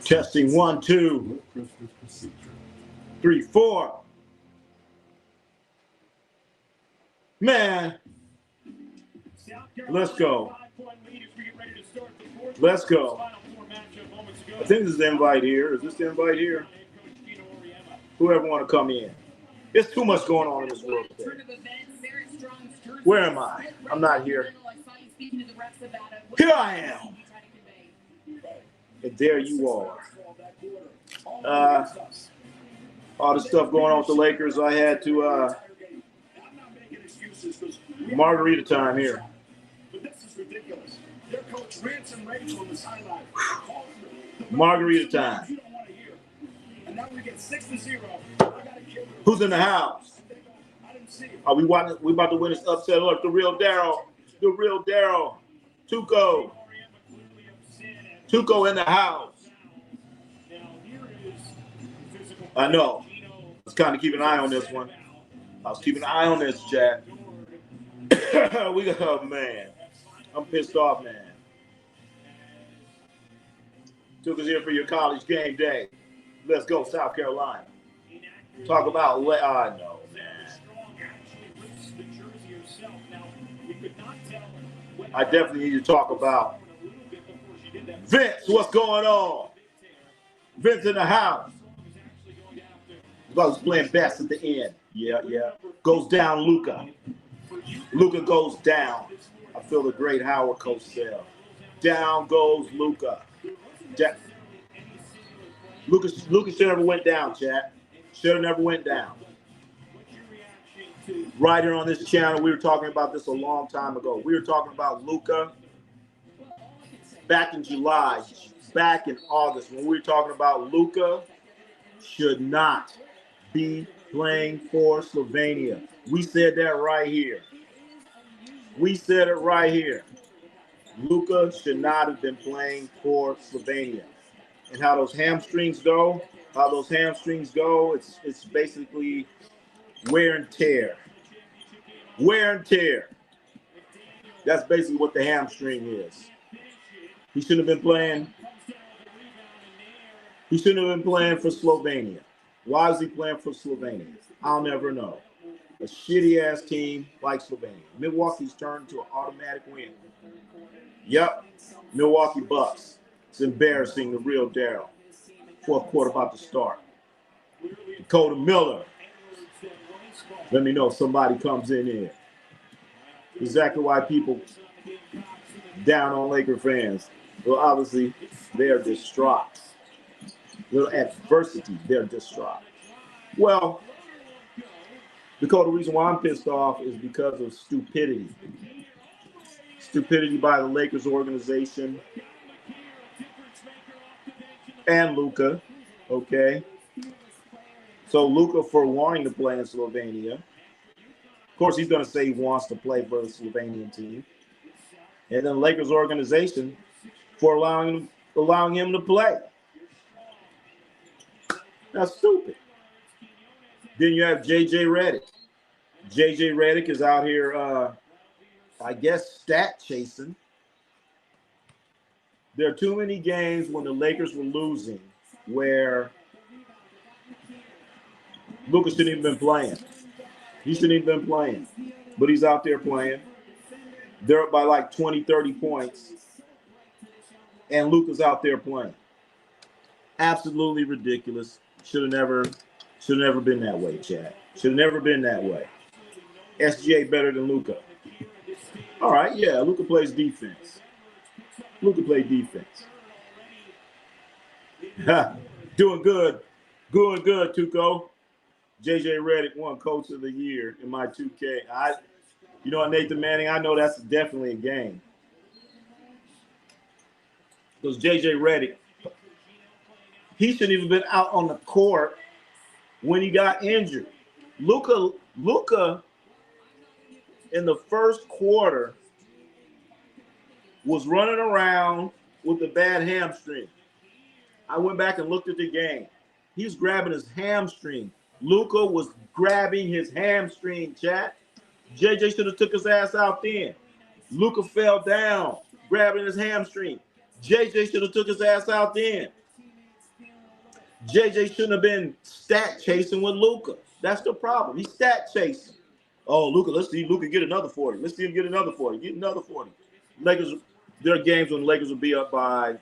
Testing 1, 2, 3, 4. Man, let's go. Let's go. I think this is the invite here. Is this the invite here? Whoever want to come in. There's too much going on in this world today. Where am I? I'm not here. Here I am. And there you are. All the stuff going on with the Lakers, I had to Margarita time here. Margarita time. Who's in the house? Are we about to win this upset? Look, the real Daryl. Tuco in the house. I know. Let's kind of keep an eye on this one. I was keeping an eye on this, chat. Oh, man. I'm pissed off, man. Tuco's here for your college game day. Let's go, South Carolina. Talk about what I know, man. I definitely need to talk about Vince. What's going on? Vince in the house. I was playing best at the end. Yeah. Goes down, Luka. Luka goes down. I feel the great Howard Cosell. Down goes Luka. Luka should have never went down, chat. Should have never went down. Right here on this channel, we were talking about this a long time ago. We were talking about Luka back in July, back in August, when we were talking about Luka should not be playing for Slovenia. We said that right here. We said it right here. Luka should not have been playing for Slovenia. And how those hamstrings go, it's basically wear and tear. Wear and tear. That's basically what the hamstring is. He shouldn't have been playing. He shouldn't have been playing for Slovenia. Why is he playing for Slovenia? I'll never know. A shitty-ass team like Slovenia. Milwaukee's turned to an automatic win. Yep, Milwaukee Bucks. It's embarrassing, the real Daryl. Fourth quarter about to start. Dakota Miller. Let me know if somebody comes in here. Exactly why people down on Laker fans. Well, obviously, they're distraught. Little adversity, they're distraught. Well, because the reason why I'm pissed off is because of stupidity. Stupidity by the Lakers organization and Luka, okay? So Luka for wanting to play in Slovenia. Of course, he's going to say he wants to play for the Slovenian team. And then Lakers organization for allowing him to play. That's stupid. Then you have J.J. Redick. J.J. Redick is out here, I guess, stat chasing. There are too many games when the Lakers were losing where Luka shouldn't even been playing. He shouldn't even been playing. But he's out there playing. They're up by like 20, 30 points. and Luka's out there playing. Absolutely ridiculous. Should have never been that way, Chad. Should have never been that way. SGA better than Luka. All right, yeah, Luka plays defense. Luka plays defense. Doing good. Doing good, Tuco. JJ Redick won Coach of the Year in my 2K. You know what, Nathan Manning, I know that's definitely a game. Because JJ Redick, he shouldn't even been out on the court when he got injured. Luka in the first quarter was running around with a bad hamstring. I went back and looked at the game. He was grabbing his hamstring. Luka was grabbing his hamstring, chat. JJ should have took his ass out then. Luka fell down, grabbing his hamstring. JJ should have took his ass out then. JJ shouldn't have been stat chasing with Luka. That's the problem. He's stat chasing. Oh, Luka, let's see Luka get another 40. Let's see him get another 40. Get another 40. Lakers, there are games when the Lakers will be up by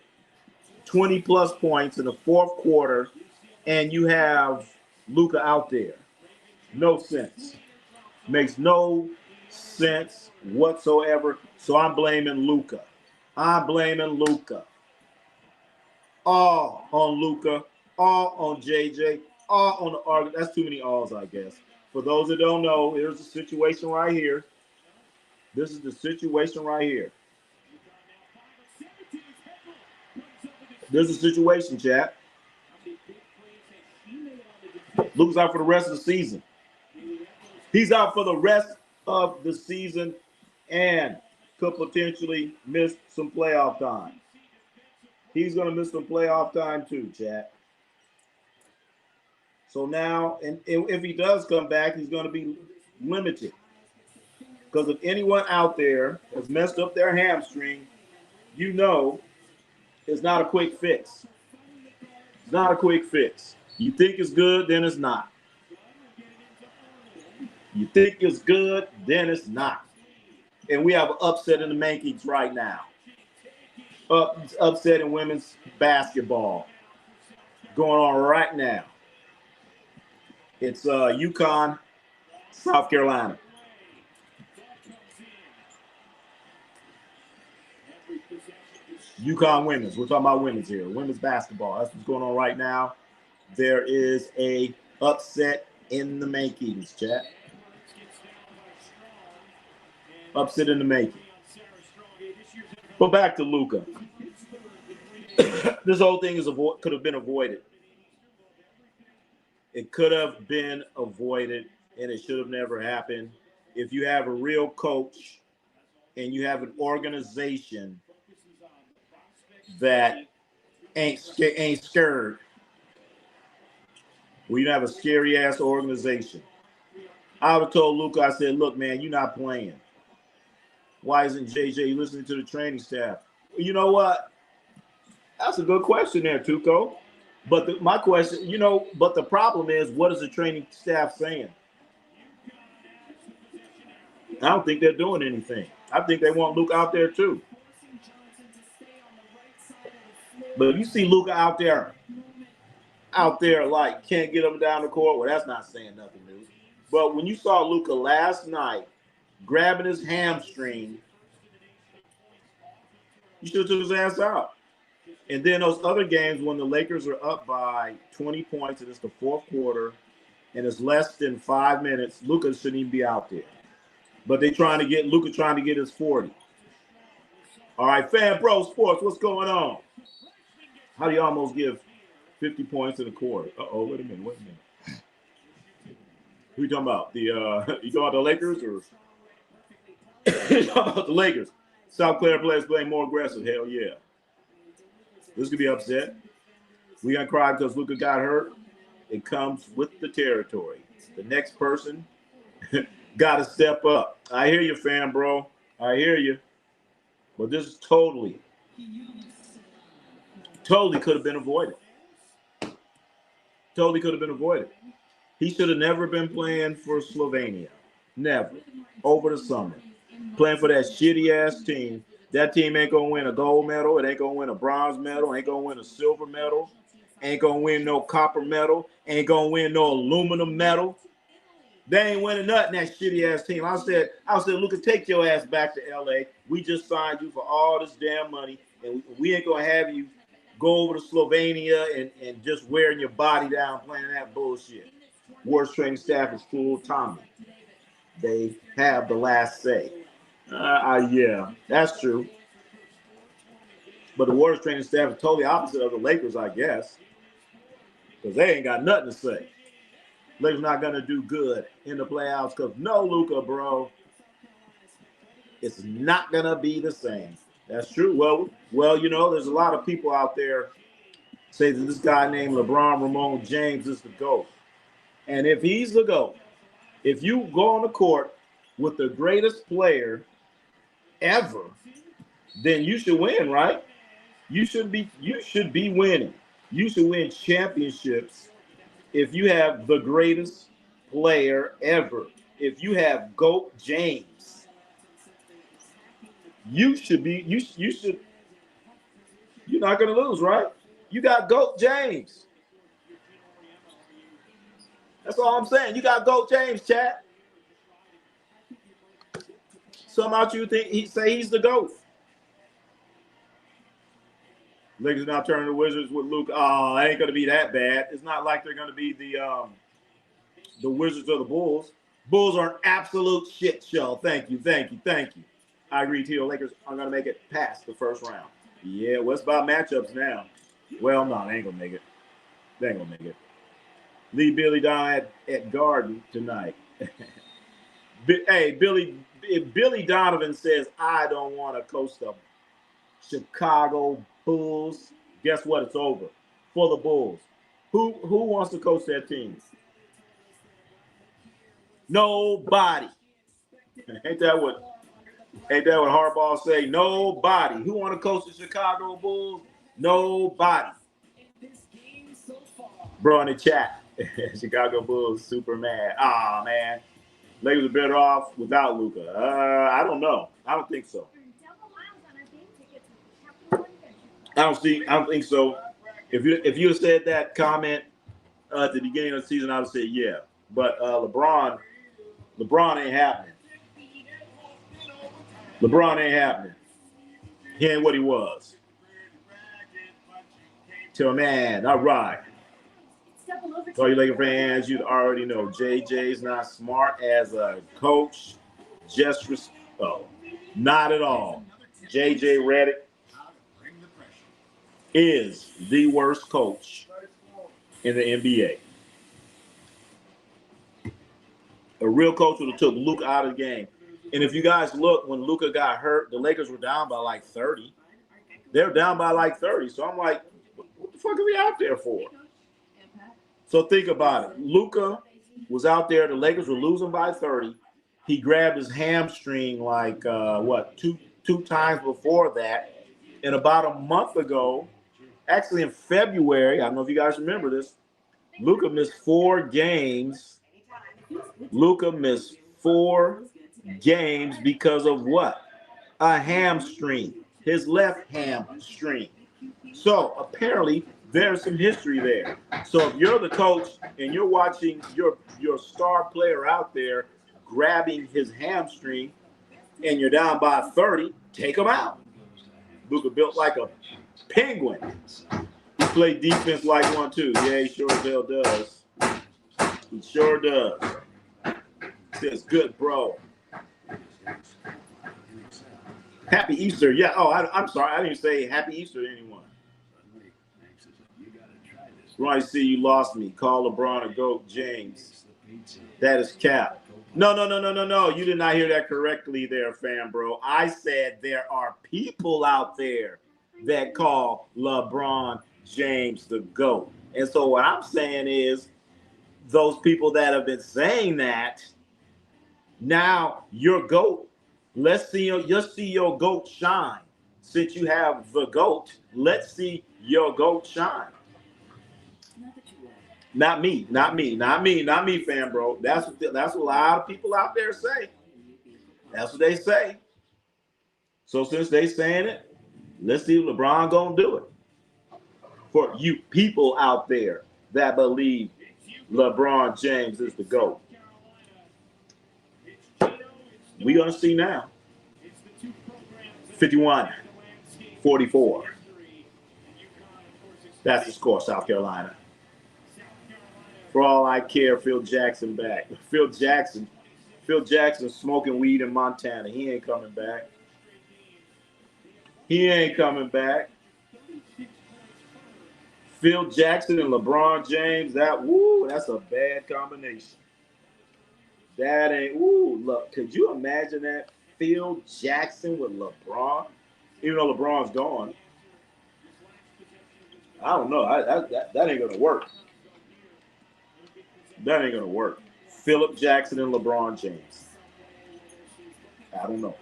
20 plus points in the fourth quarter, and you have Luka out there. No sense. Makes no sense whatsoever. So I'm blaming Luka. I'm blaming Luka. All on Luka. All on JJ. All on the argument. That's too many alls, I guess. For those that don't know, here's the situation right here. This is the situation right here. There's a situation, chat. Luka's out for the rest of the season. He's out for the rest of the season and could potentially miss some playoff time. He's going to miss some playoff time too, chat. So now, and if he does come back, he's going to be limited. Because if anyone out there has messed up their hamstring, you know it's not a quick fix. It's not a quick fix. You think it's good, then it's not. You think it's good, then it's not. And we have an upset in the Yankees right now. Upset in women's basketball going on right now. It's UConn, South Carolina. UConn women's. We're talking about women's here. Women's basketball. That's what's going on right now. There is a upset in the makings, chat. Upset in the making. But back to Luka. This whole thing could have been avoided. It could have been avoided, and it should have never happened. If you have a real coach and you have an organization that ain't scared, well, you have a scary ass organization. I would have told Luka, I said, look, man, you're not playing. Why isn't JJ listening to the training staff? You know what? That's a good question there, Tuco. But my question, but the problem is, what is the training staff saying? I don't think they're doing anything. I think they want Luka out there too. But if you see Luka out there like can't get him down the court, well, that's not saying nothing new. But when you saw Luka last night grabbing his hamstring, you should have took his ass out. And then those other games when the Lakers are up by 20 points and it's the fourth quarter and it's less than 5 minutes, Luka shouldn't even be out there. But Luka trying to get his 40. All right, Fan Bro Sports, what's going on? How do you almost give 50 points in a quarter? Uh-oh, wait a minute. Who you talking about? You talking about the Lakers or you talking about the Lakers? South Clair players playing more aggressive. Hell yeah. This could be upset. We gonna cry because Luka got hurt. It comes with the territory. The next person got to step up. I hear you, Fan Bro. I hear you. But this is totally could have been avoided. Totally could have been avoided. He should have never been playing for Slovenia. Never. Over the summer. Playing for that shitty-ass team That team ain't going to win a gold medal. It ain't going to win a bronze medal. Ain't going to win a silver medal. Ain't going to win no copper medal. Ain't going to win no aluminum medal. They ain't winning nothing, that shitty-ass team. I said, Luka, take your ass back to L.A. We just signed you for all this damn money, and we ain't going to have you go over to Slovenia and just wearing your body down playing that bullshit. Worst training staff is full Tommy. They have the last say. Yeah, that's true. But the Warriors training staff is totally opposite of the Lakers, I guess, because they ain't got nothing to say. Lakers not going to do good in the playoffs because no Luka, bro. It's not going to be the same. That's true. Well, you know, there's a lot of people out there say that this guy named LeBron James is the GOAT. And if he's the GOAT, if you go on the court with the greatest player ever, then you should win, right? You should be winning. You should win championships if you have the greatest player ever. If you have GOAT James, you should you're not gonna lose, right? You got GOAT James. That's all I'm saying. You got GOAT James, chat. Somehow you think he's the GOAT. Lakers now turning the Wizards with Luka. Oh, it ain't gonna be that bad. It's not like they're gonna be the Wizards or the Bulls. Bulls are an absolute shit show. Thank you. I agree to you. Lakers are gonna make it past the first round. Yeah, what's about matchups now? Well, no, they ain't gonna make it. They ain't gonna make it. Leave Billy down at Garden tonight. Hey, if Billy Donovan says, I don't want to coach the Chicago Bulls, guess what? It's over for the Bulls. Who wants to coach that team? Nobody. Ain't that what Harbaugh say? Nobody. Who want to coach the Chicago Bulls? Nobody. Bro in the chat. Chicago Bulls super mad. Man. Lakers are better off without Luka. I don't know. I don't think so. I don't think so. If you had said that comment at the beginning of the season, I would say yeah. But LeBron ain't happening. LeBron ain't happening. He ain't what he was. So man, all right. All you Laker fans, you already know JJ's not smart as a coach. Not at all. JJ Redick is the worst coach in the NBA. A real coach would have took Luka out of the game. And if you guys look, when Luka got hurt, the Lakers were down by like 30. They're down by like 30. So I'm like, what the fuck are we out there for? So think about it. Luka was out there. The Lakers were losing by 30. He grabbed his hamstring like, two times before that. And about a month ago, actually in February, I don't know if you guys remember this, Luka missed 4 games. Luka missed 4 games because of what? A hamstring. His left hamstring. So apparently there's some history there. So if you're the coach and you're watching your star player out there grabbing his hamstring and you're down by 30, take him out. Luka built like a penguin. He played defense like one too. Yeah, he sure as hell does. He sure does. Says good, bro. Happy Easter. Yeah. Oh, I'm sorry. I didn't say Happy Easter to anyone. Ronnie C, you lost me. Call LeBron a GOAT James. That is cap. No. You did not hear that correctly there, fam, bro. I said there are people out there that call LeBron James the GOAT. And so what I'm saying is those people that have been saying that, now your GOAT, let's see your GOAT shine. Since you have the GOAT, let's see your GOAT shine. Not me, fam, bro. That's what a lot of people out there say. That's what they say. So since they saying it, let's see if LeBron gonna do it. For you people out there that believe LeBron James is the GOAT, we gonna see now. 51-44. That's the score, South Carolina. For all I care, Phil Jackson back. Phil Jackson smoking weed in Montana. He ain't coming back. He ain't coming back. Phil Jackson and LeBron James, that's a bad combination. That ain't, look, could you imagine that? Phil Jackson with LeBron? Even though LeBron's gone. I don't know. That ain't going to work. That ain't going to work. Philip Jackson and LeBron James. I don't know.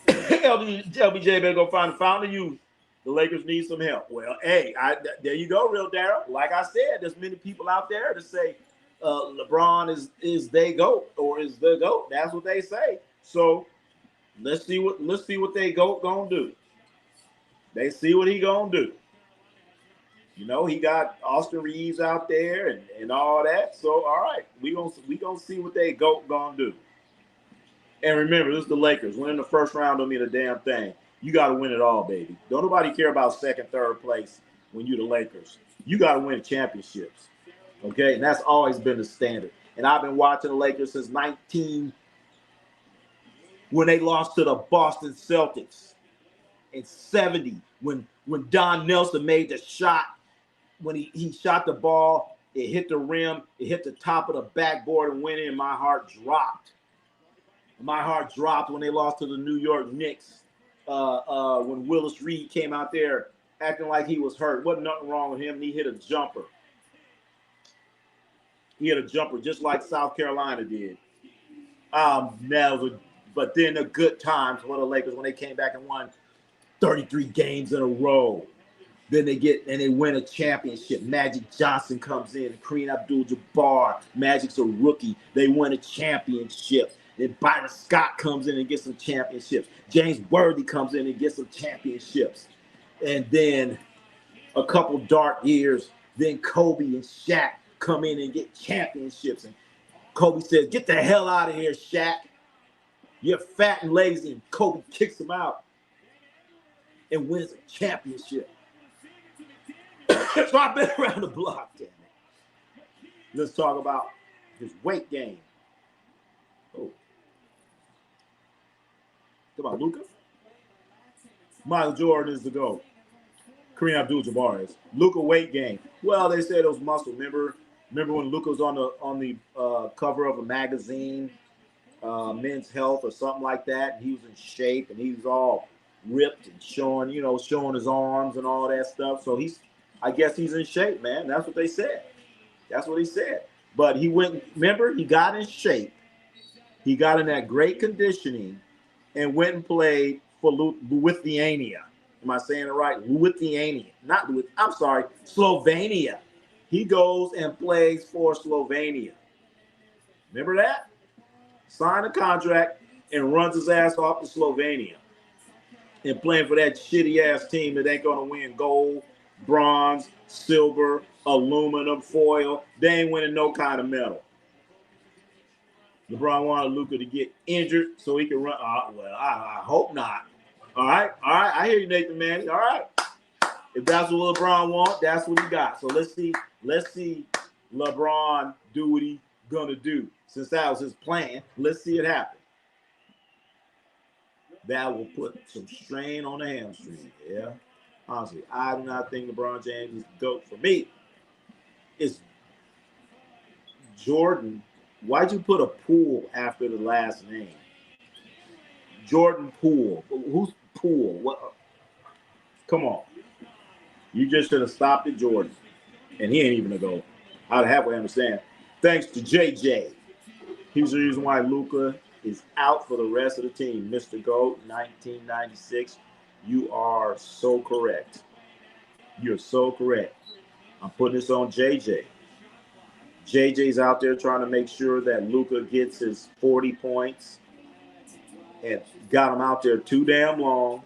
LBJ better go find the fountain of youth. The Lakers need some help. Well, hey, there you go, Real Darryl. Like I said, there's many people out there that say LeBron is they GOAT or is the GOAT. That's what they say. So let's see what they GOAT gonna do. They see what he gonna do. You know, he got Austin Reeves out there and all that. So all right, we gonna see what they GOAT gonna do. And remember, this is the Lakers. Winning the first round don't mean a damn thing. You got to win it all, baby. Don't nobody care about second, third place when you're the Lakers. You got to win championships, okay? And that's always been the standard. And I've been watching the Lakers since when they lost to the Boston Celtics in 70, when Don Nelson made the shot, when he shot the ball, it hit the rim, it hit the top of the backboard and went in. My heart dropped. My heart dropped when they lost to the New York Knicks. When Willis Reed came out there acting like he was hurt. Wasn't nothing wrong with him. He hit a jumper. He hit a jumper just like South Carolina did. But then the good times for the Lakers when they came back and won 33 games in a row. Then they win a championship. Magic Johnson comes in. Kareem Abdul-Jabbar. Magic's a rookie. They win a championship. Then Byron Scott comes in and gets some championships. James Worthy comes in and gets some championships. And then a couple dark years, then Kobe and Shaq come in and get championships. And Kobe says, "Get the hell out of here, Shaq. You're fat and lazy." And Kobe kicks him out and wins a championship. So I've been around the block, damn it. Let's talk about his weight gain. Oh. Come on, Luka. Michael Jordan is the GOAT. Kareem Abdul-Jabbar is. Luka weight gain. Well, they said it was muscle. Remember when Luka was on the cover of a magazine, Men's Health or something like that, and he was in shape and he was all ripped and showing his arms and all that stuff. So I guess he's in shape, man. That's what they said. That's what he said. But he got in shape. He got in that great conditioning and went and played for Lithuania. Am I saying it right? Lithuania. Slovenia. He goes and plays for Slovenia. Remember that? Signed a contract and runs his ass off to Slovenia. And playing for that shitty-ass team that ain't going to win gold, bronze, silver, aluminum, foil. They ain't winning no kind of medal. LeBron wanted Luka to get injured so he can run. I hope not. All right. I hear you, Nathan Manning. All right. If that's what LeBron wants, that's what he got. So let's see LeBron do what he gonna do. Since that was his plan, let's see it happen. That will put some strain on the hamstring. Yeah. Honestly, I do not think LeBron James is the GOAT. For me, it's Jordan. Why'd you put a Poole after the last name? Jordan Poole. Who's Poole? What? Come on. You just should have stopped at Jordan. And he ain't even a GOAT. I'd halfway understand. Thanks to JJ. He's the reason why Luka is out for the rest of the team. Mr. GOAT, 1996. You are so correct. You're so correct. I'm putting this on JJ. JJ's out there trying to make sure that Luka gets his 40 points, and got him out there too damn long,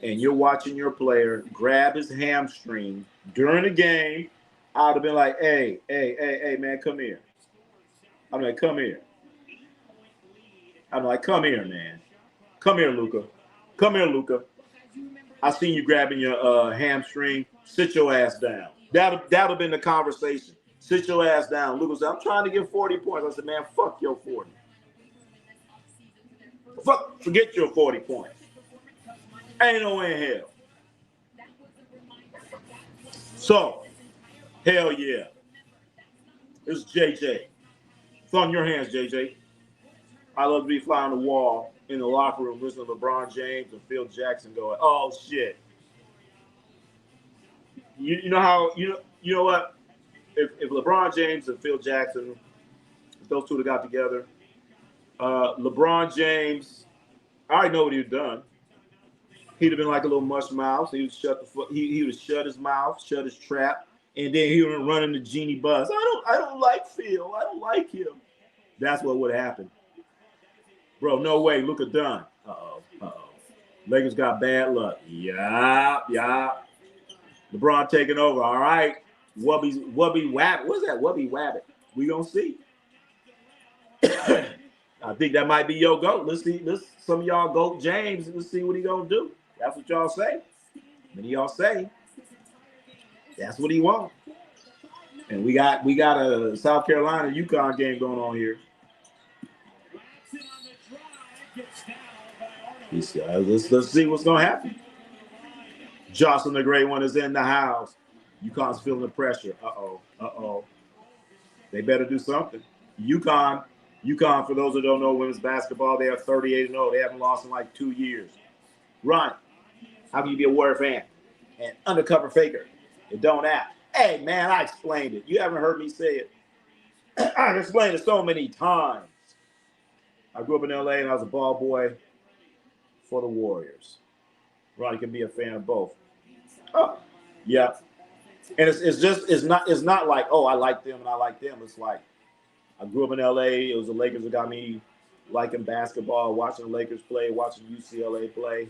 and you're watching your player grab his hamstring during the game, I would have been like, hey, man, come here. I'm like, come here. I'm like, come here, man. Come here, Luka. Come here, Luka. I seen you grabbing your hamstring. Sit your ass down. That'll have been the conversation. Sit your ass down. Luka said, I'm trying to get 40 points. I said, man, fuck your 40. Forget your 40 points. Ain't no way in hell. So, hell yeah. It's JJ. It's on your hands, JJ. I love to be fly on the wall in the locker room listening to LeBron James and Phil Jackson going, oh shit. You know how you know what? If LeBron James and Phil Jackson, if those two that got together, LeBron James, I already know what he'd done. He'd have been like a little mush mouth. He would he would shut his mouth, shut his trap, and then he would run into Genie Buzz. I don't like Phil. I don't like him. That's what would happen. Bro, no way. Luka done. Uh-oh. Lakers got bad luck. Yeah. LeBron taking over. All right. Wubby Wabbit. What's that? Wubby Wabbit. We gonna see. I think that might be your GOAT. Let's see. Some of y'all GOAT James. Let's see what he gonna do. That's what y'all say. Many of y'all say that's what he wants. And we got a South Carolina UConn game going on here. Let's see what's gonna happen. Jocelyn the Great One is in the house. UConn's feeling the pressure. Uh-oh. They better do something. UConn, for those who don't know women's basketball, they are 38-0. They haven't lost in like 2 years. Ron, how can you be a Warrior fan and undercover faker? It don't act. Hey, man, I explained it. You haven't heard me say it. I've explained it so many times. I grew up in LA and I was a ball boy for the Warriors. Ronnie can be a fan of both. Oh, yeah. And it's not like, oh, I like them and I like them. It's like I grew up in LA. It was the Lakers that got me liking basketball, watching the Lakers play, watching UCLA play.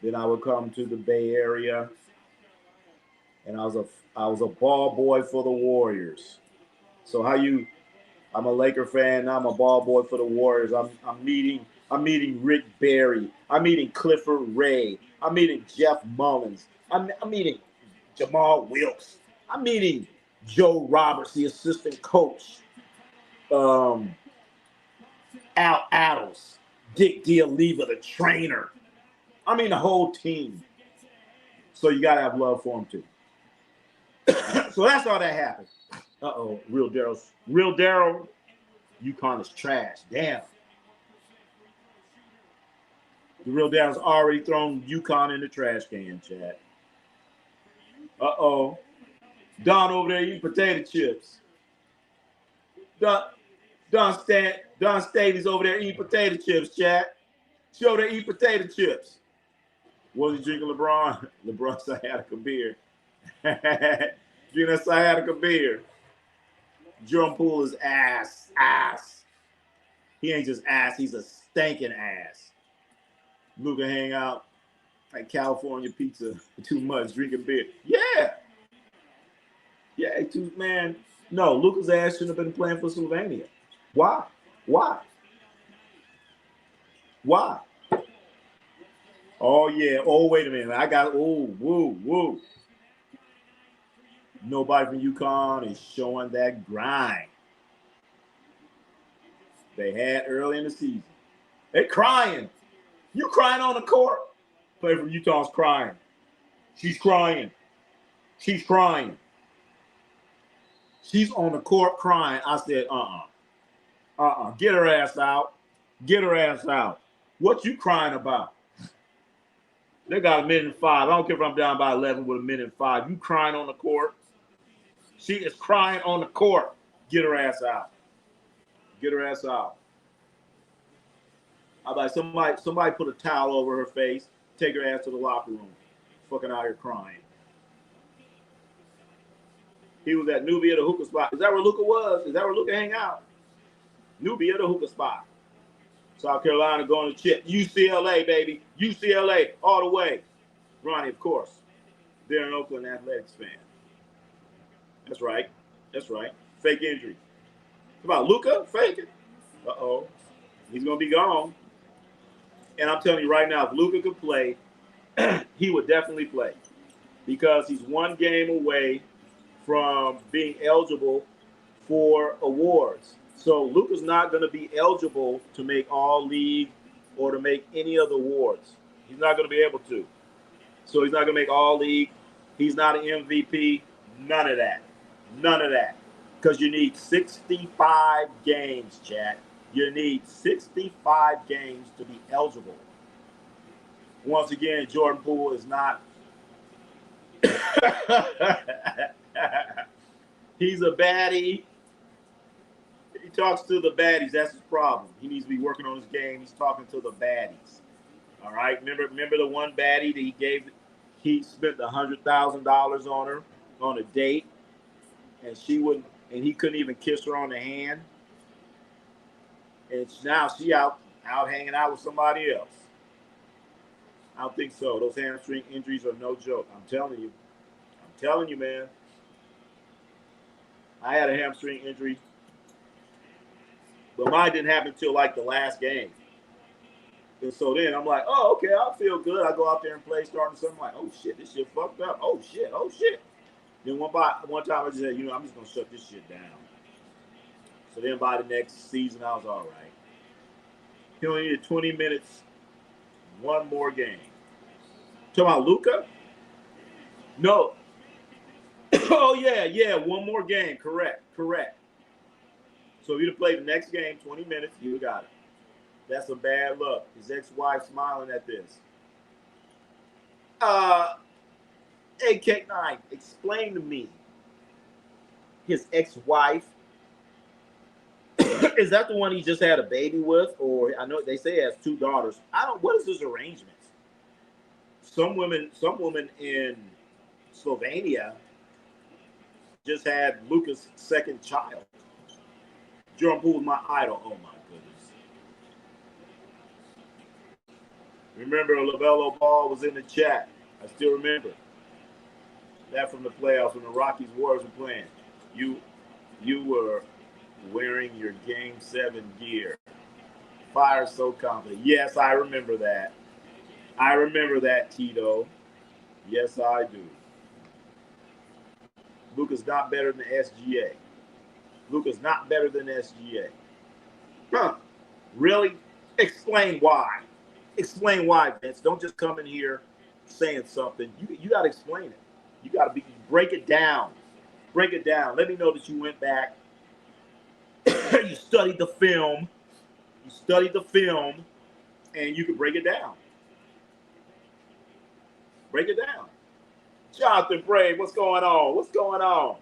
Then I would come to the Bay Area, and I was a ball boy for the Warriors. So I'm a Laker fan. Now I'm a ball boy for the Warriors. I'm meeting Rick Barry. I'm meeting Clifford Ray. I'm meeting Jeff Mullins. I'm meeting Jamal Wilkes. I'm meeting Joe Roberts, the assistant coach. Al Addles, Dick D'Oliva, the trainer. I mean the whole team. So you gotta have love for them too. So that's all that happened. Uh-oh, real Daryl. UConn is trash. Damn. The real Daryl's already thrown UConn in the trash can, Chad. Uh-oh. Don over there eating potato chips. Don Stavy's over there eating potato chips, Chad. She over there eating potato chips. Was he drinking LeBron? LeBron sciatica beer. Drinking a sciatica beer. Jerome Poole is ass. He ain't just ass, he's a stinking ass. Luka hang out at California Pizza too much, drinking beer. Yeah, man. No, Luka's ass shouldn't have been playing for Slovenia. Why? Oh, yeah. Oh, wait a minute. Woo. Nobody from UConn is showing that grind they had early in the season. They're crying. You crying on the court? Player from Utah's crying. She's crying. She's on the court crying. I said, get her ass out. What you crying about? They got 1:05. I don't care if I'm down by 11 with 1:05. You crying on the court? She is crying on the court. Get her ass out. I'm like, somebody put a towel over her face, take her ass to the locker room. Fucking out here crying. He was at Nubia, the hookah spot. Is that where Luka was? Is that where Luka hang out? Nubia, the hookah spot. South Carolina going to chip. UCLA, baby. UCLA all the way. Ronnie, of course. They're an Oakland Athletics fan. That's right. That's right. Fake injury. Come on, Luka, fake it. Uh-oh. He's going to be gone. And I'm telling you right now, if Luka could play, he would definitely play because he's one game away from being eligible for awards. So Luka's not going to be eligible to make all-league or to make any of the awards. He's not going to be able to. So he's not going to make all-league. He's not an MVP. None of that. None of that. Because you need 65 games, chat. You need 65 games to be eligible. Once again, Jordan Poole is not. He's a baddie. He talks to the baddies. That's his problem. He needs to be working on his game. He's talking to the baddies. All right. Remember the one baddie that he gave? He spent $100,000 on her on a date, and she wouldn't. And he couldn't even kiss her on the hand. And now she out hanging out with somebody else. I don't think so. Those hamstring injuries are no joke. I'm telling you. I'm telling you, man. I had a hamstring injury, but mine didn't happen until like the last game. And so then I'm like, oh, okay, I'll feel good. I go out there and play starting something like, oh shit, this shit fucked up. Oh shit. Then one time I just said, I'm just gonna shut this shit down. So then by the next season, I was all right. He only needed 20 minutes, one more game. Talking about Luka? No. Oh, yeah, one more game. Correct. So if you'd have played the next game, 20 minutes, you would have got it. That's a bad luck. His ex-wife smiling at this. Hey, K9, explain to me. His ex-wife, is that the one he just had a baby with? Or I know they say he has 2 daughters. What is his arrangement? Some women in Slovenia just had Luka's second child. Jordan Poole's my idol. Oh my goodness. Remember LaMelo Ball was in the chat. I still remember. That from the playoffs when the Rockies Warriors were playing. You were wearing your Game 7 gear. Fire so confident. Yes, I remember that. I remember that, Tito. Yes, I do. Luka's not better than SGA. Luka's not better than SGA. Huh. Really? Explain why. Explain why, Vince. Don't just come in here saying something. You got to explain it. You got to break it down. Break it down. Let me know that you went back. You studied the film. And you can break it down. Break it down. Jonathan Brave, what's going on?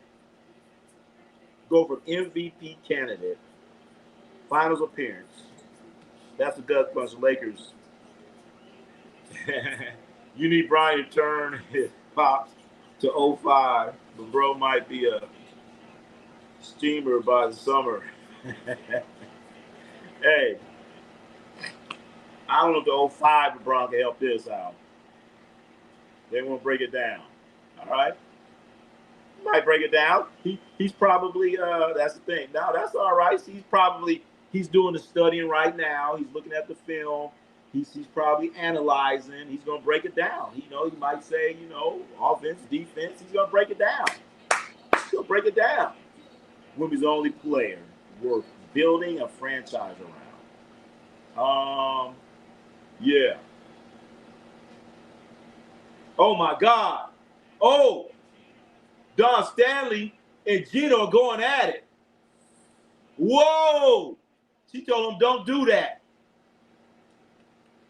Go from MVP candidate, finals appearance. That's the Dutch bunch of Lakers. You need Brian to turn his pops to 05. But bro might be a steamer by the summer. Hey, I don't know if the 05 LeBron can help this out. They won't break it down. All right? Might break it down. He's probably, that's the thing. Now, that's all right. He's doing the studying right now. He's looking at the film. He's probably analyzing. He's going to break it down. He might say, offense, defense. He's going to break it down. He'll break it down. Women's only player worth building a franchise around. Yeah. Oh, my God. Oh, Don Stanley and Gino are going at it. Whoa. She told him, don't do that.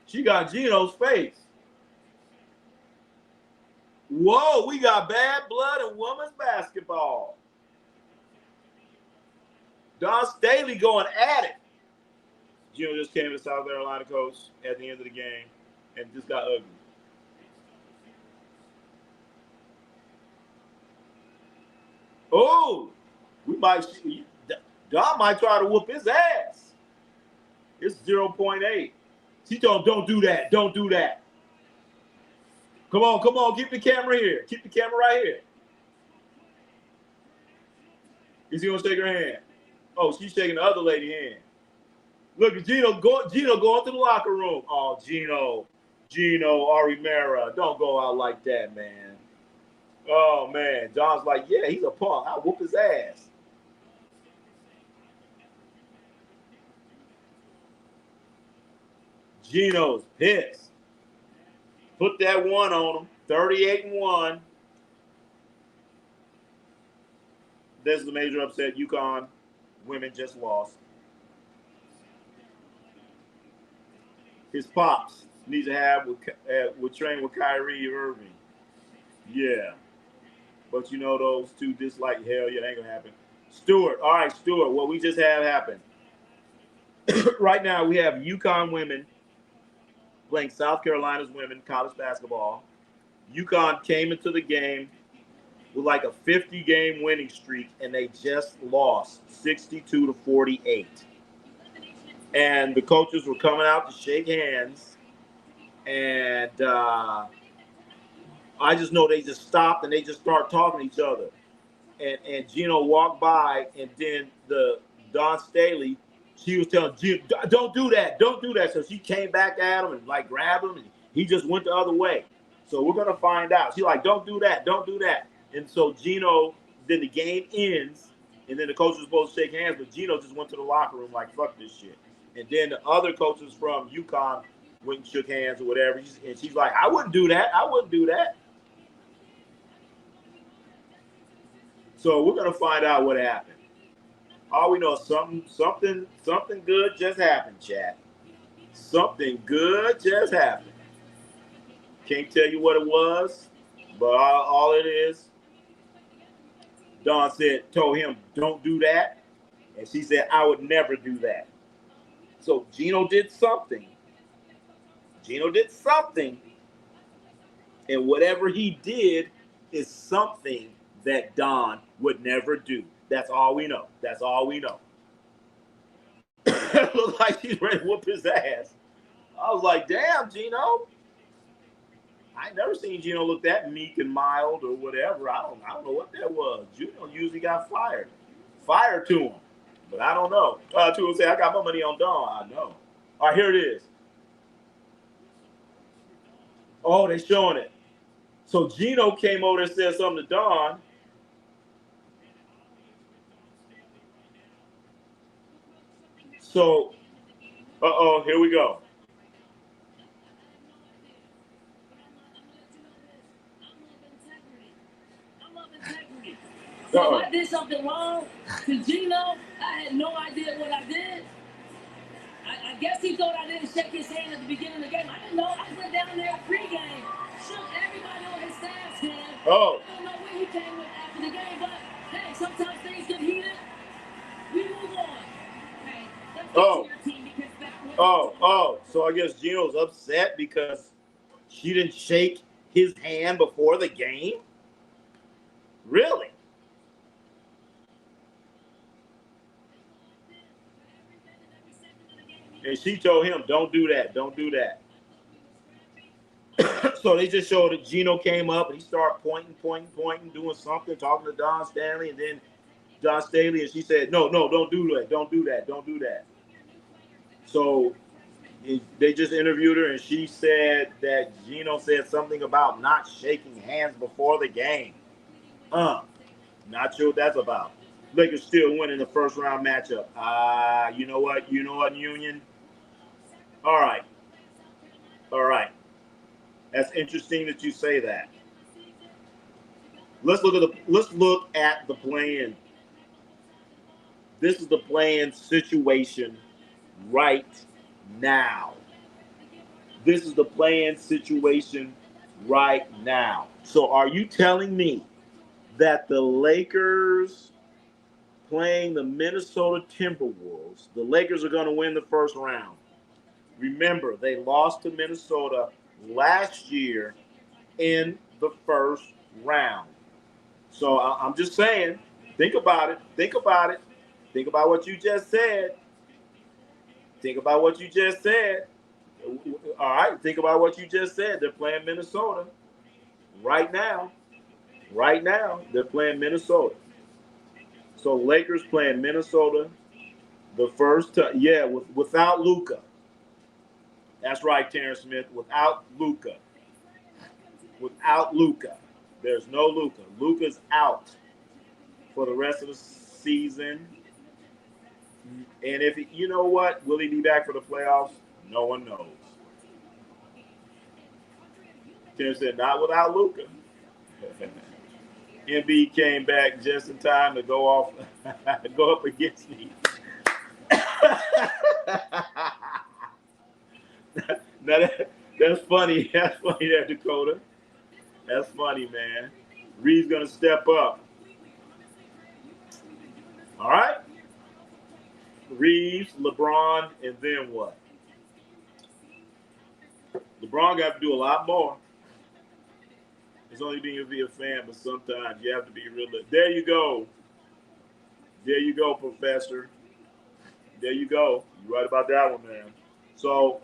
She got Gino's face. Whoa, we got bad blood in women's basketball. Don Staley going at it. Gino just came to South Carolina coach at the end of the game and just got ugly. Oh, Don might try to whoop his ass. It's 0.8. She told him, don't do that. Don't do that. Come on, come on. Keep the camera here. Keep the camera right here. Is he going to shake her hand? Oh, she's shaking the other lady's hand. Look at Gino going to the locker room. Oh, Gino, Arimera, don't go out like that, man. Oh, man. John's like, yeah, he's a punk. I'll whoop his ass. Gino's pissed. Put that one on him. 38-1. This is the major upset. UConn women just lost. His pops needs to have would train with Kyrie Irving. Yeah. But you know those two dislike hell. Yeah, ain't gonna happen. Stewart. All right, Stewart. What we just had happen. Right now we have UConn women playing South Carolina's women college basketball. UConn came into the game with like a 50-game winning streak, and they just lost 62-48. And the coaches were coming out to shake hands, and I just know they just stopped and they just started talking to each other. And Gino walked by, and then the Dawn Staley, she was telling Gino, don't do that, don't do that. So she came back at him and like grabbed him, and he just went the other way. So we're gonna find out. She's like, don't do that, don't do that. And so Gino, then the game ends, and then the coaches were supposed to shake hands, but Gino just went to the locker room like, fuck this shit. And then the other coaches from UConn went and shook hands or whatever. And she's like, I wouldn't do that. I wouldn't do that. So we're gonna find out what happened. All we know is something good just happened, chat. Something good just happened. Can't tell you what it was, but all it is, Dawn told him, don't do that. And she said, I would never do that. So Gino did something. And whatever he did is something that Dawn would never do. That's all we know. That's all we know. It looked like she's ready to whoop his ass. I was like, damn, Gino. I ain't never seen Gino look that meek and mild or whatever. I don't know what that was. Gino usually got fired. Fired to him. But I don't know. Two say, I got my money on Dawn. I know. All right, here it is. Oh, they showing it. So Gino came over and said something to Dawn. So, here we go. So if I did something wrong to Gino, I had no idea what I did. I guess he thought I didn't shake his hand at the beginning of the game. I didn't know. I went down there pregame, shook everybody on his staff's hand. Oh. I don't know where he came with after the game, but hey, sometimes things get heated. We move on. Hey, let's get to your team because So I guess Gino's upset because she didn't shake his hand before the game? Really? And she told him, don't do that, don't do that. So they just showed that Gino came up and he started pointing, doing something, talking to Dawn Staley, and then Dawn Staley, and she said, no, don't do that, don't do that, don't do that. So they just interviewed her, and she said that Gino said something about not shaking hands before the game. Not sure what that's about. Lakers still winning the first round matchup. You know what, Union? All right. That's interesting that you say that. Let's look at the play-in. This is the play-in situation right now. So are you telling me that the Lakers playing the Minnesota Timberwolves, the Lakers are going to win the first round? Remember, they lost to Minnesota last year in the first round. So I'm just saying, think about it. Think about what you just said. Think about what you just said. All right, think about what you just said. They're playing Minnesota right now. Right now, they're playing Minnesota. So Lakers playing Minnesota the first time. Yeah, without Luka. That's right, Terrence Smith. Without Luka. Without Luka. There's no Luka. Luka's out for the rest of the season. And if you know what, will he be back for the playoffs? No one knows. Terrence said, not without Luka. MB came back just in time to go off, go up against me. Now that's funny. That's funny there, Dakota. That's funny, man. Reed's gonna step up. All right. Reeves, LeBron, and then what? LeBron got to do a lot more. It's only being to be a fan, but sometimes you have to be realistic. There you go. There you go, Professor. There you go. You're right about that one, man. So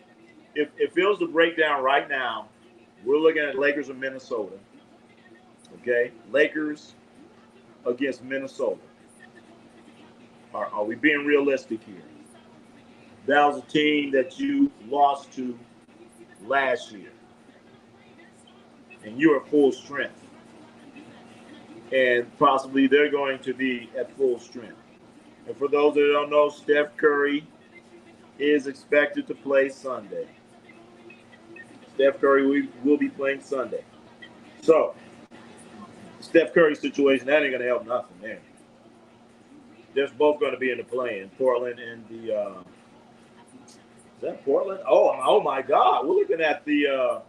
if it feels the breakdown right now, we're looking at Lakers and Minnesota. Okay? Lakers against Minnesota. Are we being realistic here? That was a team that you lost to last year. And you're at full strength. And possibly they're going to be at full strength. And for those that don't know, Steph Curry is expected to play Sunday. Steph Curry will be playing Sunday. So, Steph Curry situation, that ain't going to help nothing there. They're both going to be in the play-in, Portland and the is that Portland? Oh my God. We're looking at the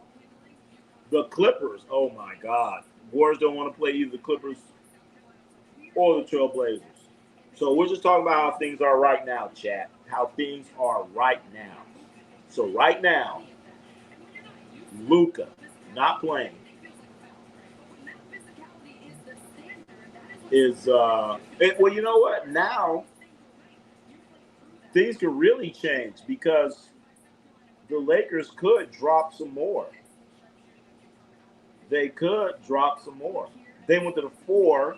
Clippers. Oh my God. Warriors don't want to play either the Clippers or the Trailblazers. So we're just talking about how things are right now, chat. How things are right now. So right now, Luka not playing is well, you know what? Now things could really change because the Lakers could drop some more. They could drop some more. They went to the 4.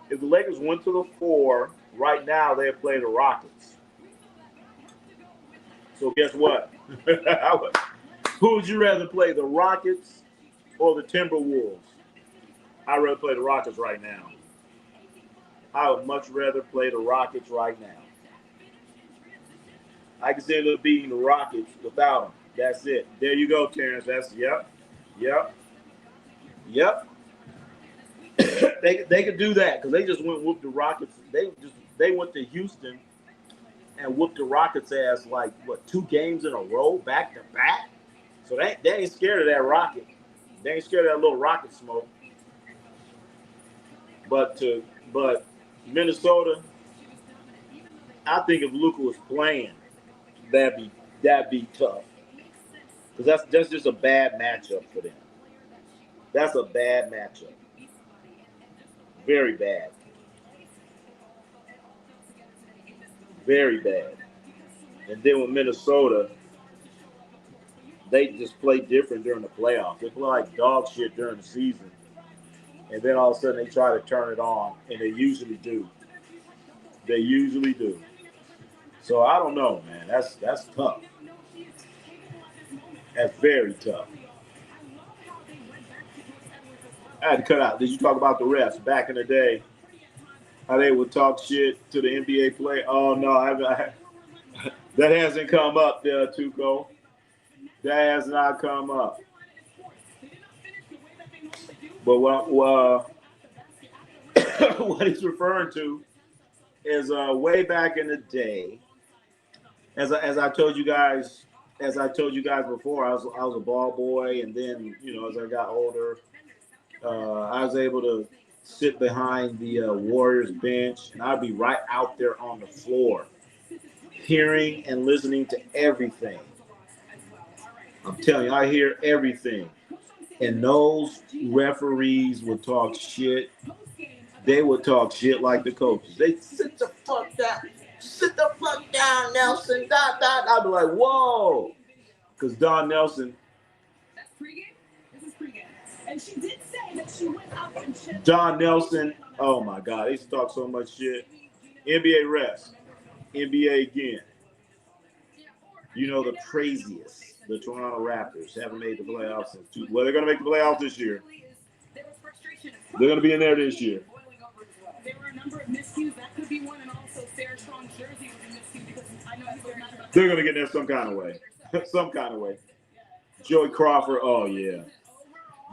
If the Lakers went to the 4, right now they'd play the Rockets. So guess what? Who would you rather play, the Rockets or the Timberwolves? I'd rather play the Rockets right now. I would much rather play the Rockets right now. I can see them beating the Rockets without them. That's it. There you go, Terrence. That's yep. They could do that because they just went whoop the Rockets. They went to Houston and whooped the Rockets' ass like 2 games in a row, back to back. So they ain't scared of that Rocket. They ain't scared of that little Rocket smoke. But Minnesota, I think if Luka was playing, that'd be tough. Because that's just a bad matchup for them. That's a bad matchup. Very bad. Very bad. And then with Minnesota, they just play different during the playoffs. They play like dog shit during the season. And then all of a sudden they try to turn it on. And they usually do. They usually do. So I don't know, man. That's tough. That's very tough. I had to cut out. Did you talk about the refs back in the day? How they would talk shit to the NBA player? Oh no, that hasn't come up there, Tuco. That has not come up. But what he's referring to is way back in the day. As I told you guys before, I was a ball boy, and then as I got older, I was able to sit behind the Warriors bench, and I'd be right out there on the floor, hearing and listening to everything. I'm telling you, I hear everything. And those referees would talk shit. They would talk shit like the coaches. They sit the fuck down. Sit the fuck down, Nelson. I'd be like, whoa. Because Don Nelson. That's pregame? This is pregame. And she did say that she went up and checked. Don Nelson, oh my God, they used to talk so much shit. NBA rest. NBA again. You know, the craziest. The Toronto Raptors haven't made the playoffs since well, they're going to make the playoffs this year. They're going to be in there this year. There were a number of miscues. That could be one, and also Sarah Strong's jersey was a miscue because I know they're not about. They're going to get there some kind of way. Some kind of way. Joey Crawford, oh yeah.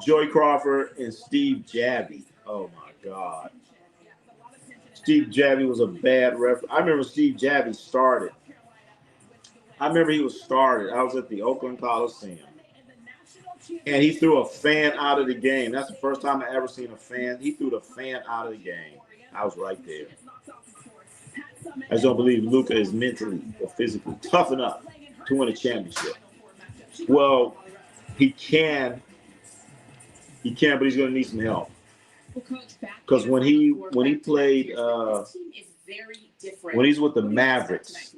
Joey Crawford and Steve Javie. Oh my God. Steve Javie was a bad referee. I remember Steve Javie started. I remember he was started. I was at the Oakland Coliseum. And he threw a fan out of the game. That's the first time I ever seen a fan. He threw the fan out of the game. I was right there. I just don't believe Luka is mentally or physically tough enough to win a championship. Well, he can, but he's going to need some help. Because when he played, when he's with the Mavericks,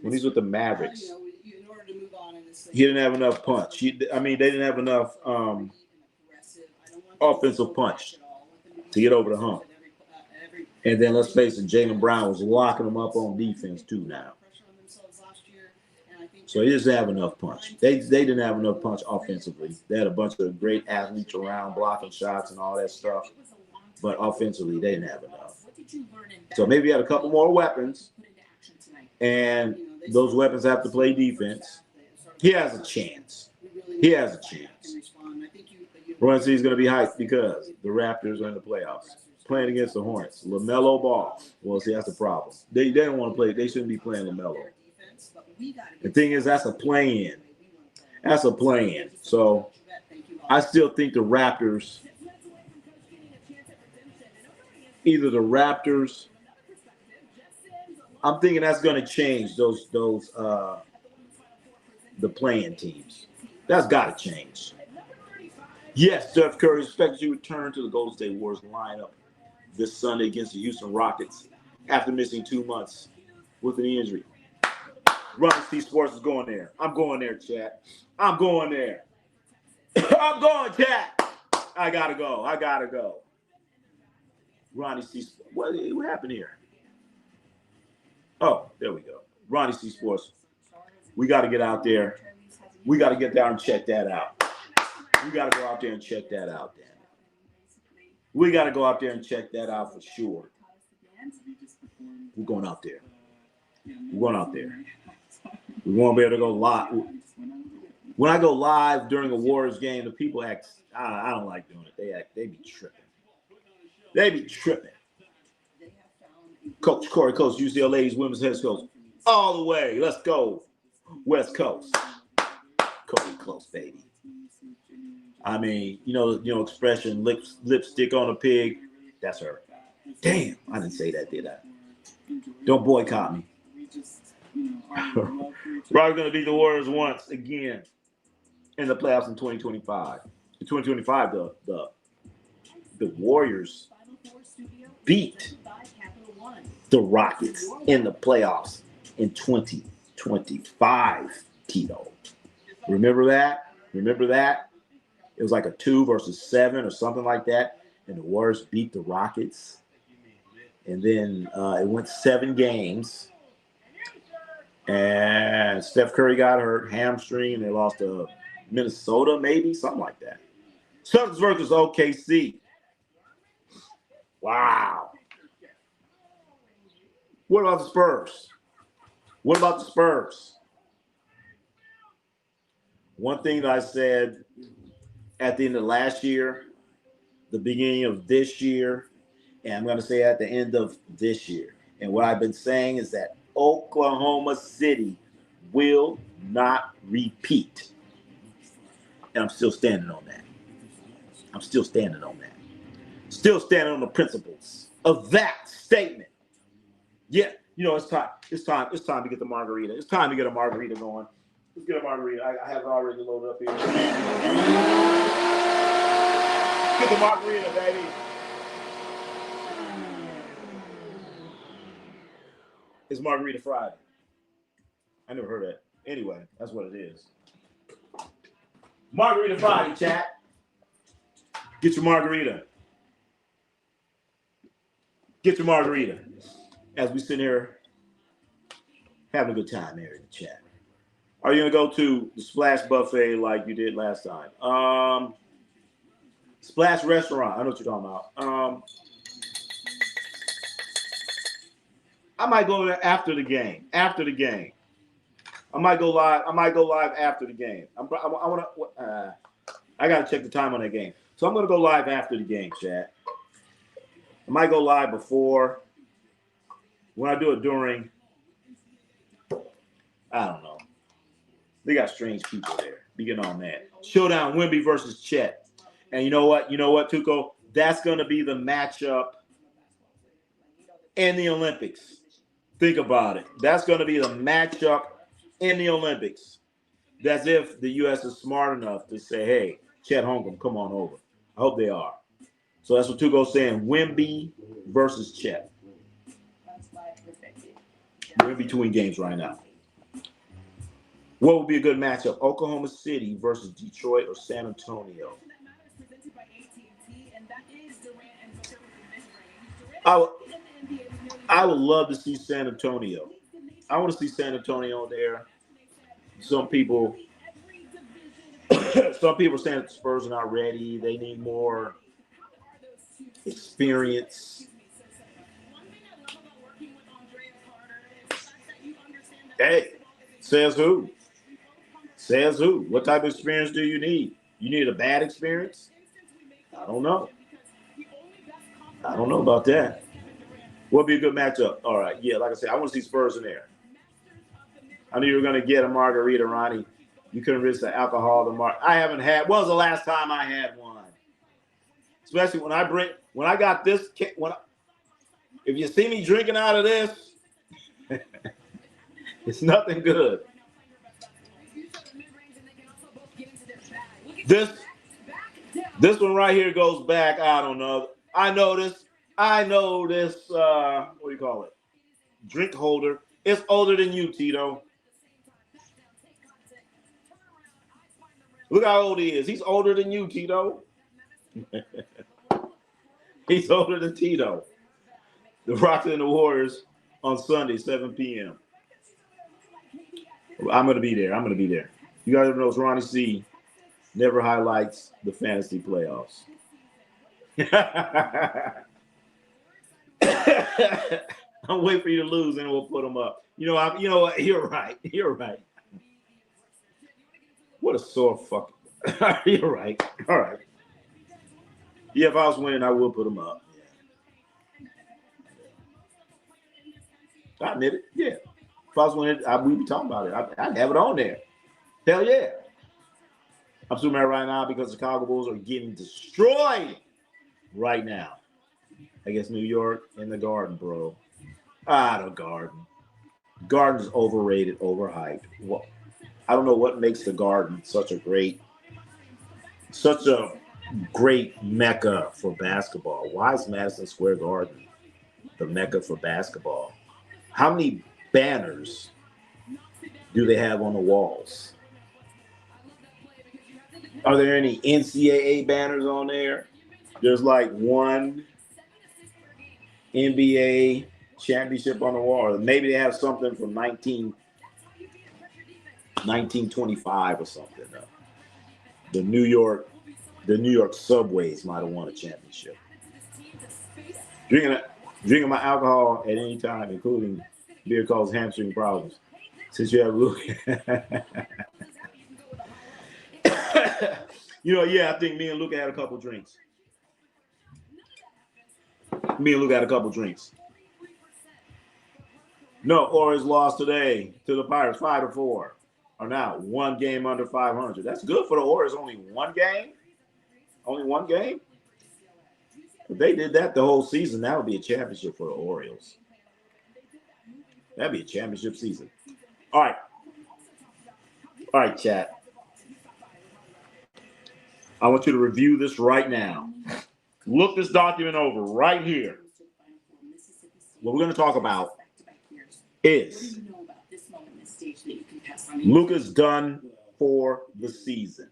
he didn't have enough punch. They didn't have enough offensive punch to get over the hump. And then let's face it, Jaylen Brown was locking them up on defense too now. So he doesn't have enough punch. They didn't have enough punch offensively. They had a bunch of great athletes around blocking shots and all that stuff. But offensively, they didn't have enough. So maybe he had a couple more weapons. And those weapons have to play defense. He has a chance. Ronnie C is going to be hyped because the Raptors are in the playoffs. Playing against the Hornets. LaMelo Ball. Well, see, that's the problem. They don't want to play. They shouldn't be playing LaMelo. The thing is, that's a play-in. So I still think the Raptors, I'm thinking that's going to change the play-in teams. That's got to change. Yes, Steph Curry expects you to return to the Golden State Warriors lineup this Sunday against the Houston Rockets after missing 2 months with an injury. Ronnie C Sports is going there. I'm going there, chat. I'm going there. I'm going, chat. I gotta go. Ronnie C Sports. What happened here? Oh, there we go. Ronnie C Sports. We got to get out there. We got to get down and check that out. We got to go out there and check that out, Dan. We got to go out there and check that out for sure. We're going out there. We won't be able to go live. When I go live during a Warriors game, the people act. I don't like doing it. They be tripping. Coach Corey Coast, UCLA's women's head coach. All the way. Let's go. West Coast. Corey Close, baby. I mean, you know, expression, lipstick on a pig. That's her. Damn, I didn't say that, did I? Don't boycott me. Probably going to beat the Warriors once again in the playoffs in 2025. In 2025, the Warriors beat the Rockets in the playoffs in 2025, Tito. Remember that? It was like a 2 versus 7 or something like that. And the Warriors beat the Rockets. And then it went 7 games. And Steph Curry got hurt, hamstring, and they lost to Minnesota, maybe, something like that. Celtics versus OKC. Wow. What about the Spurs? One thing that I said at the end of last year, the beginning of this year, and I'm going to say at the end of this year. And what I've been saying is that Oklahoma City will not repeat. And I'm still standing on that. Still standing on the principles of that statement. Yeah, it's time. It's time to get the margarita. It's time to get a margarita going. Let's get a margarita. I have it already loaded up here. Get the margarita, baby. It's Margarita Friday. I never heard that. Anyway, that's what it is. Margarita Friday, chat. Get your margarita. Get your margarita. As we sit here having a good time there in the chat. Are you going to go to the Splash Buffet like you did last time? Splash Restaurant. I know what you're talking about. I might go there after the game. After the game. I might go live after the game. I got to check the time on that game. So I'm going to go live after the game, chat. I might go live before. When I do it during, I don't know. They got strange people there. Be getting on that. Showdown, Wemby versus Chet. And you know what? You know what, Tuco? That's going to be the matchup in the Olympics. Think about it. That's going to be the matchup in the Olympics. That's if the U.S. is smart enough to say, hey, Chet Holmgren, come on over. I hope they are. So that's what Tuco's saying. Wemby versus Chet. We're in between games right now. What would be a good matchup? Oklahoma City versus Detroit or San Antonio? I would love to see San Antonio. I want to see San Antonio there. Some people saying that the Spurs are not ready. They need more experience. Hey, says who? Says who? What type of experience do you need? You need a bad experience? I don't know. I don't know about that. What'd be a good matchup? All right, yeah, like I said, I want to see Spurs in there. I knew you were going to get a margarita, Ronnie. You couldn't resist the alcohol. I haven't had. When was the last time I had one? Especially when I got this. If you see me drinking out of this, it's nothing good. This one right here goes back. I don't know. I know this. What do you call it? Drink holder. It's older than you, Tito. Look how old he is. He's older than you, Tito. He's older than Tito. The Rockets and the Warriors on Sunday, 7 p.m. I'm going to be there. You guys know Ronnie C never highlights the fantasy playoffs. I'm waiting for you to lose, and we'll put them up. You know what? You're right. What a sore fuck. You're right. All right. Yeah, if I was winning, I would put them up. I admit it. Yeah. If I was winning, we'd be talking about it. I'd have it on there. Hell yeah. I'm super mad right now because the Chicago Bulls are getting destroyed right now. I guess New York and the Garden, bro. The Garden. Garden's overrated, overhyped. Well, I don't know what makes the Garden such a great mecca for basketball. Why is Madison Square Garden the mecca for basketball? How many banners do they have on the walls? Are there any NCAA banners on there? There's like one NBA championship on the wall. Or maybe they have something from 1925 or something. The New York subways might have won a championship. Drinking my alcohol at any time, including beer, causes hamstring problems. Since you have Luka. I think me and Luka had a couple drinks. No, Orioles lost today to the Pirates, 5-4. Are now one game under 500. That's good for the Orioles. Only one game. If they did that the whole season, that would be a championship for the Orioles. That'd be a championship season. All right, chat. I want you to review this right now. Look this document over right here. What we're going to talk about is Luka's done for the season.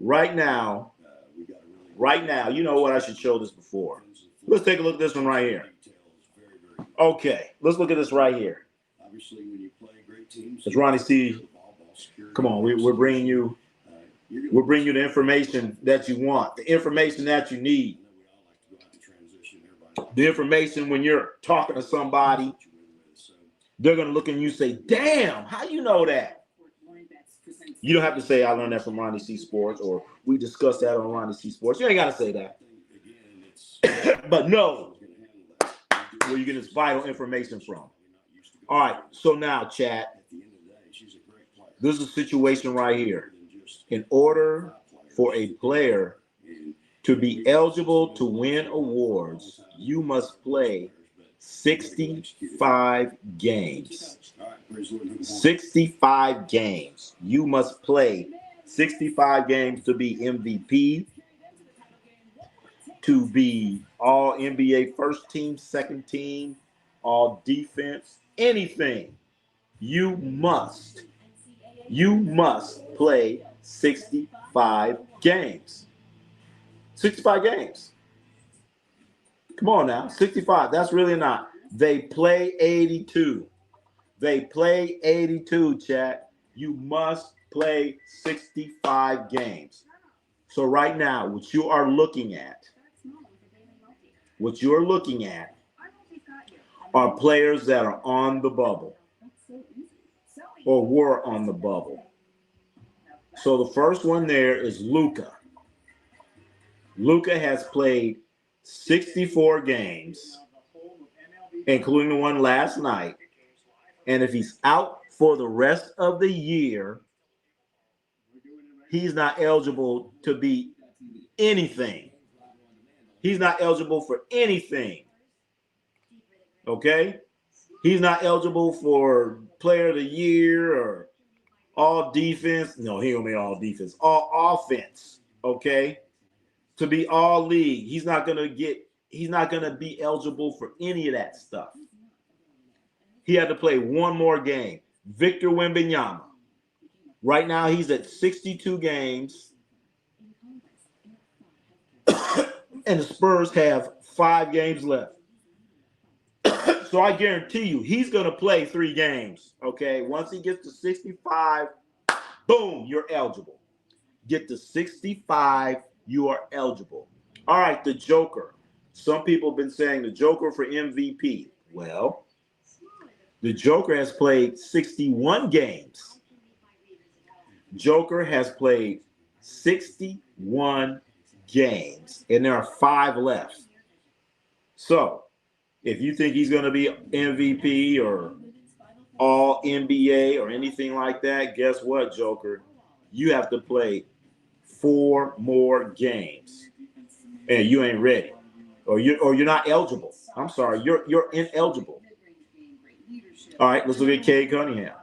Right now, you know what? I should show this before. Let's take a look at this one right here. Okay, let's look at this right here. It's Ronnie C. Come on, we're bringing you the information that you want, the information that you need. The information when you're talking to somebody, they're going to look at you and say, damn, how you know that? You don't have to say, I learned that from Ronnie C Sports, or we discussed that on Ronnie C Sports. You ain't got to say that. But know where you get this vital information from. All right, so now, chat, this is a situation right here. In order for a player to be eligible to win awards, you must play 65 games. 65 games. You must play 65 games to be MVP, to be all NBA first team, second team, all defense, anything. You must play 65 games. 65 games. Come on now, 65. That's really not. They play 82. They play 82, chat. You must play 65 games. So right now, what you are looking at are players that are on the bubble or were on the bubble. So the first one there is Luka. Luka has played 64 games, including the one last night. And if he's out for the rest of the year, he's not eligible to be anything. He's not eligible for anything. Okay? He's not eligible for player of the year or all defense. No, he don't mean all defense. All offense. Okay? To be all league. He's not gonna be eligible for any of that stuff. He had to play one more game. Victor Wembanyama. Right now he's at 62 games. And the Spurs have 5 games left. So I guarantee you he's going to play 3 games, okay? Once he gets to 65, boom, you're eligible. Get to 65, you are eligible. All right, the Joker. Some people have been saying the Joker for MVP. Well, the Joker has played 61 games. Joker has played 61 games, and there are 5 left. So, if you think he's going to be MVP or all NBA or anything like that, guess what, Joker? You have to play 4 more games, and you ain't ready, or you're not eligible. I'm sorry, you're ineligible. All right, let's look at Cade Cunningham.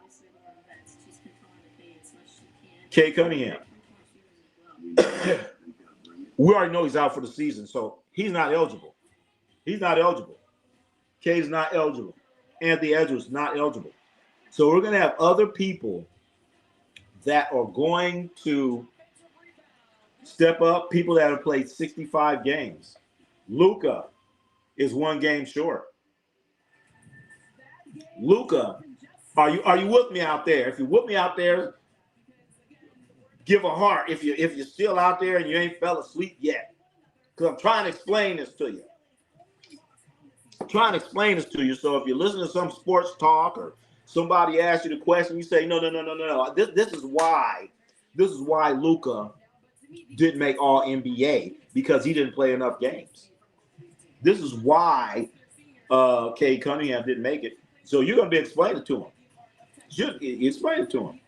Cade Cunningham. We already know he's out for the season, so he's not eligible. He's not eligible. Cade's not eligible. Anthony Edwards not eligible. So we're going to have other people that are going to step up, people that have played 65 games. Luka is 1 game short. Luka, are you with me out there? If you're with me out there, give a heart if you're still out there and you ain't fell asleep yet. Because I'm trying to explain this to you. So if you listen to some sports talk or somebody asks you the question, you say, no. This is why Luka didn't make all NBA, because he didn't play enough games. This is why Cade Cunningham didn't make it. So you're going to be explaining to him. You explain it to him.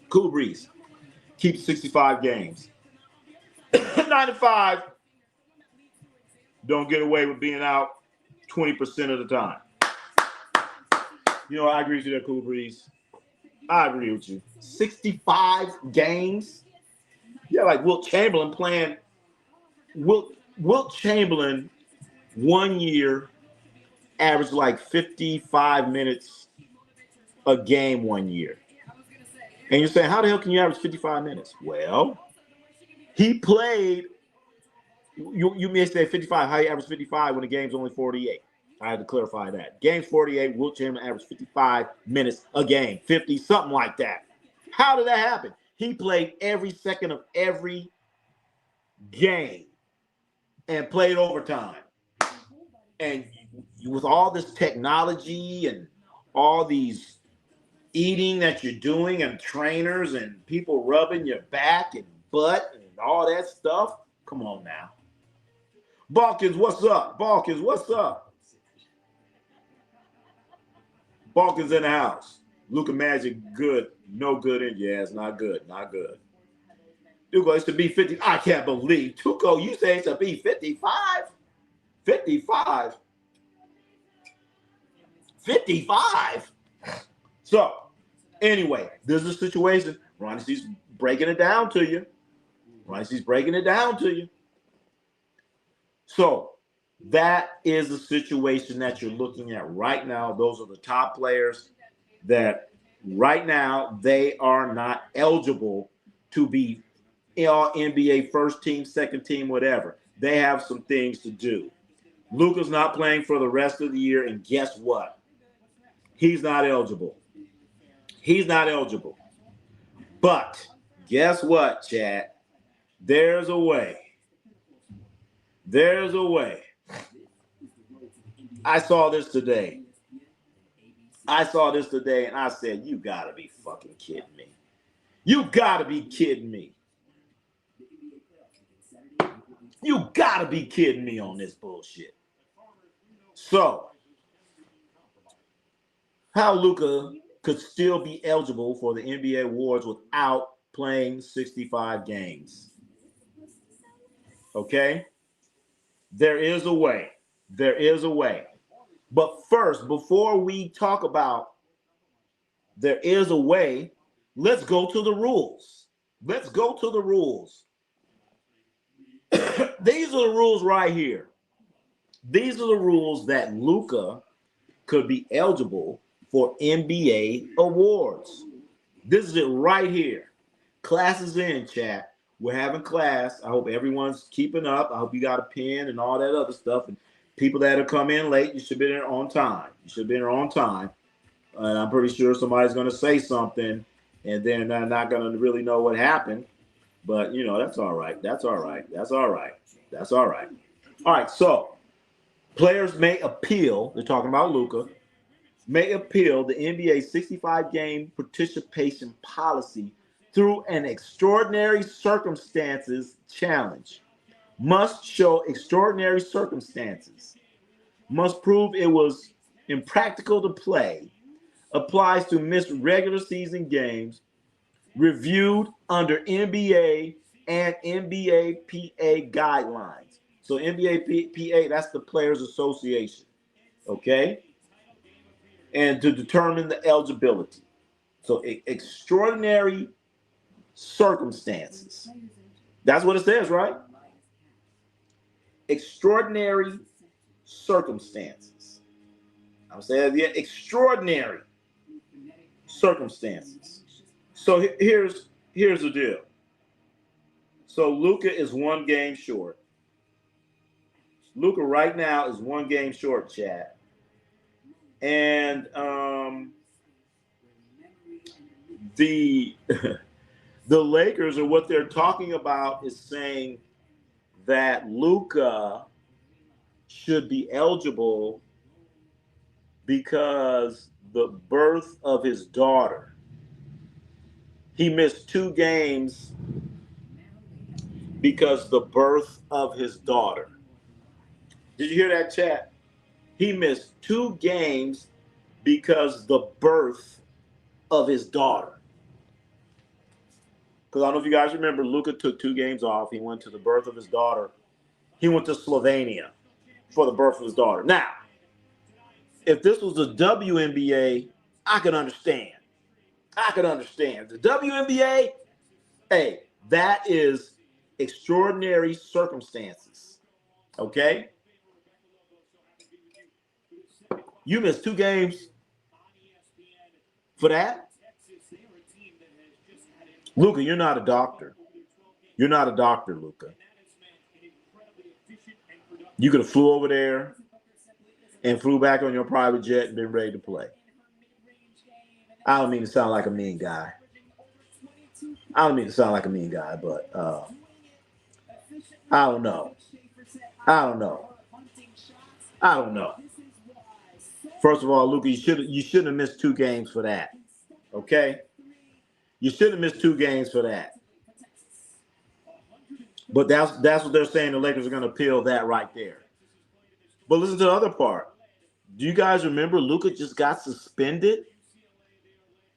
Cool breeze. Keep 65 games. 95. Don't get away with being out 20% of the time. You know, I agree with you there, Cool Breeze. I agree with you. 65 games? Yeah, like Wilt Chamberlain playing. Wilt Chamberlain 1 year, averaged like 55 minutes a game one year. And you're saying, how the hell can you average 55 minutes? Well, he played. You may say 55. How you average 55 when the game's only 48? I had to clarify that. Game's 48. Wilt Chamberlain averaged 55 minutes a game, 50, something like that. How did that happen? He played every second of every game and played overtime. And with all this technology and all these eating that you're doing and trainers and people rubbing your back and butt and all that stuff, come on now. Balkans, what's up? Balkans, what's up? Balkans in the house. Luka Magic, good. No good in you. It's not good. Not good. Tuco, it's to be 50. I can't believe. Tuco, you say it's to be 55? 55? 55? So, anyway, this is a situation. Ronnie C's breaking it down to you. Ronnie C's breaking it down to you. So, that is the situation that you're looking at right now. Those are the top players that right now they are not eligible to be all NBA first team, second team, whatever. They have some things to do. Luka's not playing for the rest of the year, and guess what? He's not eligible. He's not eligible. But guess what, chat? There's a way. There's a way. I saw this today. And I said, you gotta be fucking kidding me. You gotta be kidding me. You gotta be kidding me on this bullshit. So, how Luka could still be eligible for the NBA awards without playing 65 games? Okay? There is a way. There is a way. But first, before we talk about there is a way, let's go to the rules. Let's go to the rules. These are the rules right here. These are the rules that Luka could be eligible for NBA awards. This is it right here. Class is in, chat. We're having class. I hope everyone's keeping up. I hope you got a pen and all that other stuff. And people that have come in late, you should be there on time. You should be there on time. And I'm pretty sure somebody's going to say something, and then they're not going to really know what happened. But, you know, that's all right. That's all right. That's all right. That's all right. All right, so players may appeal. They're talking about Luka. May appeal the NBA 65-game participation policy through an extraordinary circumstances challenge. Must show extraordinary circumstances. Must prove it was impractical to play. Applies to missed regular season games. Reviewed under NBA and NBA PA guidelines. So NBA PA, that's the Players Association. Okay? And to determine the eligibility. So extraordinary circumstances. That's what it says, right? Extraordinary circumstances. I'm saying extraordinary circumstances. So here's the deal. So Luka is one game short. Luka right now is one game short, chat. And the Lakers, or what they're talking about, is saying that Luka should be eligible because the birth of his daughter. He missed 2 games because the birth of his daughter. Did you hear that, chat? He missed 2 games because the birth of his daughter. Because I don't know if you guys remember, Luka took 2 games off. He went to the birth of his daughter. He went to Slovenia for the birth of his daughter. Now, if this was the WNBA, I could understand. The WNBA, hey, that is extraordinary circumstances. Okay? You missed 2 games for that? Luka, you're not a doctor. You're not a doctor, Luka. You could have flew over there and flew back on your private jet and been ready to play. I don't mean to sound like a mean guy. But I don't know. First of all, Luka, you shouldn't have missed 2 games for that. Okay? You shouldn't have missed 2 games for that. But that's what they're saying. The Lakers are going to appeal that right there. But listen to the other part. Do you guys remember Luka just got suspended?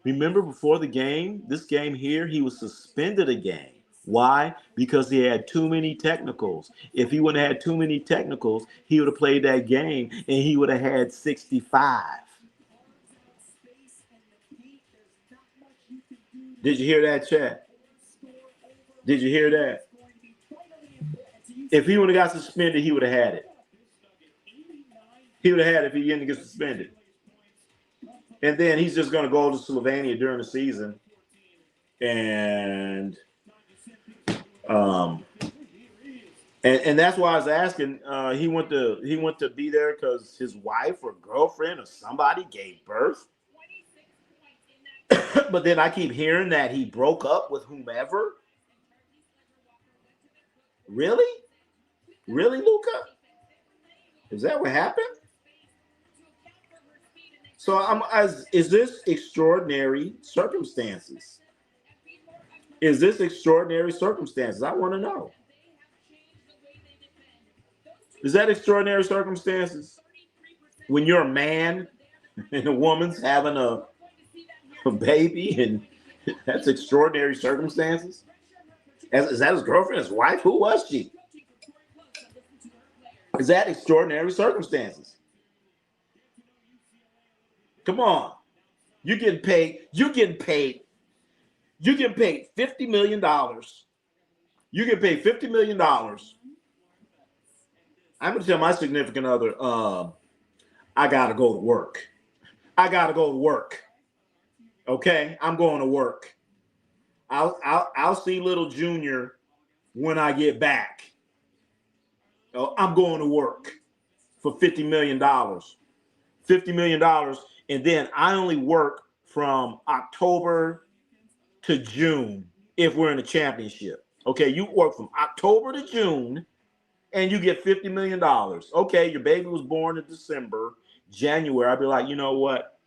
Remember before the game, this game here, he was suspended a game. Why? Because he had too many technicals. If he wouldn't have had too many technicals, he would have played that game and he would have had 65. Did you hear that, chat? Did you hear that? If he would have got suspended, he would have had it. He would have had it if he didn't get suspended. And then he's just going to go to Slovenia during the season. And that's why I was asking. He went to be there because his wife or girlfriend or somebody gave birth. But then I keep hearing that he broke up with whomever. Really? Really, Luka? Is that what happened? So is this extraordinary circumstances? Is this extraordinary circumstances? I want to know. Is that extraordinary circumstances? When you're a man and a woman's having a baby and that's extraordinary circumstances? Is that his girlfriend, his wife? Who was she? Is that extraordinary circumstances? Come on. You're getting paid $50 million. You get paid $50 million. I'm going to tell my significant other, I got to go to work. Okay? I'm going to work. I'll see little Junior when I get back. I'm going to work for $50 million. $50 million. And then I only work from October to June if we're in a championship. Okay, you work from October to June and you get $50 million. Okay, your baby was born in December, January. I'd be like, you know what?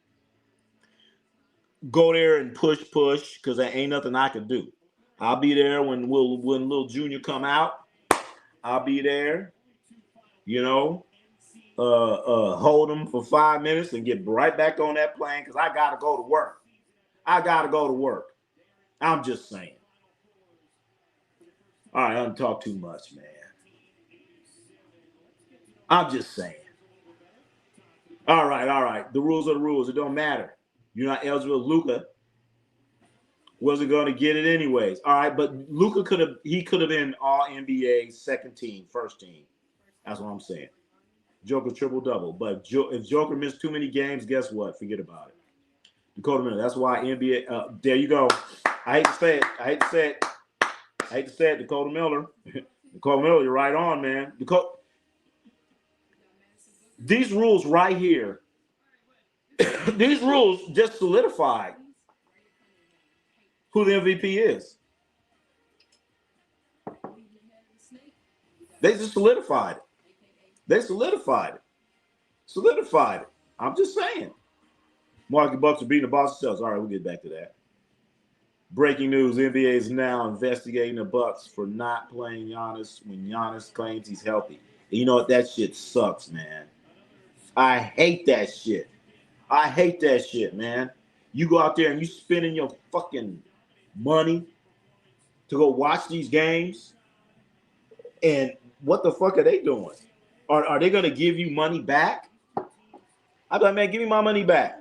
Go there and push because there ain't nothing I can do. I'll be there when little Junior come out. I'll be there, hold him for 5 minutes and get right back on that plane because I got to go to work. I'm just saying. All right, I don't talk too much, man. I'm just saying. All right. The rules are the rules. It don't matter. You're not eligible. Luka wasn't going to get it anyways. All right, but Luka could have been all NBA second team, first team. That's what I'm saying. Joker triple-double. But if Joker missed too many games, guess what? Forget about it. Dakota Miller. That's why NBA there you go. I hate to say it, Dakota Miller. Dakota Miller, you're right on, man. These rules right here, these rules just solidified who the MVP is. They just solidified it. Solidified it. I'm just saying. Milwaukee Bucks are beating the Boston Celtics. All right, we'll get back to that. Breaking news, the NBA is now investigating the Bucks for not playing Giannis when Giannis claims he's healthy. And you know what? That shit sucks, man. I hate that shit, man. You go out there and you spending your fucking money to go watch these games, and what the fuck are they doing? Are they going to give you money back? I'm like, man, give me my money back.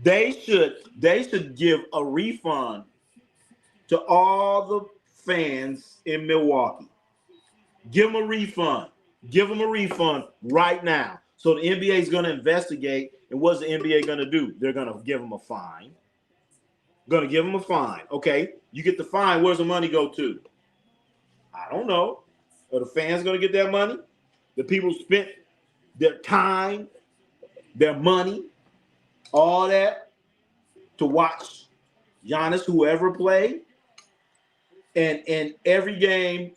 They should give a refund to all the fans in Milwaukee. Give them a refund. Give them a refund right now. So the NBA is going to investigate, and what's the NBA going to do? They're going to give them a fine. Going to give them a fine. Okay, you get the fine. Where's the money go to? I don't know. Are the fans going to get that money? The people spent their time, their money, all that to watch Giannis, whoever played. And every game,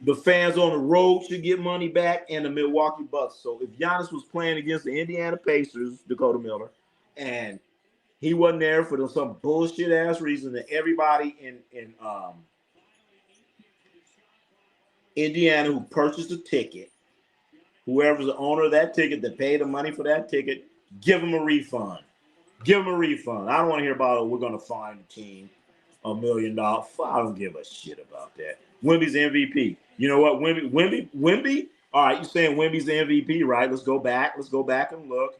the fans on the road should get money back, and the Milwaukee Bucks. So if Giannis was playing against the Indiana Pacers, Dakota Miller, and he wasn't there for some bullshit ass reason that everybody in Indiana who purchased a ticket, whoever's the owner of that ticket that paid the money for that ticket, give them a refund. Give them a refund. I don't want to hear about it. We're going to fine the team $1 million. I don't give a shit about that. Wemby's the MVP. You know what? Wemby. All right, you're saying Wemby's the MVP, right? Let's go back. Let's go back and look.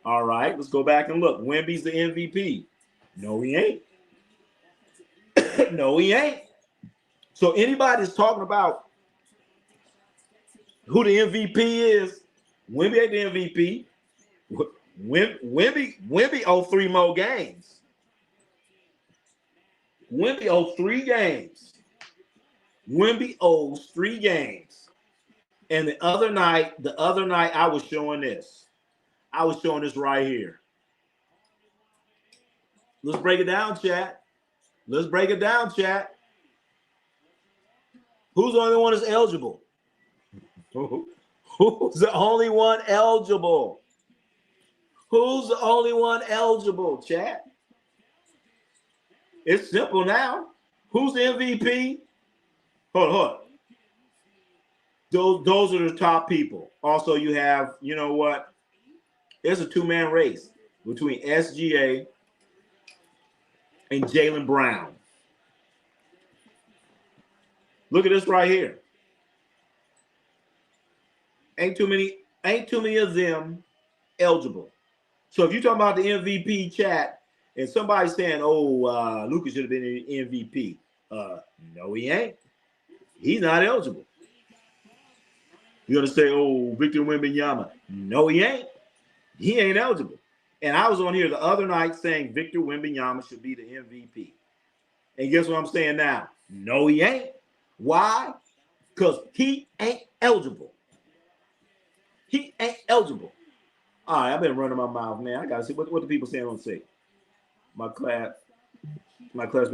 All right, let's go back and look. Wemby's the MVP. No, he ain't. No, he ain't. So anybody that's talking about who the MVP is, Wemby ain't the MVP. Wemby owes 3 more games. Wemby owes 3 games. Wemby owes 3 games. And the other night I was showing this. I was showing this right here. Let's break it down, chat. Let's break it down, chat. Who's the only one that's eligible? Who's the only one eligible? Who's the only one eligible, chat? It's simple now. Who's the MVP? Hold on. Those are the top people. Also, you have, you know what? There's a 2-man race between SGA and Jaylen Brown. Look at this right here. Ain't too many of them eligible. So if you're talking about the MVP, chat, and somebody's saying, "Oh, Luka should have been an MVP," no, he ain't. He's not eligible. You're gonna say, "Oh, Victor Wembanyama," no, he ain't. He ain't eligible. And I was on here the other night saying Victor Wembanyama should be the MVP. And guess what I'm saying now? No, he ain't. Why? Because he ain't eligible. He ain't eligible. All right, I've been running my mouth, man. I gotta see what the people saying on the site. My classmate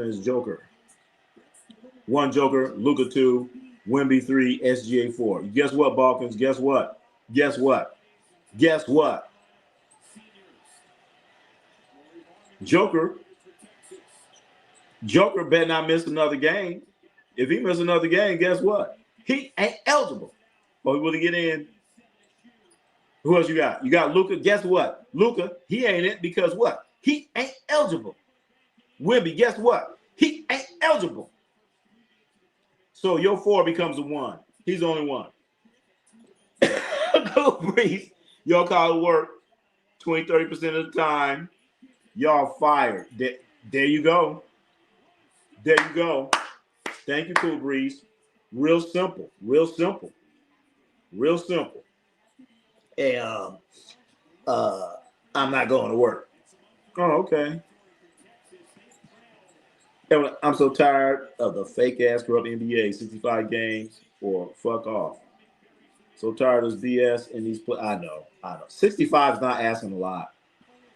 is Joker. 1 Joker, Luka 2, Wemby 3, SGA 4. Guess what, Balkans? Guess what? Guess what? Guess what? Joker better not miss another game. If he misses another game, guess what? He ain't eligible. Oh, he will get in. Who else you got? You got Luka. Guess what? Luka, he ain't it because what? He ain't eligible. Wemby, guess what? He ain't eligible. So your 4 becomes a 1. He's the only one. Go Breeze. Y'all call it work 20-30% of the time. Y'all fired. There you go. There you go. Thank you, Cool Breeze. Real simple. Real simple. Real simple. And I'm not going to work. Oh, okay. And I'm so tired of the fake ass corrupt NBA, 65 games or fuck off. So tired of this BS in these I know. 65 is not asking a lot.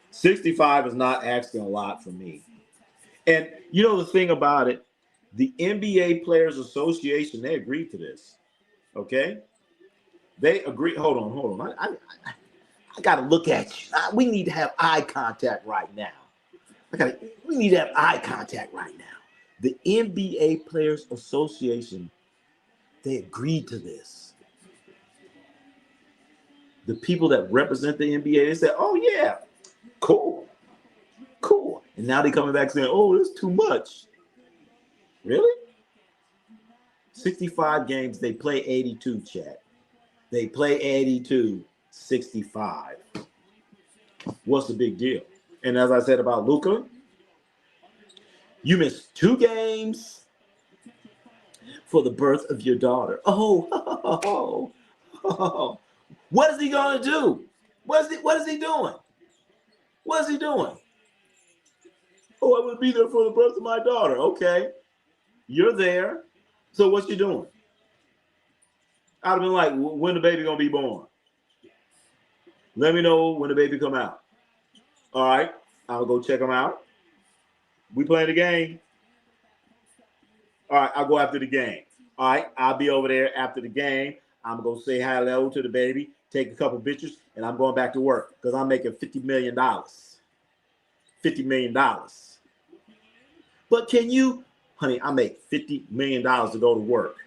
65 is not asking a lot for me. And you know the thing about it, the NBA Players Association, they agreed to this. Okay? They agree. Hold on. I got to look at you. We need to have eye contact right now. We need to have eye contact right now. The NBA Players Association, they agreed to this. The people that represent the NBA, they said, "Oh yeah, cool." And now they're coming back saying, "Oh, it's too much." Really? 65 games, they play 82, chat. They play 82, 65. What's the big deal? And as I said about Luka, you missed 2 games for the birth of your daughter. Oh. What is he going to do? What is he doing? What is he doing? Oh, I'm going to be there for the birth of my daughter. Okay. You're there. So what you doing? I'd have been like, when the baby going to be born? Let me know when the baby come out. All right. I'll go check him out. We playing the game. All right. I'll go after the game. All right. I'll be over there after the game. I'm going to say hello to the baby, take a couple pictures, and I'm going back to work because I'm making $50 million. $50 million. But can you, honey, I make $50 million to go to work.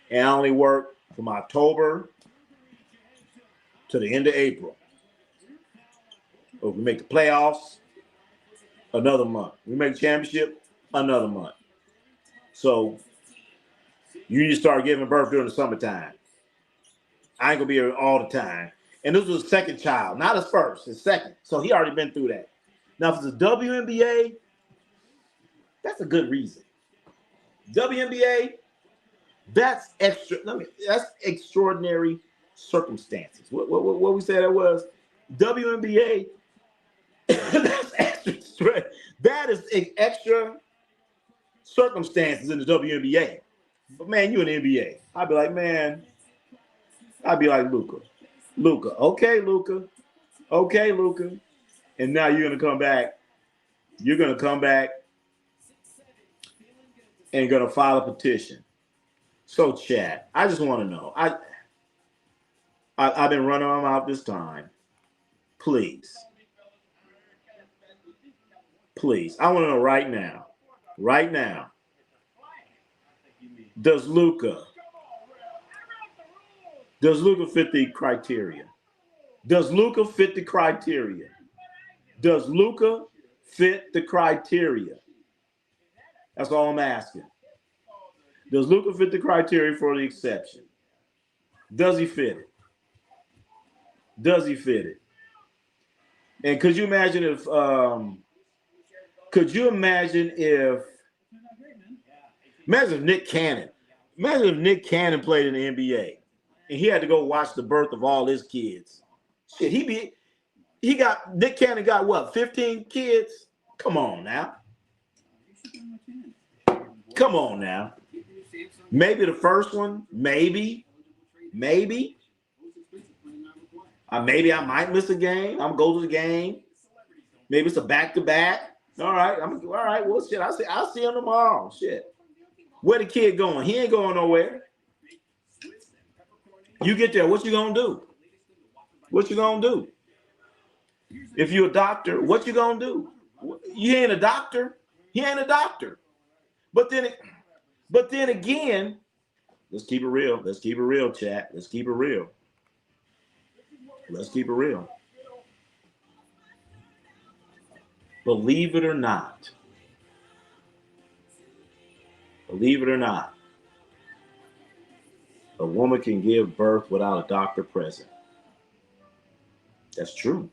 And I only work from October to the end of April. If we make the playoffs, another month. We make the championship, another month. So you need to start giving birth during the summertime. I ain't gonna be here all the time. And this was his second child, not his first, his second. So he already been through that. Now, if it's a WNBA, that's a good reason. WNBA, that's extraordinary circumstances. What we said that was? WNBA, that's extra. That is extra circumstances in the WNBA. But man, you in the NBA. I'd be like, man, I'd be like Luka. Okay, Luka. And now you're gonna come back. You're gonna come back and gonna file a petition. So, chat, I just want to know. I've been running my mouth this time. Please, I want to know right now. Does Luka fit the criteria? Does Luka fit the criteria? That's all I'm asking. Does Luka fit the criteria for the exception? Does he fit it? And could you imagine if Nick Cannon played in the NBA and he had to go watch the birth of all his kids? Shit, Nick Cannon got what, 15 kids? Come on now. Maybe the first one, maybe. Maybe I might miss a game. I'm gonna go to the game. Maybe it's a back-to-back. All right. Well, shit. I'll see him tomorrow. Shit. Where the kid going? He ain't going nowhere. You get there. What you gonna do? If you're a doctor, what you gonna do? You ain't a doctor. He ain't a doctor. But then again, let's keep it real, chat. Let's keep it real. Believe it or not, a woman can give birth without a doctor present. That's true.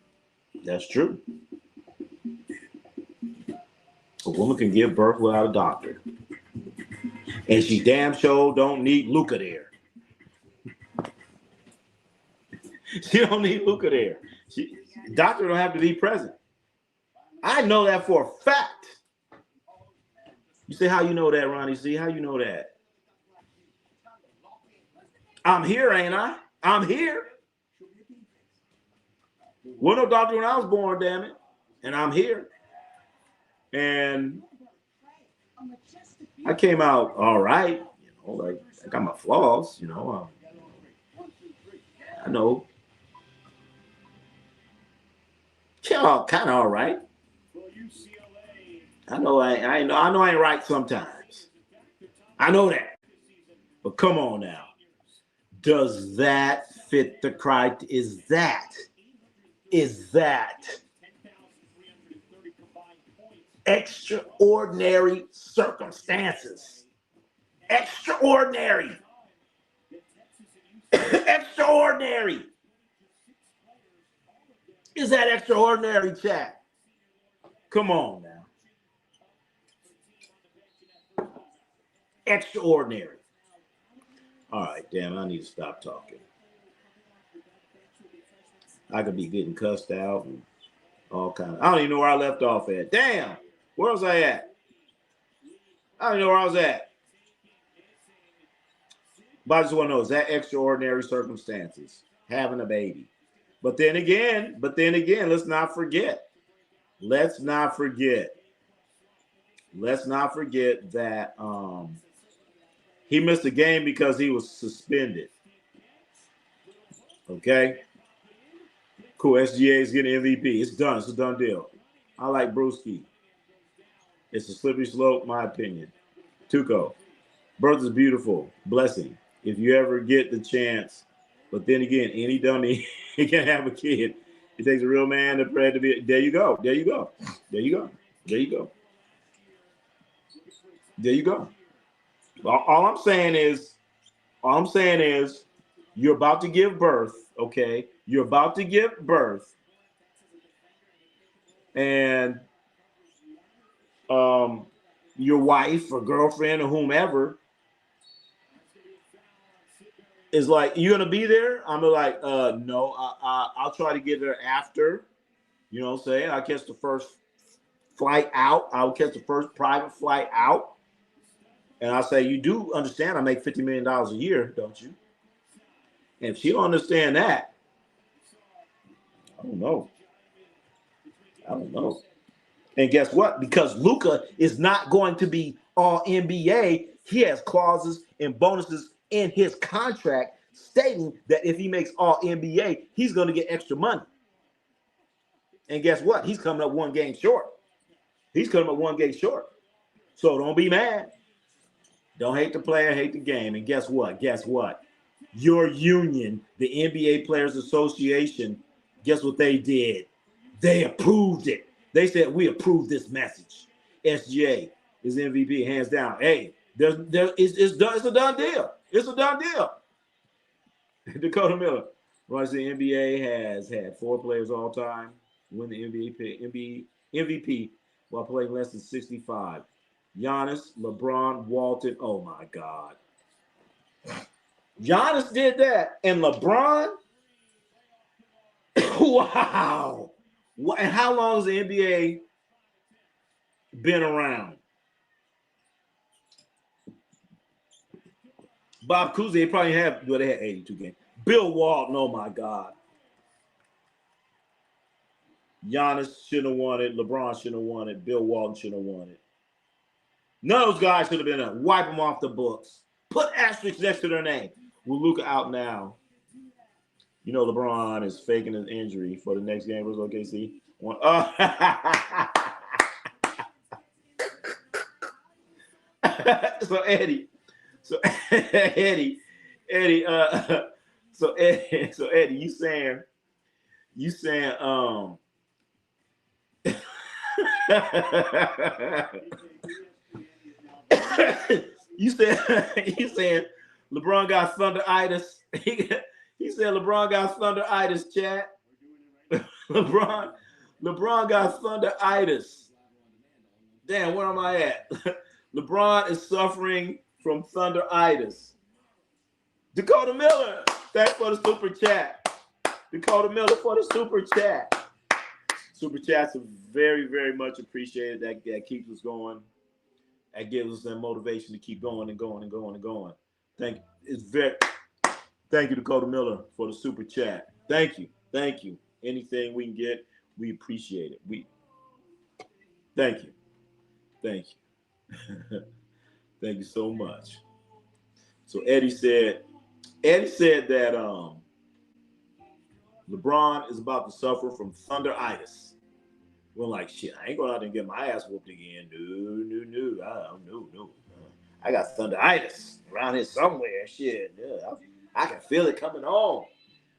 A woman can give birth without a doctor. And she damn sure don't need Luka there. She don't need Luka there. Doctor don't have to be present. I know that for a fact. You say, how you know that, Ronnie C? How you know that? I'm here, ain't I? I'm here. Wasn't no doctor when I was born, damn it. And I'm here. And I came out all right. Like I got my flaws, I know. Kind of all right. I know I ain't right sometimes. I know that. But come on now. Does that fit the criteria? Is that extraordinary circumstances? Extraordinary. Extraordinary. Is that extraordinary, chat? Come on now. Extraordinary. All right, damn, I need to stop talking. I could be getting cussed out and all kinds. I don't even know where I left off at. Damn, where was I at? I don't know where I was at. But I just want to know, is that extraordinary circumstances, having a baby? But then again, let's not forget. Let's not forget that he missed a game because he was suspended. Okay? Cool. SGA is getting MVP. It's done. It's a done deal. I like Brewski. It's a slippery slope, my opinion. Tuco. Birth is beautiful. Blessing. If you ever get the chance. But then again, any dummy he can have a kid. It takes a real man to pray to be. There you go. There you go. There you go. There you go. There you go. All I'm saying is, you're about to give birth, okay? You're about to give birth. And your wife or girlfriend or whomever is like, you gonna be there? I'm like, no, I'll try to get there after. You know what I'm saying? I'll catch the first flight out. I'll catch the first private flight out. And I say, you do understand I make $50 million a year, don't you? And if she don't understand that, I don't know. And guess what? Because Luka is not going to be all NBA, he has clauses and bonuses in his contract stating that if he makes all NBA, he's going to get extra money. And guess what? He's coming up one game short. So don't be mad. Don't hate the player, hate the game. And guess what? Your union, the NBA Players Association, guess what they did? They approved it. They said, we approve this message. SGA is MVP, hands down. Hey, it's done. It's a done deal. Dakota Miller. Runs the NBA has had 4 players all time win the MVP while playing less than 65. Giannis, LeBron, Walton. Oh my God. Giannis did that. And LeBron? Wow. And how long has the NBA been around? Bob Cousy, they probably they had 82 games. Bill Walton, oh my God. Giannis shouldn't have won it. LeBron shouldn't have won it. Bill Walton shouldn't have won it. None of those guys should have been up. Wipe them off the books. Put asterisks next to their name. With Luka out now, you know LeBron is faking his injury for the next game versus OKC. So Eddie, you saying you saying LeBron got thunderitis. He said LeBron got thunderitis, chat. LeBron got thunderitis. Damn, where am I at? LeBron is suffering from thunderitis. Dakota Miller, thanks for the super chat. Dakota Miller for the super chat. Super chats are very, very much appreciated. That keeps us going. That gives us that motivation to keep going and going and going and going. Thank you, Dakota Miller, for the super chat. Thank you. Anything we can get, we appreciate it. Thank you. Thank you so much. So Eddie said that LeBron is about to suffer from thunderitis. We're like, shit, I ain't going out there and get my ass whooped again. No. I got thunderitis around here somewhere. Shit, yeah, I can feel it coming on.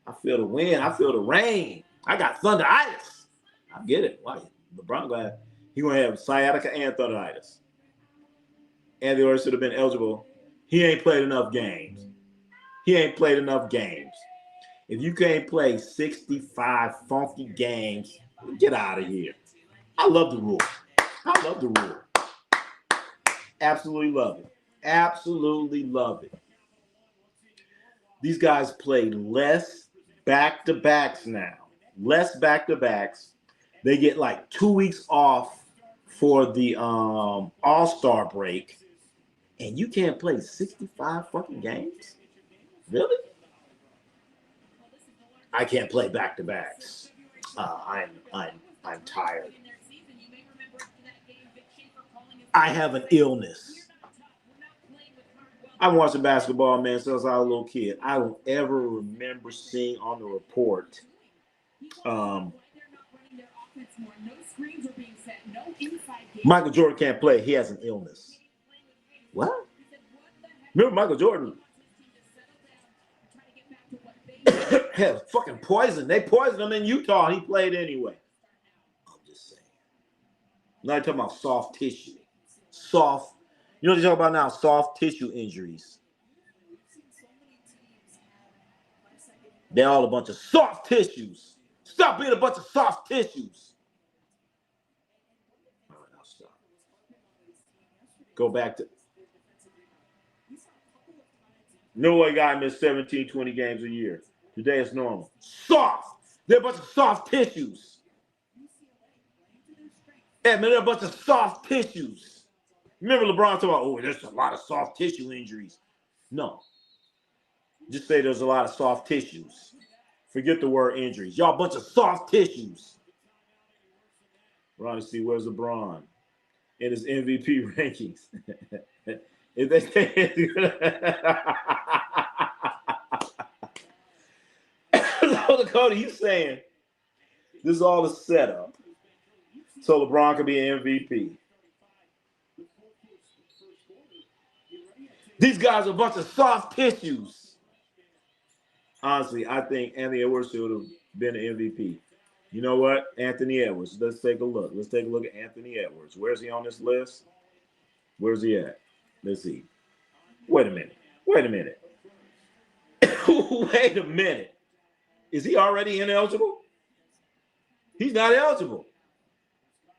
I feel the wind. I feel the rain. I got thunderitis. I get it. Why? LeBron he gonna have sciatica and thunderitis. Anthony Edwards should have been eligible. He ain't played enough games. If you can't play 65 funky games, get out of here. I love the rule. Absolutely love it. These guys play less back-to-backs now. less back-to-backs. They get like 2 weeks off for the All-Star break. And you can't play 65 fucking games? Really? I can't play back-to-backs. I'm tired. I have an illness. I've been watching basketball, man, since I was a little kid. I don't ever remember seeing on the report Michael Jordan can't play. He has an illness. What? Remember Michael Jordan? Hell, fucking poison. They poisoned him in Utah and he played anyway. I'm just saying. Now you're talking about soft tissue. Soft. You know what you're talking about now? Soft tissue injuries. They're all a bunch of soft tissues. Stop being a bunch of soft tissues. All right, I'll stop. Go back to. No way guy missed 17, 20 games a year. Today it's normal. Soft. They're a bunch of soft tissues. Yeah, man, they're a bunch of soft tissues. Remember LeBron talking about, oh, there's a lot of soft tissue injuries. No. Just say there's a lot of soft tissues. Forget the word injuries. Y'all a bunch of soft tissues. Ronnie C, where's LeBron? In his MVP rankings. If they say Dakota, he's saying this is all a setup so LeBron can be an MVP. These guys are a bunch of soft tissues. Honestly, I think Anthony Edwards should have been an MVP. You know what? Anthony Edwards. Let's take a look. Let's take a look at Anthony Edwards. Where's he on this list? Where's he at? Let's see. Wait a minute. Wait a minute. Wait a minute. Is he already ineligible? He's not eligible.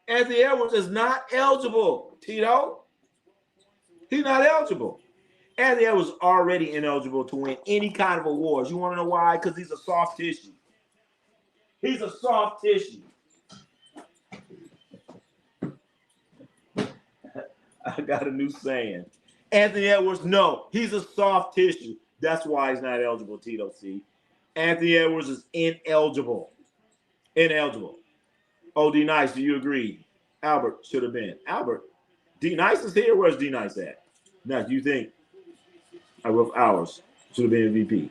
Anthony Edwards is not eligible, Tito. He's not eligible. Anthony Edwards is already ineligible to win any kind of awards. You want to know why? Because he's a soft tissue. He's a soft tissue. I got a new saying. Anthony Edwards, no, he's a soft tissue. That's why he's not eligible, Tito C. Anthony Edwards is ineligible. Ineligible. Oh, D Nice, do you agree? Albert should have been. Albert, D Nice is here. Where's D Nice at? Now, do you think Rough Hours should have been MVP?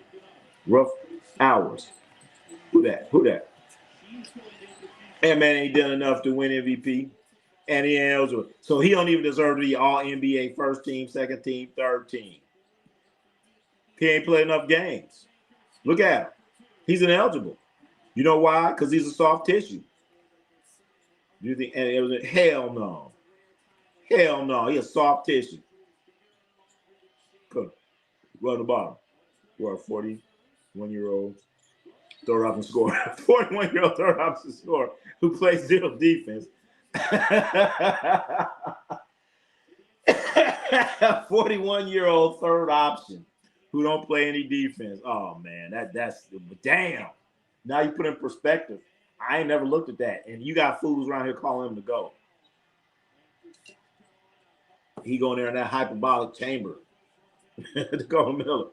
Rough Hours. Who that? Who that? And man ain't done enough to win MVP. And he ain't eligible. So he don't even deserve to be all NBA first team, second team, third team. He ain't played enough games. Look at him. He's ineligible. You know why? Because he's a soft tissue. Do you think? And it was hell no. Hell no. He's a soft tissue. Good. Run the bottom. We're a 41-year-old third option scorer. 41-year-old third option scorer who plays zero defense. 41-year-old third option who don't play any defense. Oh man, that's damn. Now you put in perspective. I ain't never looked at that. And you got fools around here calling him to go. He going there in that hyperbolic chamber to call Miller.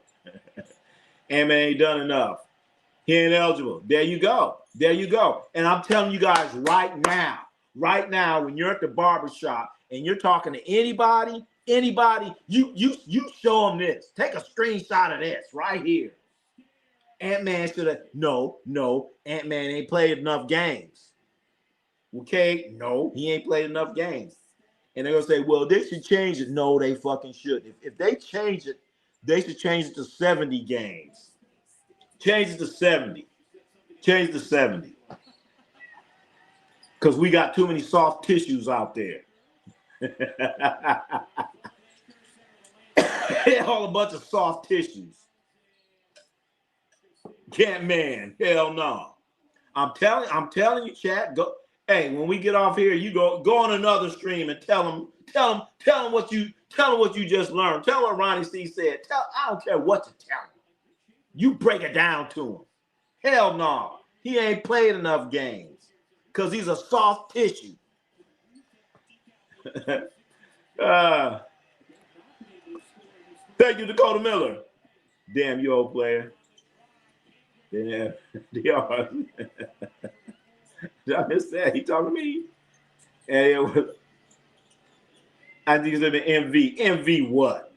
And man ain't done enough. He ain't eligible. There you go. There you go. And I'm telling you guys right now, when you're at the barbershop and you're talking to anybody, you show them this. Take a screenshot of this right here. Ant-Man should have, no, Ant-Man ain't played enough games. Okay? No, he ain't played enough games. And they're going to say, well, they should change it. No, they fucking should. If they change it, they should change it to 70 games. Change it to 70. Change it to 70. Because we got too many soft tissues out there. All a bunch of soft tissues. Can't man. Hell no. I'm telling you, chat. Go. Hey, when we get off here, you go on another stream and tell them what you just learned. Tell them what Ronnie C said. I don't care what you tell them. You break it down to them. Hell no. He ain't played enough games because he's a soft tissue. Thank you, Dakota Miller. Damn, you old player. Yeah, did I miss that? He talking to me. And it was, I think he's in the MV. MV what?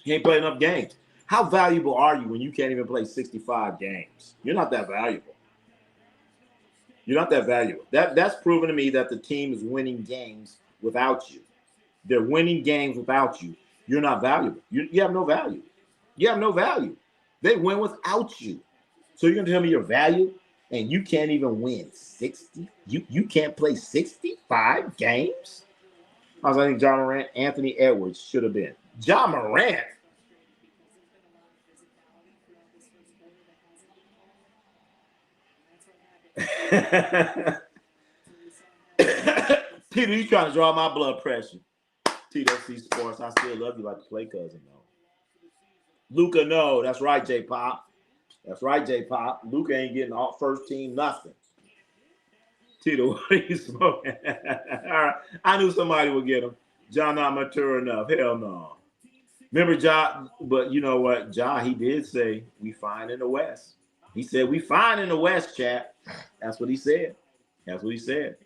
He ain't played enough games. How valuable are you when you can't even play 65 games? You're not that valuable. You're not that valuable. That's proven to me that the team is winning games without you. They're winning games without you. You're not valuable. You have no value. You have no value. They win without you. So you're going to tell me your value and you can't even win 60? You can't play 65 games? I think John Morant, Anthony Edwards should have been. John Morant. Peter, you trying to draw my blood pressure. Tito C Sports, I still love you like a play cousin, though. Luka, no. That's right, J-Pop. That's right, J-Pop. Luka ain't getting all first team nothing. Tito, what are you smoking? All right. I knew somebody would get him. John not mature enough. Hell no. Remember, Ja, but you know what? Ja, he did say, we fine in the West. He said, we fine in the West, chat. That's what he said. That's what he said.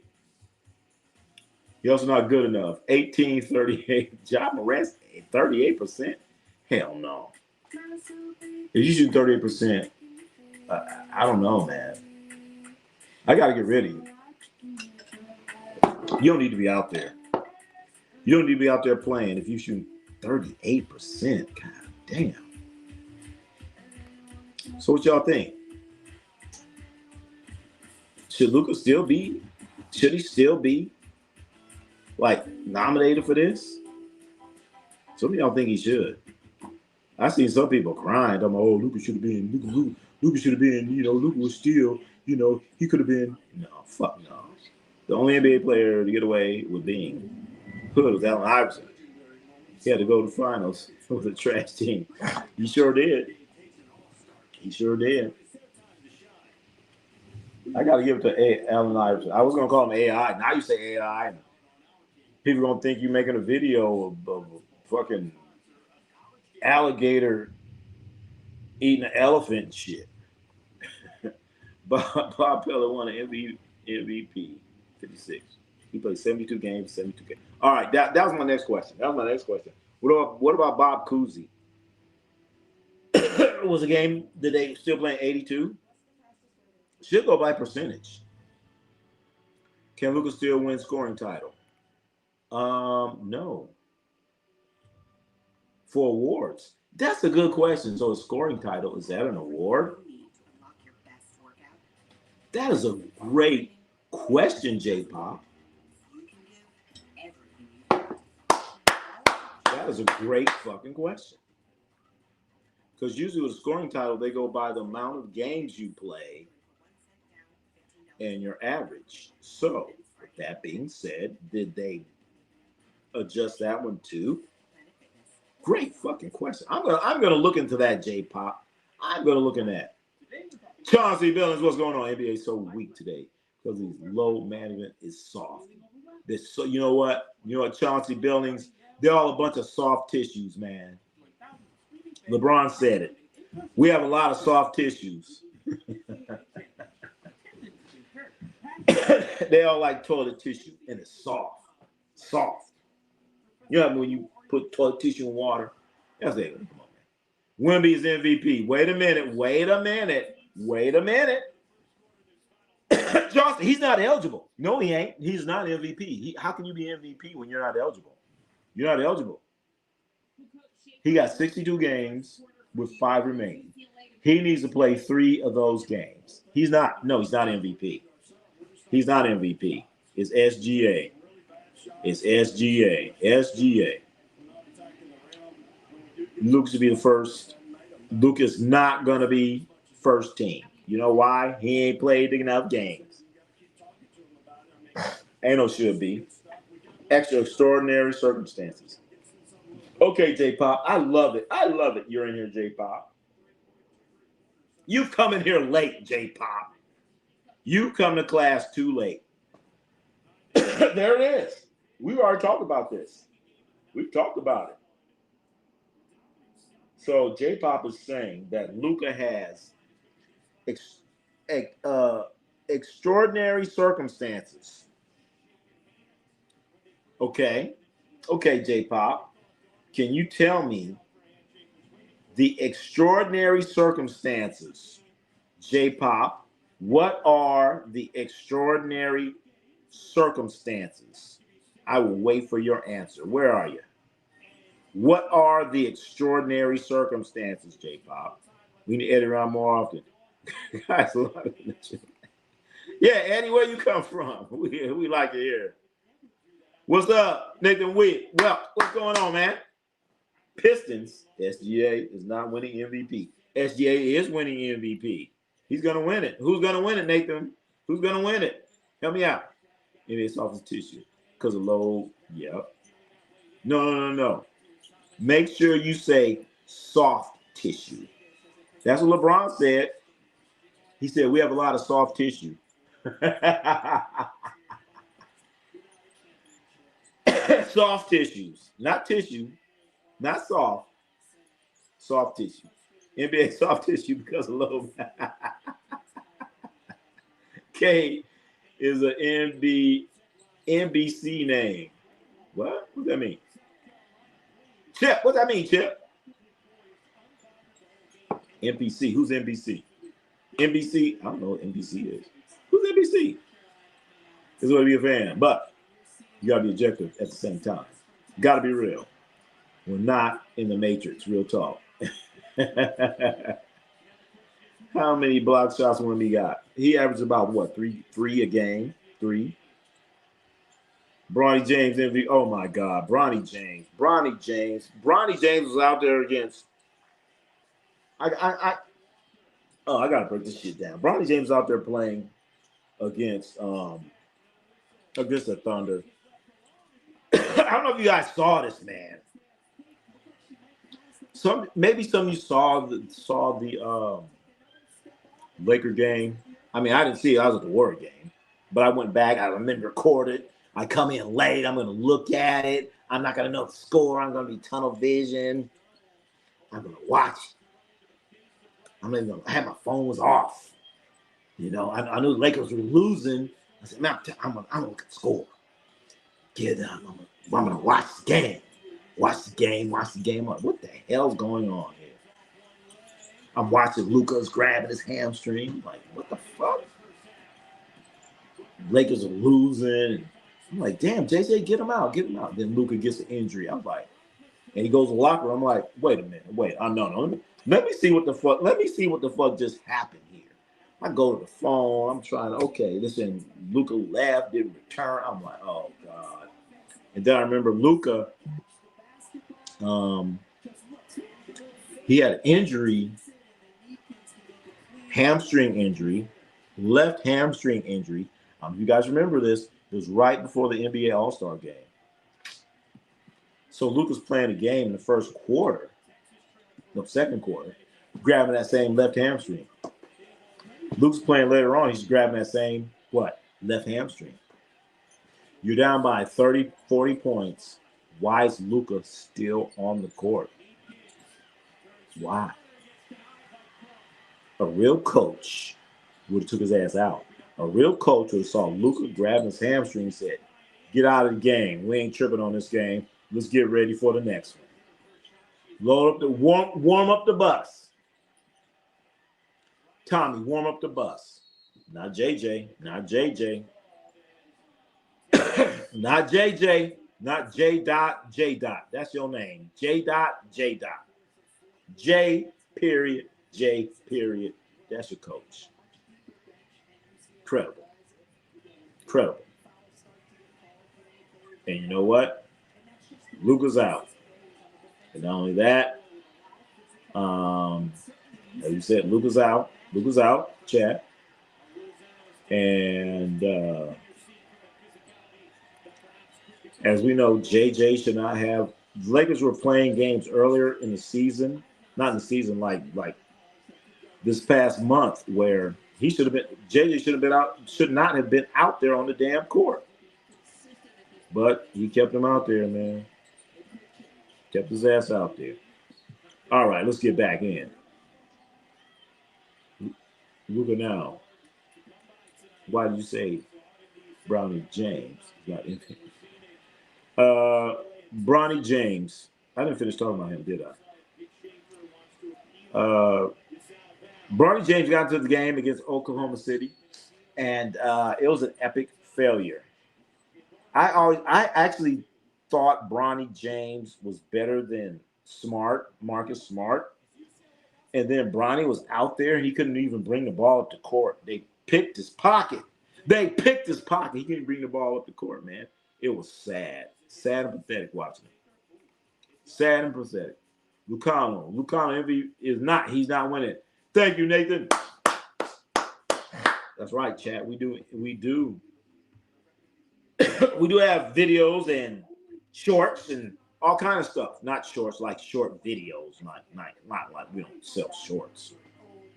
He also not good enough. 18-38. Ja Morant's 38%? Hell no. If you shoot 38%, I don't know, man. I got to get rid of you. You don't need to be out there. You don't need to be out there playing if you shoot 38%. God damn. So what y'all think? Should Luka still be? Should he still be like nominated for this? Some of y'all think he should. I seen some people crying. I'm like, oh, Luka should have been. Luka should have been. You know, Luka was still. You know, he could have been. No, fuck no. The only NBA player to get away with being Hood was Allen Iverson. He had to go to the finals with a trash team. He sure did. He sure did. I got to give it to Allen Iverson. I was going to call him AI. Now you say AI. People going to think you're making a video of fucking alligator eating an elephant and shit. Bob Pella won an MVP 56. He played 72 games, 72 games. All right, that was my next question. What about Bob Cousy? Was a game that they still playing 82? Should go by percentage. Can Luka still win scoring title? No. For awards. That's a good question. So a scoring title, is that an award? That is a great question, J-Pop. That is a great fucking question. Because usually with a scoring title, they go by the amount of games you play and your average. So, with that being said, did they adjust that one too? Great fucking question. I'm gonna look into that, J-Pop. I'm gonna look into that. Chauncey Billings, what's going on? NBA is so weak today because his low management is soft. So you know what? Chauncey Billings, they're all a bunch of soft tissues, man. LeBron said it. We have a lot of soft tissues. They all like toilet tissue, and it's soft. Soft. You know when you put toilet tissue in water? That's it. Come on, man. Wemby's MVP. Wait a minute. Johnson, he's not eligible. No, he ain't. He's not MVP. How can you be MVP when you're not eligible? You're not eligible. He got 62 games with 5 remaining. He needs to play 3 of those games. He's not MVP. He's not MVP. It's SGA. SGA. Luke should be the first. Luke is not going to be first team. You know why? He ain't played enough games. Ain't no should be. Extraordinary circumstances. Okay, J-Pop. I love it. You're in here, J-Pop. You come in here late, J-Pop. You come to class too late. There it is. We've already talked about this. We've talked about it. So J-Pop is saying that Luka has extraordinary circumstances. Okay, J-Pop, can you tell me the extraordinary circumstances? J-Pop, what are the extraordinary circumstances? I will wait for your answer. Where are you? What are the extraordinary circumstances, J-Pop? We need to edit around more often. Guys, yeah, Eddie, where you come from? We like to hear. What's up, Nathan Witt? Well, what's going on, man? Pistons, SGA is not winning MVP. SGA is winning MVP. He's going to win it. Who's going to win it, Nathan? Who's going to win it? Help me out. It is soft tissue because of low. Yep. No. Make sure you say soft tissue. That's what LeBron said. He said, we have a lot of soft tissue. Soft tissues, not tissue, not soft. Soft tissue. NBA soft tissue because of low. K is an NBC name. What? What does that mean? Chip, what does that mean, Chip? NBC. Who's NBC? NBC. I don't know what NBC is. Who's NBC? This is what to be a fan, but you gotta be objective at the same time. Gotta be real. We're not in the Matrix. Real talk. How many block shots when he got? He averaged about what? Three a game. 3. Bronny James MVP. Oh my God, Bronny James. Bronny James was out there against. I gotta break this shit down. Bronny James was out there playing against the Thunder. I don't know if you guys saw this, man. Maybe some of you saw the Laker game. I mean, I didn't see it. I was at the Warrior game, but I went back. I remember recorded. I come in late. I'm going to look at it. I'm not going to know the score. I'm going to be tunnel vision. I'm going to watch it. I'm not even going to have my phone was off. You know, I knew the Lakers were losing. I said, man, I'm going to look at the score. I'm going to watch the game. Watch the game. What the hell's going on here? I'm watching Luka's grabbing his hamstring. Like, what the fuck? Lakers are losing. I'm like, damn, JJ, get him out. Then Luka gets an injury. I'm like, and he goes to the locker room. I'm like, wait a minute. No. Let me see what the fuck. Let me see what the fuck just happened here. I go to the phone. I'm trying to, okay, listen, Luka left, didn't return. I'm like, oh, God. And then I remember Luka, he had an injury, hamstring injury, left hamstring injury. You guys remember this? It was right before the NBA All-Star game. So Luka's playing a game in the second quarter, grabbing that same left hamstring. Luka's playing later on. He's grabbing that same, left hamstring. You're down by 30, 40 points. Why is Luka still on the court? Why? A real coach would have took his ass out. A real coach would have saw Luka grabbing his hamstring and said, get out of the game. We ain't tripping on this game. Let's get ready for the next one. Warm up the bus. Tommy, warm up the bus. Not JJ. Not JJ. Not JJ. Not J. J. That's your name. J. J. J. Period. J. Period. That's your coach. Incredible. And you know what? Luka's out. And not only that, as you said, Luka's out. Chat. And as we know, JJ should not have. The Lakers were playing games earlier in the season, not in the season, like this past month where he should have been, JJ should not have been out there on the damn court. But he kept him out there, man. Kept his ass out there. All right, let's get back in. Luka now. Why did you say Bronny James? Bronny James. I didn't finish talking about him, did I? Bronny James got into the game against Oklahoma City, and it was an epic failure. I actually thought Bronny James was better than Marcus Smart. And then Bronny was out there and he couldn't even bring the ball up the court. They picked his pocket. He couldn't bring the ball up the court, man. It was sad. Sad and pathetic watching it. Sad and pathetic. Lucano MVP he's not winning. Thank you, Nathan. That's right, chat. We do we do have videos and shorts and all kind of stuff. Not shorts, like short videos. Not like we don't sell shorts,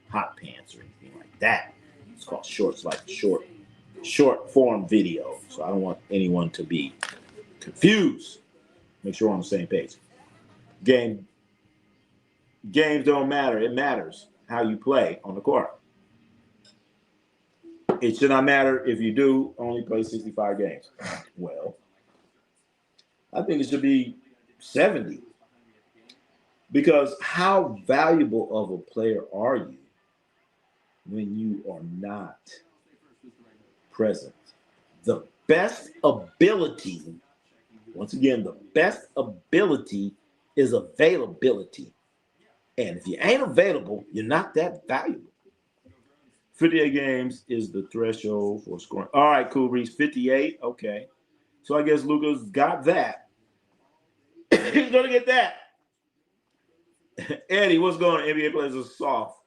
hot pants or anything like that. It's called shorts, like short form video. So I don't want anyone to be confused. Make sure we're on the same page. Games don't matter. It matters how you play on the court. It should not matter if you do only play 65 games. Well, I think it should be 70. Because how valuable of a player are you when you are not present? The best ability, once again, the best ability is availability. And if you ain't available, you're not that valuable. 58 games is the threshold for scoring. All right, cool, Reese. 58. Okay. So I guess Luka's got that. He's going to get that. Eddie, what's going on? NBA players are soft.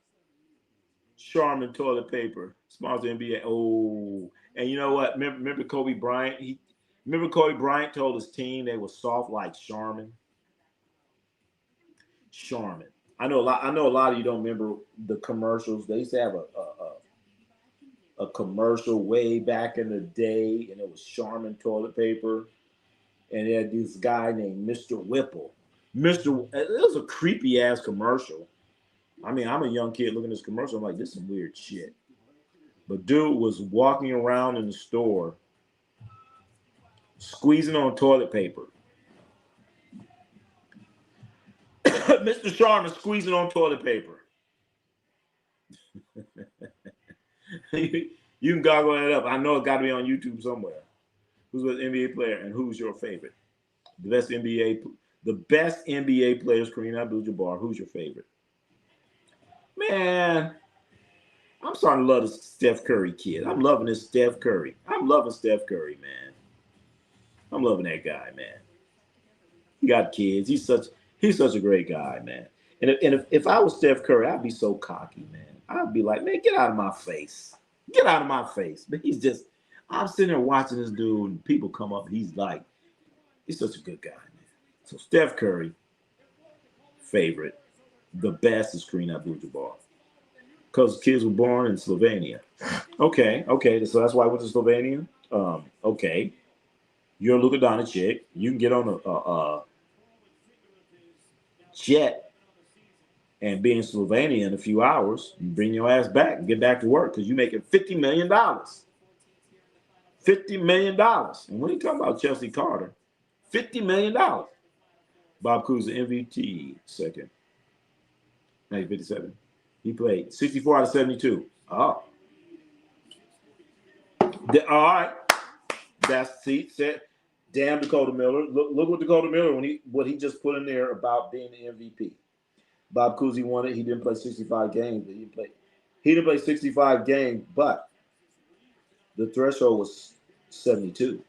Charmin toilet paper. Sponsor NBA. Oh, and you know what? Remember Kobe Bryant? Remember Kobe Bryant told his team they were soft like Charmin? Charmin. I know a lot of you don't remember the commercials. They used to have a commercial way back in the day, and it was Charmin toilet paper. And they had this guy named Mr. Whipple. It was a creepy ass commercial. I mean, I'm a young kid looking at this commercial. I'm like, this is some weird shit. But dude was walking around in the store, squeezing on toilet paper. Mr. Charmin squeezing on toilet paper. You can goggle that up. I know it's got to be on YouTube somewhere. Who's the NBA player and who's your favorite? The best NBA players, Kareem Abdul-Jabbar. Who's your favorite? Man, I'm starting to love this Steph Curry kid. I'm loving this Steph Curry. I'm loving Steph Curry, man. I'm loving that guy, man. He got kids. He's such a great guy, man. And if I was Steph Curry, I'd be so cocky, man. I'd be like, man, get out of my face. Get out of my face. But I'm sitting there watching this dude, and people come up, and he's such a good guy, man. So Steph Curry, favorite. The best is Kareem Abdul-Jabbar. Because kids were born in Slovenia. Okay. So that's why I went to Slovenia. Okay. You're Luka Dončić. You can get on a jet and be in Slovenia in a few hours and bring your ass back and get back to work because you're making $50 million. $50 million. And when you talk about Chelsea Carter, $50 million. Bob Cousy, MVP, second. 1957. He played 64 out of 72. Oh. All right. Said, damn Dakota Miller. Look what Dakota Miller, what he just put in there about being the MVP. Bob Cousy won it. He didn't play 65 games. He didn't play 65 games, but the threshold was 72.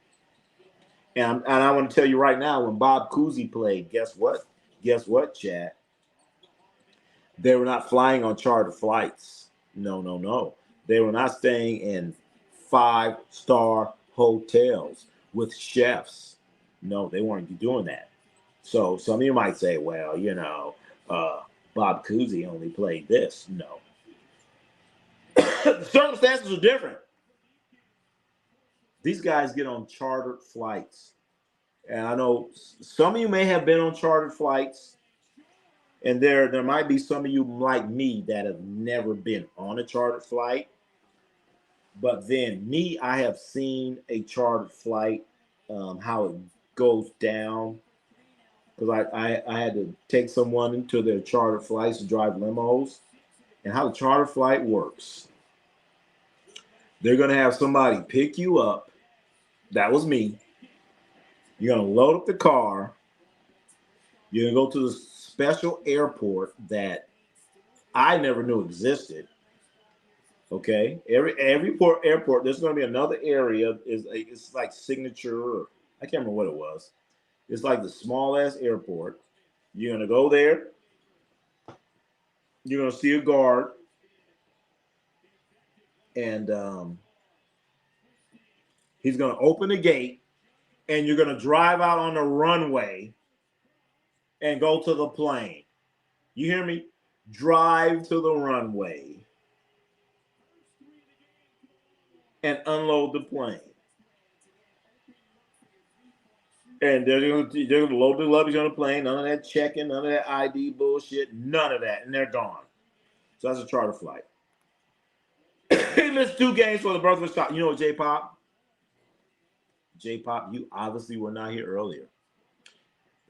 And I want to tell you right now, when Bob Cousy played, guess what? Guess what, Chad? They were not flying on charter flights. No. They were not staying in 5-star hotels with chefs. No, they weren't doing that. So some of you might say, well, Bob Cousy only played this. No. The circumstances are different. These guys get on chartered flights. And I know some of you may have been on chartered flights. And there might be some of you like me that have never been on a chartered flight. But then me, I have seen a chartered flight, how it goes down. Because I had to take someone into their chartered flights to drive limos. And how the charter flight works. They're going to have somebody pick you up. That was me. You're going to load up the car. You're going to go to the special airport that I never knew existed. Okay? Every airport, there's going to be another area. It's like Signature. Or, I can't remember what it was. It's like the small-ass airport. You're going to go there. You're going to see a guard. And he's going to open the gate. And you're going to drive out on the runway and go to the plane. You hear me? Drive to the runway and unload the plane. And they're going to load the luggage on the plane. None of that checking, none of that ID bullshit, none of that. And they're gone. So that's a charter flight. He missed 2 games for the birth of his child. You know, J-Pop? J-Pop, you obviously were not here earlier.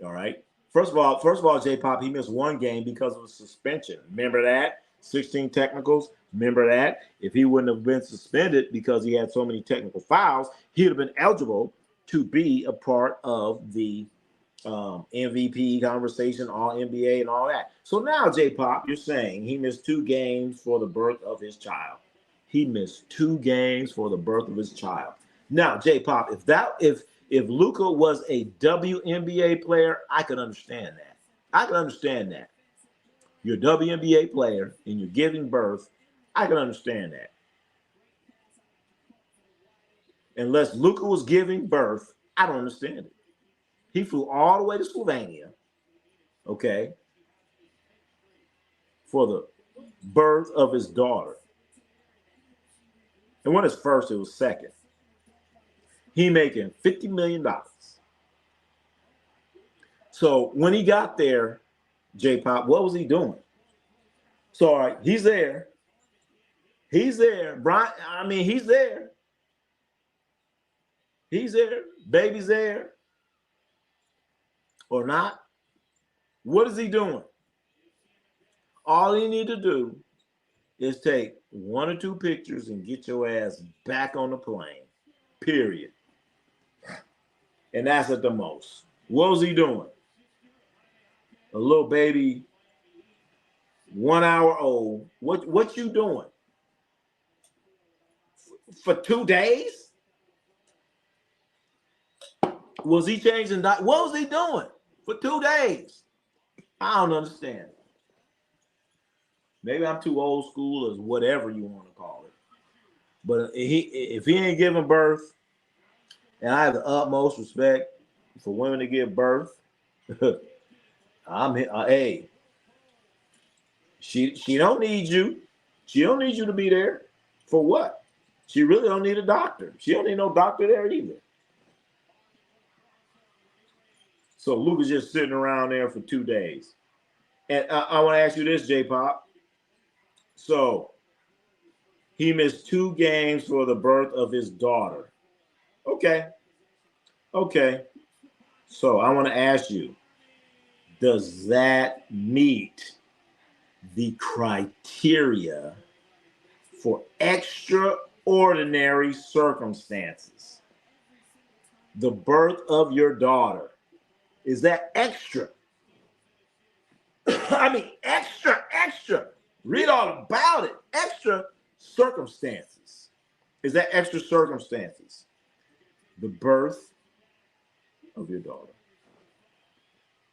All right. First of all, J-Pop, he missed 1 game because of a suspension. Remember that? 16 technicals. Remember that? If he wouldn't have been suspended because he had so many technical fouls, he would have been eligible to be a part of the MVP conversation, all NBA and all that. So now, J-Pop, you're saying he missed 2 games for the birth of his child. He missed 2 games for the birth of his child. Now, J-Pop, if Luka was a WNBA player, I could understand that. I could understand that. You're a WNBA player and you're giving birth. I can understand that. Unless Luka was giving birth, I don't understand it. He flew all the way to Slovenia, okay, for the birth of his daughter. And when it's first, it was second. He making $50 million. So when he got there, J-Pop, what was he doing? So, all right, he's there. He's there. Brian, I mean, he's there. He's there. Baby's there. Or not. What is he doing? All you need to do is take 1 or 2 pictures and get your ass back on the plane. Period. And that's at the most. What was he doing? A little baby, 1 hour old. What you doing? For 2 days? Was he changing? What was he doing for 2 days? I don't understand. Maybe I'm too old school, or whatever you want to call it. But if he ain't giving birth, and I have the utmost respect for women to give birth, hey, she don't need you. She don't need you to be there. For what? She really don't need a doctor. She don't need no doctor there either. So Luka's just sitting around there for 2 days. And I want to ask you this, J-Pop. So he missed 2 games for the birth of his daughter. Okay. So I want to ask you, does that meet the criteria for extraordinary circumstances? The birth of your daughter. Is that extra? I mean, extra. Read all about it. Extra circumstances. Is that extra circumstances? The birth of your daughter.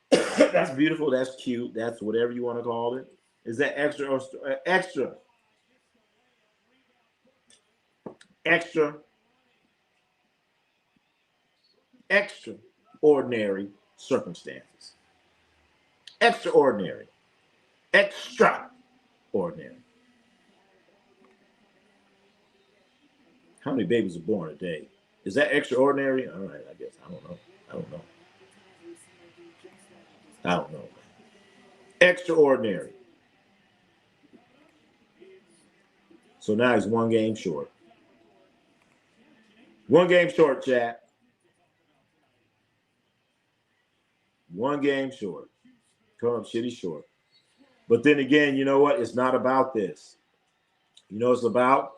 That's beautiful. That's cute. That's whatever you want to call it. Is that extra or extra? Extraordinary circumstances. Extraordinary. Extraordinary. How many babies are born a day? Is that extraordinary? All right, I guess. I don't know. Extraordinary. So now he's 1 game short. 1 game short, chat. 1 game short. Come up shitty short. But then again, you know what? It's not about this. You know what it's about?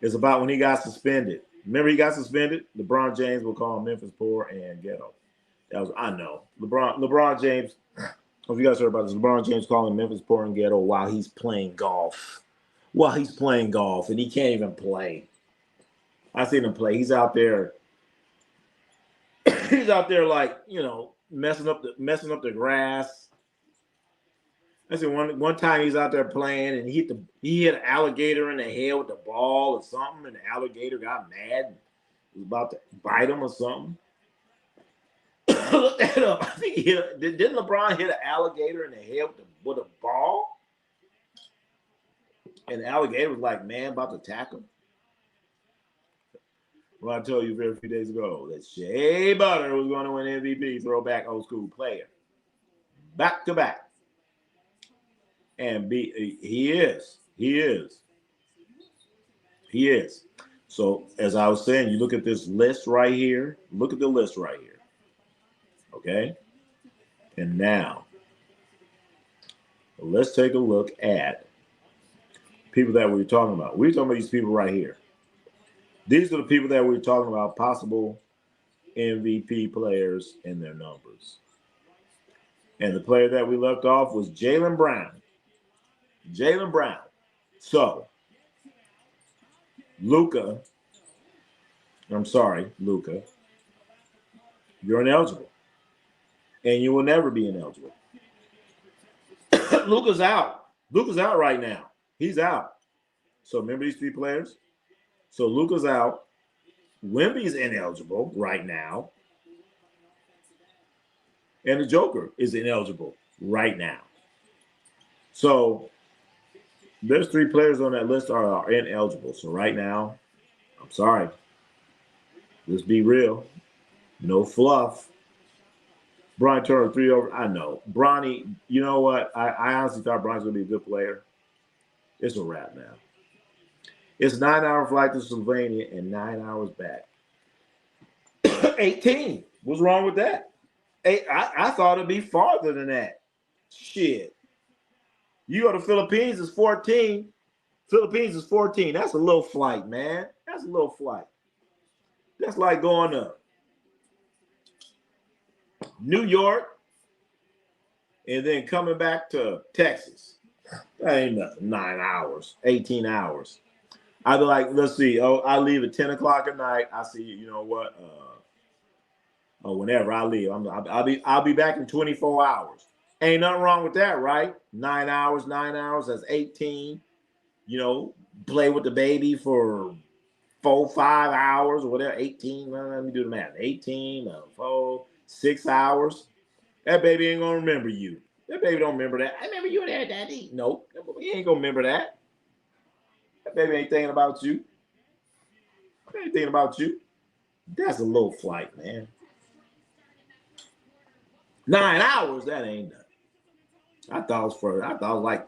It's about when he got suspended. Remember he got suspended? LeBron James will call Memphis poor and ghetto. I know. LeBron James, if you guys heard about this, LeBron James calling Memphis poor and ghetto while he's playing golf. And he can't even play. I seen him play. He's out there. He's out there like, messing up the grass. I said one time he's out there playing and he hit an alligator in the head with the ball or something, and the alligator got mad and was about to bite him or something. Look that up. I think didn't LeBron hit an alligator in the head with a ball? And the alligator was like, man, about to attack him. Well, I told you a few days ago that Shea Butter was going to win MVP, throwback old school player. Back to back. And he is. So as I was saying, you look at this list right here. Look at the list right here. Okay? And now, let's take a look at people that we're talking about. We're talking about these people right here. These are the people that we're talking about, possible MVP players and their numbers. And the player that we left off was Jaylen Brown. So, Luka, you're ineligible. And you will never be ineligible. Luka's out. Luka's out right now. He's out. So remember these 3 players? So Luka's out. Wemby's ineligible right now. And the Joker is ineligible right now. So there's 3 players on that list are ineligible. So right now, I'm sorry. Let's be real. No fluff. Brian Turner 3 over. I know. Bronny, you know what? I honestly thought Bronny's going to be a good player. It's a wrap now. It's 9-hour flight to Slovenia and 9 hours back. 18. What's wrong with that? I thought it'd be farther than that. Shit. You go to Philippines, it's 14. Philippines is 14. That's a little flight, man. That's a little flight. That's like going to New York and then coming back to Texas. That ain't nothing. 9 hours, 18 hours. I'd be like, let's see. Oh, I leave at 10 o'clock at night. I see, you know what? Whenever I leave, I'll be back in 24 hours. Ain't nothing wrong with that, right? 9 hours, that's 18. Play with the baby for 4-5 hours or whatever. 18. Let me do the math. 18, 6 hours. That baby ain't gonna remember you. That baby don't remember that. I remember you there, Daddy. Nope. He ain't gonna remember that. That baby ain't thinking about you. Ain't thinking about you. That's a little flight, man. 9 hours, that ain't nothing. I thought it was like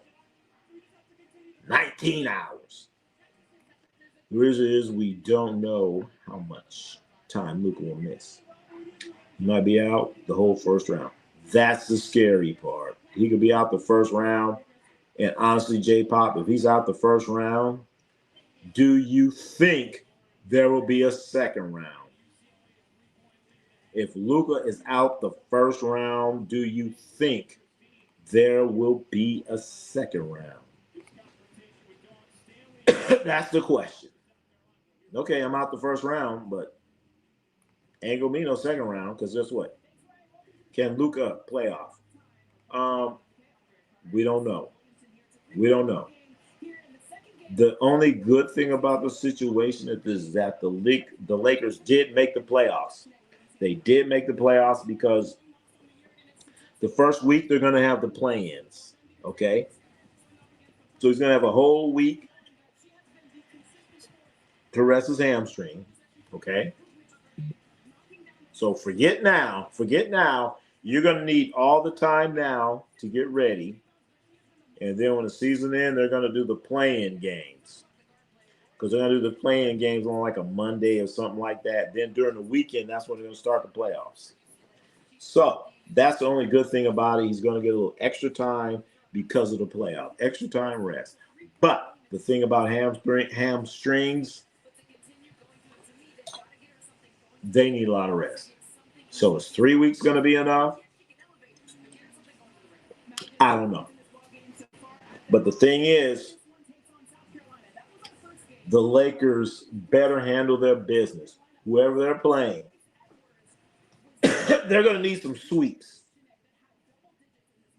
19 hours. The reason is we don't know how much time Luka will miss. He might be out the whole first round. That's the scary part. He could be out the first round. And honestly, J-Pop, if he's out the first round, do you think there will be a second round? If Luka is out the first round, do you think there will be a second round? That's the question. Okay, I'm out the first round, but ain't gonna be no second round because guess what? Can Luka play off? We don't know. The only good thing about the situation is that the Lakers did make the playoffs. They did make the playoffs because the first week they're going to have the play-ins, okay? So he's going to have a whole week to rest his hamstring. Okay. So forget now. You're going to need all the time now to get ready. And then when the season ends, they're going to do the play-in games. Because they're going to do the play-in games on like a Monday or something like that. Then during the weekend, that's when they're going to start the playoffs. So that's the only good thing about it. He's going to get a little extra time because of the playoff. Extra time rest. But the thing about hamstrings, they need a lot of rest. So is 3 weeks going to be enough? I don't know. But the thing is, the Lakers better handle their business. Whoever they're playing, they're going to need some sweeps.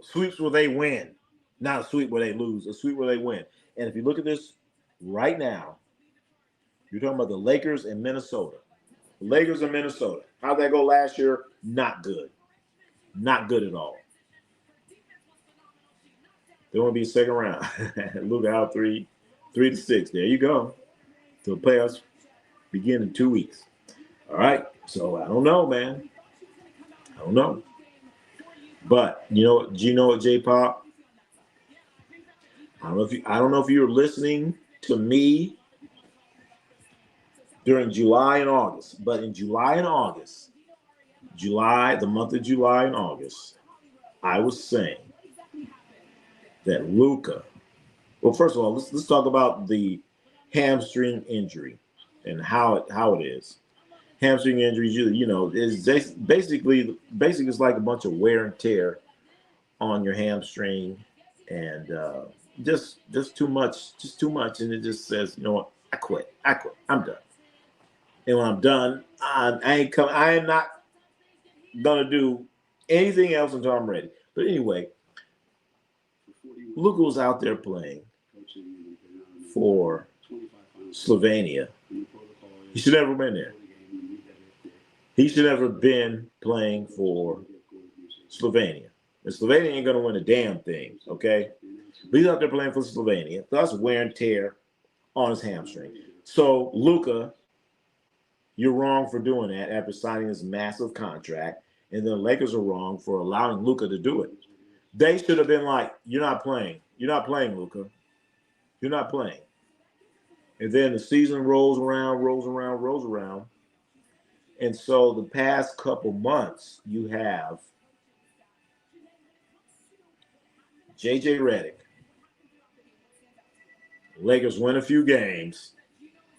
Sweeps where they win. Not a sweep where they lose, a sweep where they win. And if you look at this right now, you're talking about the Lakers and Minnesota. Lakers and Minnesota. How'd that go last year? Not good. Not good at all. There won't be a second round. Luka out 3-6. There you go. The playoffs begin in 2 weeks. All right. So I don't know, man. I don't know. But do you know what, J-Pop? I don't know if you were listening to me during July and August, but in July and August, the month of July and August, I was saying that Luka. Well, first of all, let's talk about the hamstring injury and how it is. Hamstring injuries, is basically it's like a bunch of wear and tear on your hamstring, and just too much, and it just says, you know what, I quit, I'm done. And when I'm done, I am not gonna do anything else until I'm ready. But anyway, Luka was out there playing for Slovenia. He should never have been there. He should never have been playing for Slovenia. And Slovenia ain't going to win a damn thing, okay? But he's out there playing for Slovenia. That's wear and tear on his hamstring. So, Luka, you're wrong for doing that after signing this massive contract. And the Lakers are wrong for allowing Luka to do it. They should have been like, you're not playing. You're not playing, Luka. You're not playing. And then the season rolls around. And so the past couple months, you have J.J. Redick. Lakers win a few games,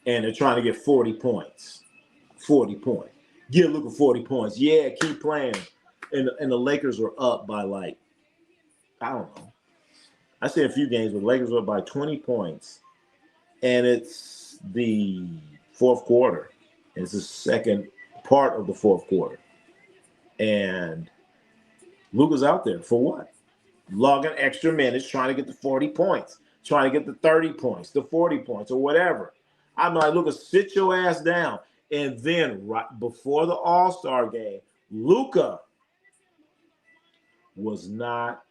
and they're trying to get 40 points. 40 points. Give Luka 40 points. Yeah, keep playing. And the Lakers are up by like, I don't know. I see a few games where the Lakers are up by 20 points, and it's the fourth quarter. It's the second part of the fourth quarter. And Luka's out there for what? Logging extra minutes, trying to get the 40 points, trying to get the 30 points, the 40 points, or whatever. I'm like, Luka, sit your ass down. And then right before the All-Star game, Luka was not,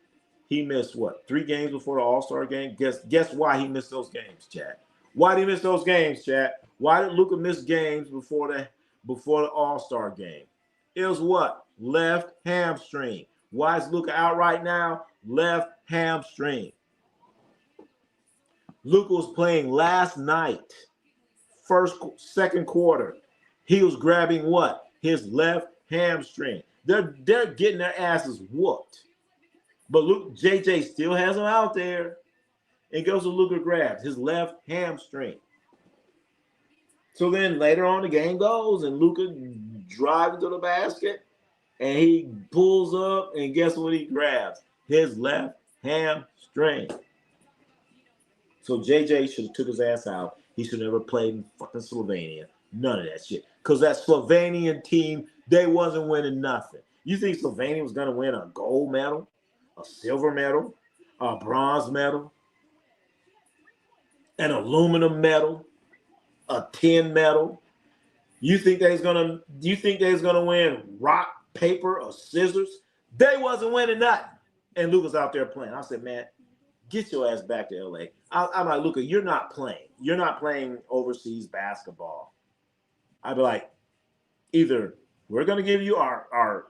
he missed what, 3 games before the All-Star game? Guess why he missed those games, chat? Why did he miss those games, chat? Why did Luka miss games before the All-Star game? It was what? Left hamstring. Why is Luka out right now? Left hamstring. Luka was playing last night, second quarter. He was grabbing what? His left hamstring. They're getting their asses whooped. But JJ still has him out there. And goes to Luka, grabs his left hamstring. So then later on the game goes, and Luka drives to the basket, and he pulls up, and guess what he grabs? His left hamstring. So JJ should have took his ass out. He should have never played in fucking Slovenia. None of that shit. Because that Slovenian team, they wasn't winning nothing. You think Slovenia was going to win a gold medal, a silver medal, a bronze medal, an aluminum medal, a tin medal? You think they's gonna win rock, paper, or scissors? They wasn't winning nothing. And Luka's out there playing. I said, man, get your ass back to LA. I'm like, Luka, you're not playing. You're not playing overseas basketball. I'd be like, either we're going to give you our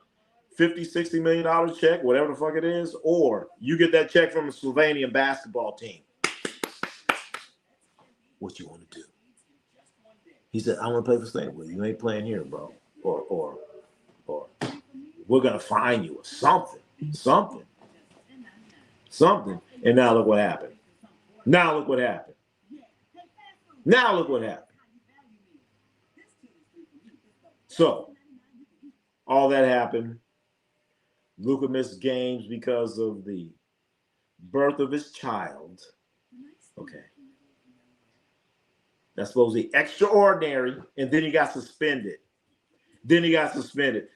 $50, $60 million check, whatever the fuck it is, or you get that check from a Slovenian basketball team. What you want to do? He said, I want to play for Spain. Well, you ain't playing here, bro. Or we're going to fine you or something. And now look what happened. So, all that happened. Luka missed games because of the birth of his child. Okay. That's supposed to be extraordinary. And then he got suspended.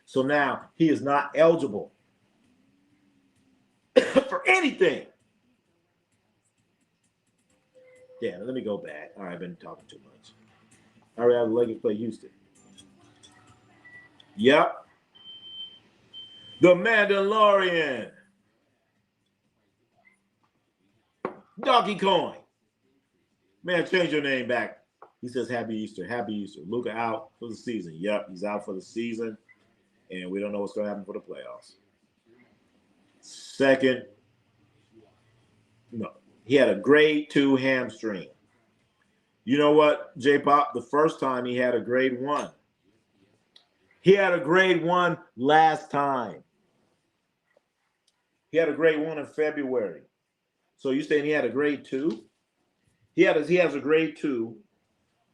So now he is not eligible for anything. Yeah, let me go back. All right, I've been talking too much. All right, the Lakers play Houston. Yep. The Mandalorian. Donkey Kong. Man, change your name back. He says, Happy Easter. Luka out for the season. Yep, he's out for the season. And we don't know what's going to happen for the playoffs. Second, no, he had a grade 2 hamstring. You know what, J-Pop? The first time he had a grade 1. He had a grade 1 last time. He had a grade 1 in February. So you saying he had a grade 2? He has a grade 2,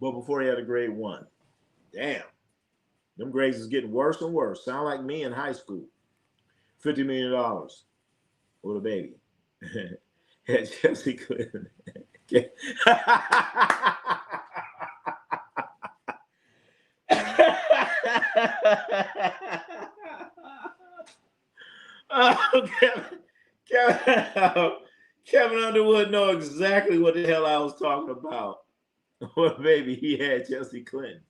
but before he had a grade 1. Damn. Them grades is getting worse and worse. Sound like me in high school. $50 million with a baby. Had Chelsea Clinton. Kevin Underwood know exactly what the hell I was talking about. Well, baby, he had Chelsea Clinton.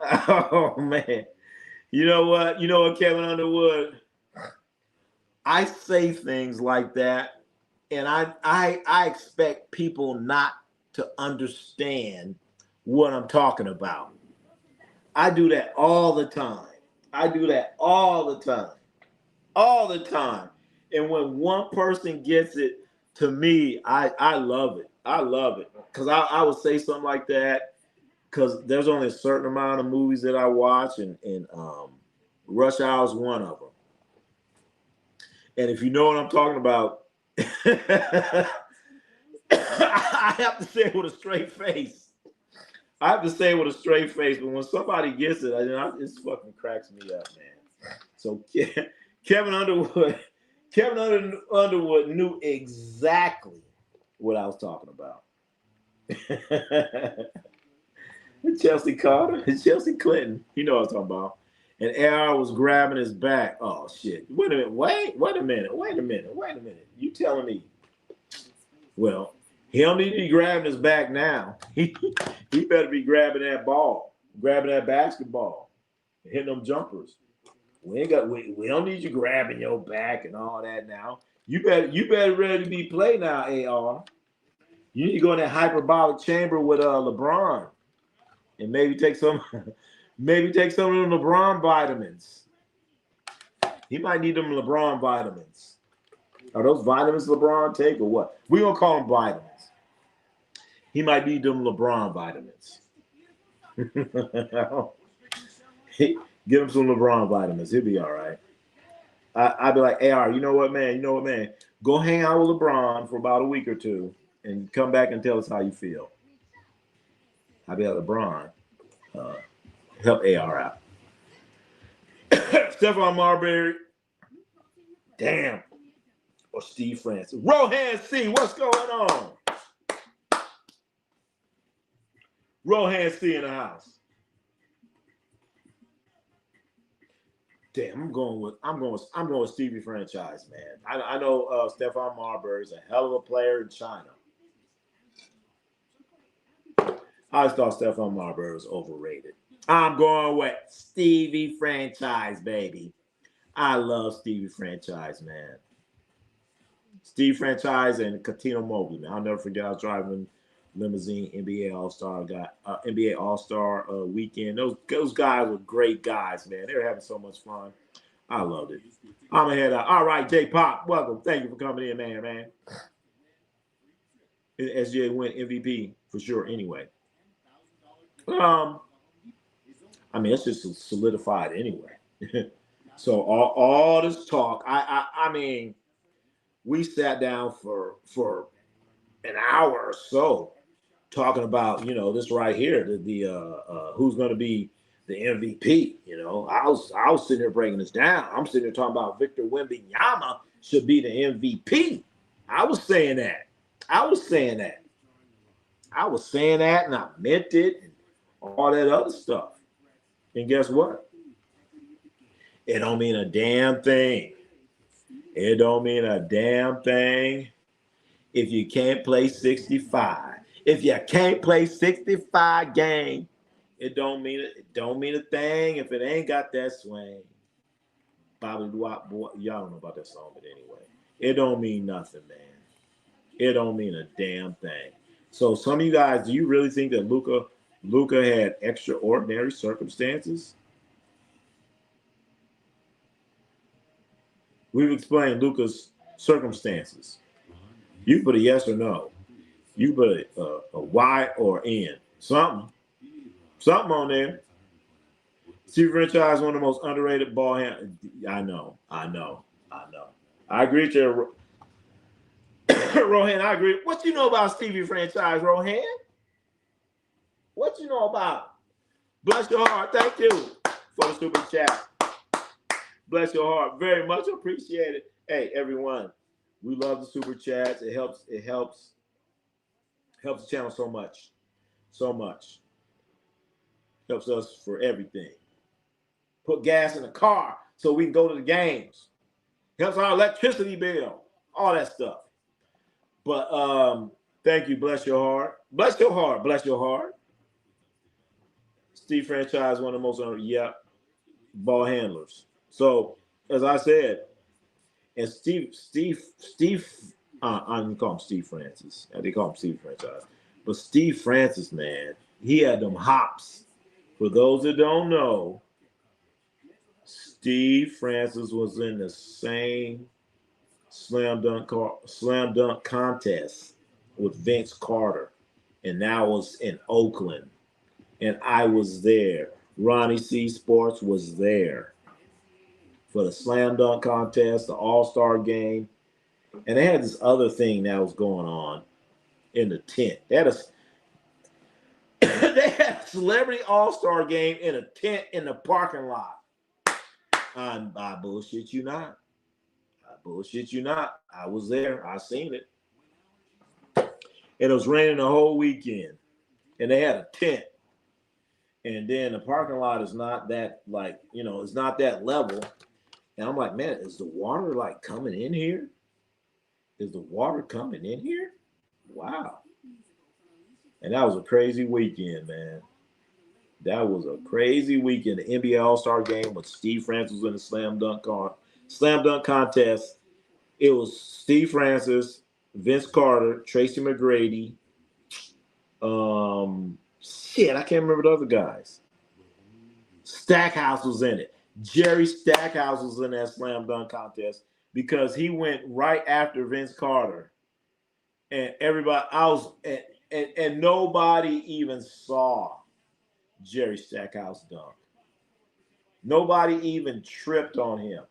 Oh man. You know what, Kevin Underwood? I say things like that, and I expect people not to understand what I'm talking about. I do that all the time. All the time. And when one person gets it, to me, I love it. Because I would say something like that because there's only a certain amount of movies that I watch, and Rush Hour is one of them. And if you know what I'm talking about, I have to say it with a straight face. But when somebody gets it, it fucking cracks me up, man. So Kevin Underwood knew exactly what I was talking about. Chelsea Clinton, you know what I'm talking about. And AR was grabbing his back. Oh shit! Wait a minute. You telling me? Well, he don't need to be grabbing his back now. He better be grabbing that ball, grabbing that basketball, and hitting them jumpers. We don't need you grabbing your back and all that now. You better ready to be played now, AR. You need to go in that hyperbolic chamber with LeBron, and maybe take some of them LeBron vitamins. He might need them LeBron vitamins. Are those vitamins LeBron take or what? We gonna call them vitamins. He might need them LeBron vitamins. Give him some LeBron vitamins. He'll be all right. I'd be like, AR, you know what, man? Go hang out with LeBron for about a week or two and come back and tell us how you feel. I'd be like, LeBron, help AR out. Stephon Marbury. Damn. Or Steve Francis. Rohan C, what's going on? Rohan C in the house. Damn, I'm going with Stevie Franchise, man. I know Stephon Marbury is a hell of a player in China. I just thought Stephon Marbury was overrated. I'm going with Stevie Franchise, baby. I love Stevie Franchise, man. Steve Franchise and Katino Mobley, man. I'll never forget. I was driving limousine, NBA All-Star weekend. Those guys were great guys, man. They were having so much fun. I loved it. I'm gonna head out. All right, J Pop, welcome. Thank you for coming in, man. SJ win MVP for sure. Anyway, I mean it's just solidified anyway. So all this talk, I mean, we sat down for an hour or so talking about, you know, this right here, the who's going to be the MVP. You know, I was sitting there breaking this down. I'm sitting there talking about Victor Wembanyama should be the MVP. I was saying that, and I meant it, and all that other stuff. And guess what? It don't mean a damn thing. It don't mean a damn thing if you can't play 65. If you can't play 65 game, it don't mean a thing if it ain't got that swing. Bobby, y'all don't know about that song, but anyway, it don't mean nothing, man. It don't mean a damn thing. So some of you guys, do you really think that Luka had extraordinary circumstances? We've explained Luka's circumstances. You put a yes or no. You put a Y or N. Something on there. Steve Franchise, one of the most underrated ball handlers. I know. I agree with you, Rohan. I agree. What you know about Stevie Franchise, Rohan? What you know about? Bless your heart. Thank you for the super chat. Bless your heart. Very much appreciated. Hey, everyone. We love the super chats. It helps the channel so much. Helps us for everything. Put gas in the car so we can go to the games. Helps our electricity bill. All that stuff. But thank you. Bless your heart. Bless your heart. Steve Franchise, one of the most ball handlers. So as I said, and Steve, I didn't call him Steve Francis. They call him Steve Franchise. But Steve Francis, man, he had them hops. For those that don't know, Steve Francis was in the same slam dunk contest with Vince Carter, and that was in Oakland. And I was there. Ronnie C Sports was there for the slam dunk contest, the All-Star game. And they had this other thing that was going on in the tent. They had a celebrity All-Star game in a tent in the parking lot. I bullshit you not. I was there. I seen it. And it was raining the whole weekend. And they had a tent. And then the parking lot is not that, like, you know, it's not that level. And I'm like, man, is the water like coming in here? Wow. And that was a crazy weekend, man. That was a crazy weekend. The NBA All-Star game with Steve Francis in the slam dunk contest. It was Steve Francis, Vince Carter, Tracy McGrady. I can't remember the other guys. Stackhouse was in it. Jerry Stackhouse was in that slam dunk contest because he went right after Vince Carter. And everybody, and nobody even saw Jerry Stackhouse dunk. Nobody even tripped on him.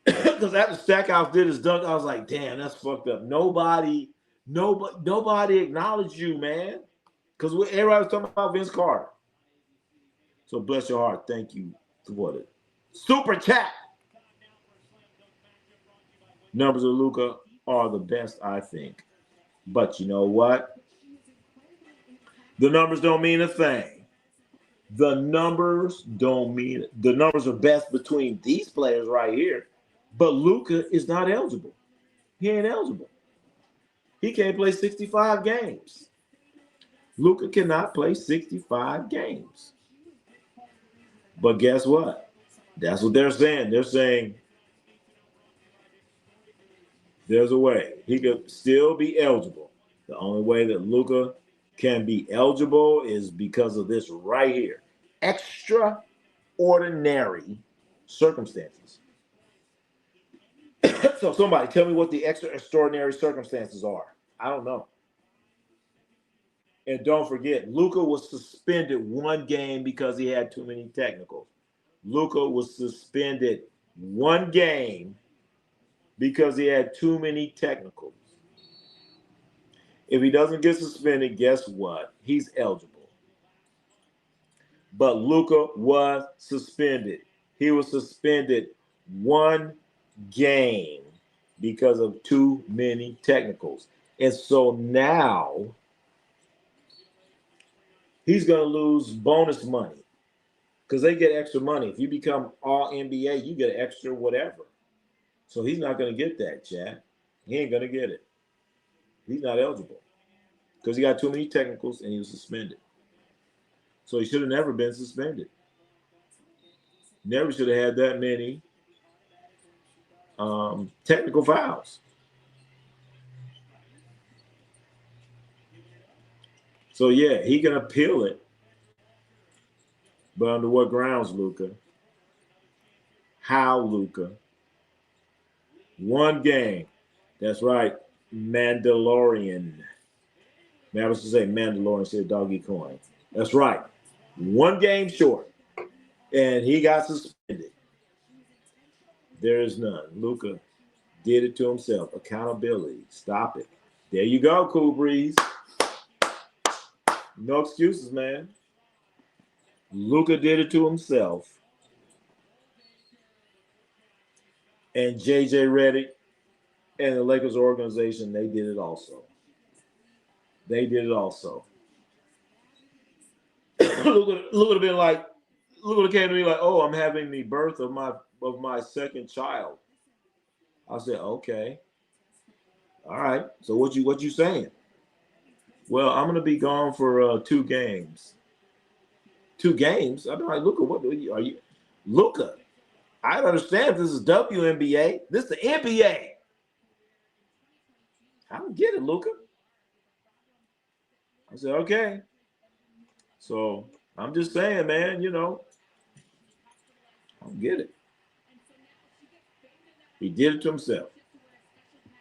Because after Stackhouse did his dunk, I was like, damn, that's fucked up. Nobody acknowledged you, man. Because everybody was talking about Vince Carter. So bless your heart. Thank you for it. Super chat. Numbers of Luka are the best, I think. But you know what? The numbers don't mean a thing. The numbers are best between these players right here. But Luka is not eligible. He ain't eligible. He can't play 65 games. Luka cannot play 65 games. But guess what? That's what they're saying. They're saying there's a way he could still be eligible. The only way that Luka can be eligible is because of this right here. Extraordinary circumstances. So somebody tell me what the extraordinary circumstances are. I don't know. And don't forget, Luka was suspended one game because he had too many technicals. Luka was suspended one game because he had too many technicals. If he doesn't get suspended, guess what? He's eligible. But Luka was suspended. He was suspended one game because of too many technicals. And so now he's going to lose bonus money because they get extra money. If you become all NBA, you get extra whatever. So he's not going to get that, Chad. He ain't going to get it. He's not eligible because he got too many technicals and he was suspended. So he should have never been suspended. Never should have had that many technical fouls. So, yeah, he can appeal it. But under what grounds, Luka? How, Luka? One game. That's right. Mandalorian. Man, I was to say Mandalorian instead of doggy coin. That's right. One game short. And he got suspended. There is none. Luka did it to himself. Accountability. Stop it. There you go, Cool Breeze. No excuses, man. Luka did it to himself. And JJ Redick and the Lakers organization, they did it also. They did it also. Luka would have been like, Luka came to me like, "Oh, I'm having the birth of my second child." I said, "Okay, all right. So what you saying?" Well, I'm gonna be gone for 2 games. 2 games? I'd be like, Luka, what are you? Luka, I don't understand if this is WNBA. This is the NBA. I don't get it, Luka. I said, okay. So I'm just saying, man, I don't get it. He did it to himself.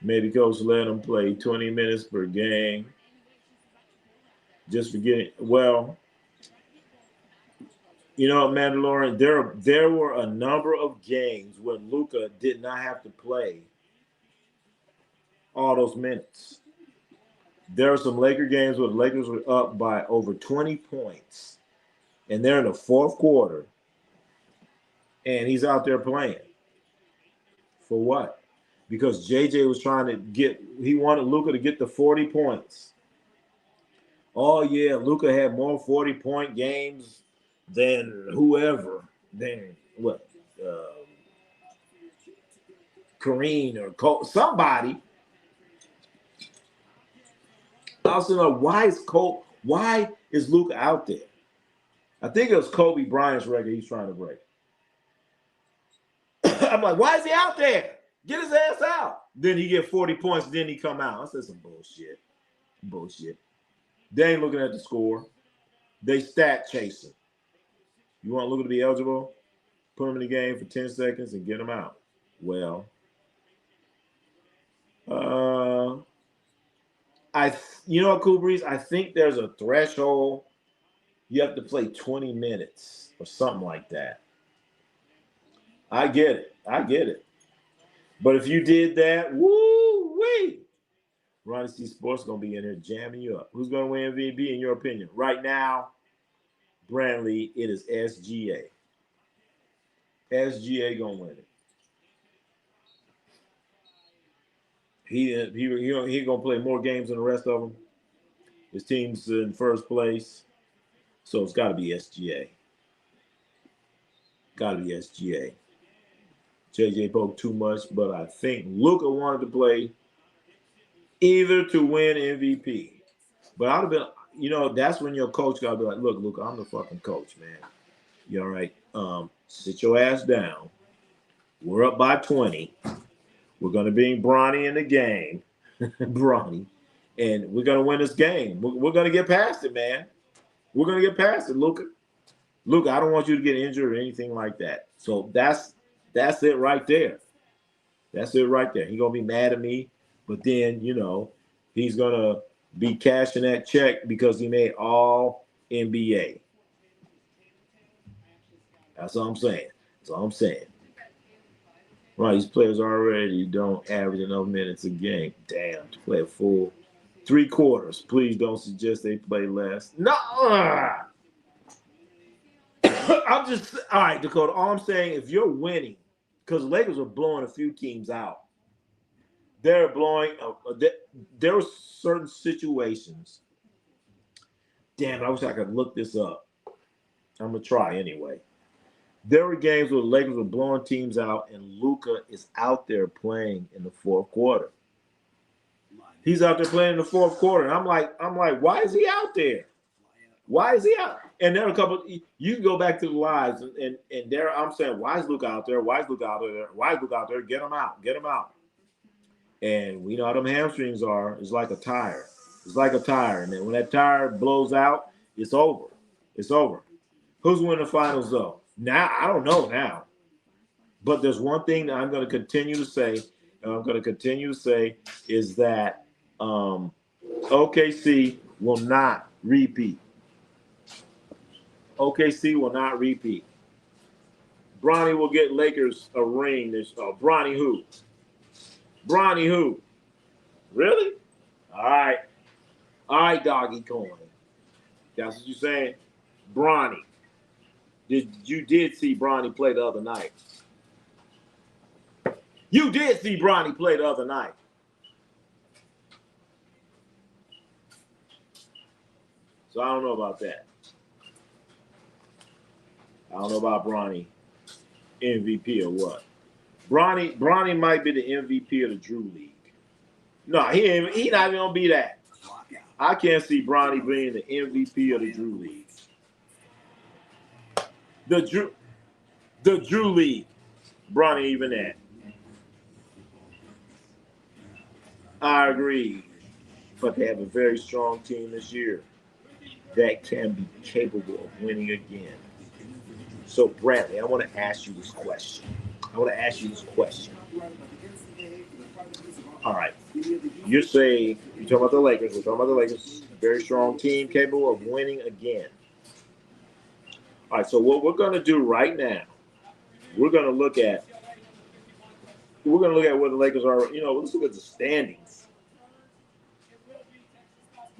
Maybe coach let him play 20 minutes per game. Just forgetting. Well, Mandalorian, there were a number of games when Luka did not have to play all those minutes. There are some Laker games where the Lakers were up by over 20 points, and they're in the 4th quarter, and he's out there playing. For what? Because JJ was trying to he wanted Luka to get the 40 points. Oh, yeah, Luka had more 40-point games than whoever. Than what? Kareem or Cole, somebody. I also know why is Luka out there? I think it was Kobe Bryant's record he's trying to break. I'm like, why is he out there? Get his ass out. Then he get 40 points, then he come out. I said some bullshit. Bullshit. They ain't looking at the score. They stat chasing. You want Luka to be eligible? Put him in the game for 10 seconds and get him out. Well, what, Cool Breeze? I think there's a threshold. You have to play 20 minutes or something like that. I get it. But if you did that, woo-wee, Ronnie C Sports is going to be in here jamming you up. Who's going to win MVP in your opinion? Right now, Brandley, it is SGA. SGA going to win it. He going to play more games than the rest of them. His team's in first place. So it's got to be SGA. Got to be SGA. JJ poked too much, but I think Luka wanted to play either to win MVP. But I'd have been, that's when your coach got to be like, look, Luka, I'm the fucking coach, man. You all right? sit your ass down. We're up by 20. We're going to bring Bronny in the game. Bronny. And we're going to win this game. We're going to get past it, man. We're going to get past it, Luka. Luka, I don't want you to get injured or anything like that. So that's it right there. That's it right there. He's going to be mad at me, but then, he's going to be cashing that check because he made all NBA. That's all I'm saying. That's all I'm saying. Right, these players already don't average enough minutes a game. Damn, to play a full 3 quarters. Please don't suggest they play less. No. I'm just all right, Dakota. All I'm saying, if you're winning, because the Lakers are blowing a few teams out. They're blowing. There were certain situations. Damn, I wish I could look this up. I'm gonna try anyway. There were games where the Lakers were blowing teams out, and Luka is out there playing in the fourth quarter. He's out there playing in the fourth quarter, and I'm like, why is he out there? Why is he out? And there are a couple. You can go back to the lives, and there I'm saying, why is Luka out there? Why is Luka out there? Why is Luka out there? Get him out. Get him out. And we know how them hamstrings are. It's like a tire. It's like a tire, and then when that tire blows out, it's over. It's over. Who's winning the finals though? Now, I don't know now. But there's one thing that I'm going to continue to say, is that OKC will not repeat. OKC will not repeat. Bronny will get Lakers a ring. Bronny who? Bronny who? Really? All right. All right, doggy coin. That's what you're saying? Bronny. You did see Bronny play the other night. You did see Bronny play the other night. So I don't know about that. I don't know about Bronny MVP or what. Bronny might be the MVP of the Drew League. No, he not even gonna be that. I can't see Bronny being the MVP of the Drew League. The Drew League, Bronny even that. I agree, but they have a very strong team this year that can be capable of winning again. So Bradley, I want to ask you this question. All right, you're talking about the Lakers. We're talking about the Lakers, very strong team capable of winning again. All right, so what we're going to do right now, we're going to look at where the Lakers are. Let's look at the standings.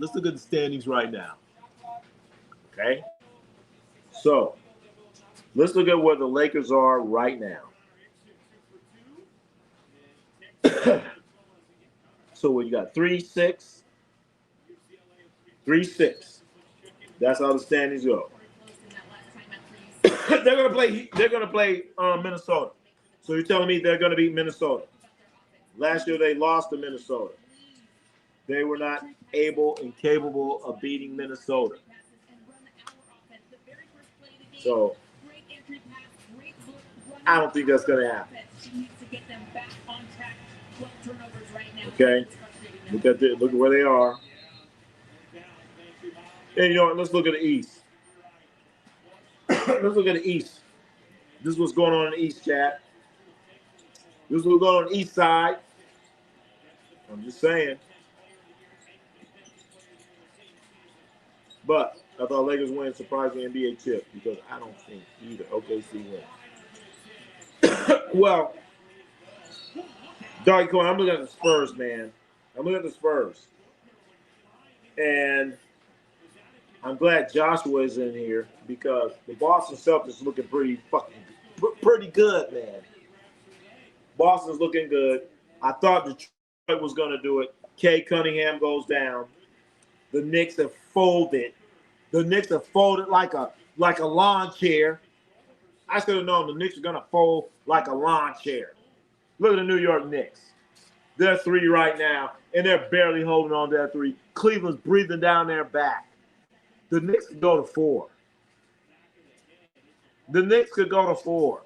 Let's look at the standings right now. Okay? So, let's look at where the Lakers are right now. So, what you got? 3-6. 3-6. That's how the standings go. They're gonna play Minnesota. So you're telling me they're gonna beat Minnesota? Last year they lost to Minnesota. They were not able and capable of beating Minnesota. So I don't think that's gonna happen. Okay, look at where they are. And let's look at the East. Let's look at the East. This is what's going on in the East, chat. This is what's going on the East side. I'm just saying. But I thought Lakers win surprising NBA chip because I don't think either OKC win. Well, Doggy Coin, I'm looking at the Spurs, man. I'm looking at the Spurs. And I'm glad Joshua is in here because the Boston Celtics looking pretty good, man. Boston's looking good. I thought Detroit was going to do it. Kay Cunningham goes down. The Knicks have folded. The Knicks have folded like a lawn chair. I should have known the Knicks are going to fold like a lawn chair. Look at the New York Knicks. They're 3 right now, and they're barely holding on to that 3. Cleveland's breathing down their back. The Knicks can go to 4. The Knicks could go to 4.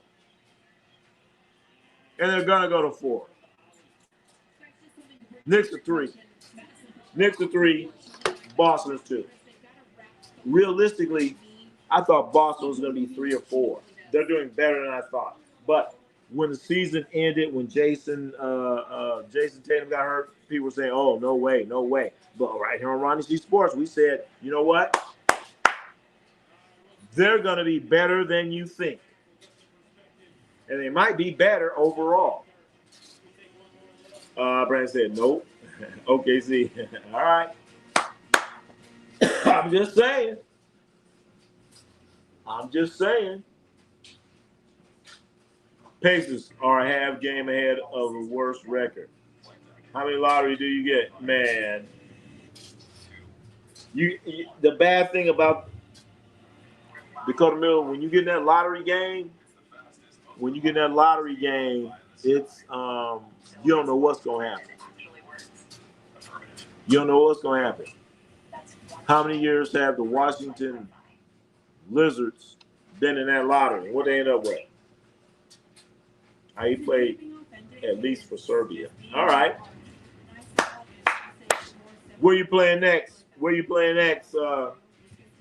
And they're going to go to 4. Knicks to 3. Knicks to 3. Boston is 2. Realistically, I thought Boston was going to be 3 or 4. They're doing better than I thought. But when the season ended, when Jason Tatum got hurt, people were saying, oh, no way, no way. But right here on Ronnie C Sports, we said, you know what? They're going to be better than you think. And they might be better overall. Brandon said, nope. OKC. All right. I'm just saying. Pacers are a half game ahead of the worst record. How many lottery do you get? Man. You the bad thing about Dakota Miller, when you get in that lottery game, it's you don't know what's gonna happen. You don't know what's gonna happen. How many years have the Washington Lizards been in that lottery? What they end up with? He played at least for Serbia. All right. Where you playing next?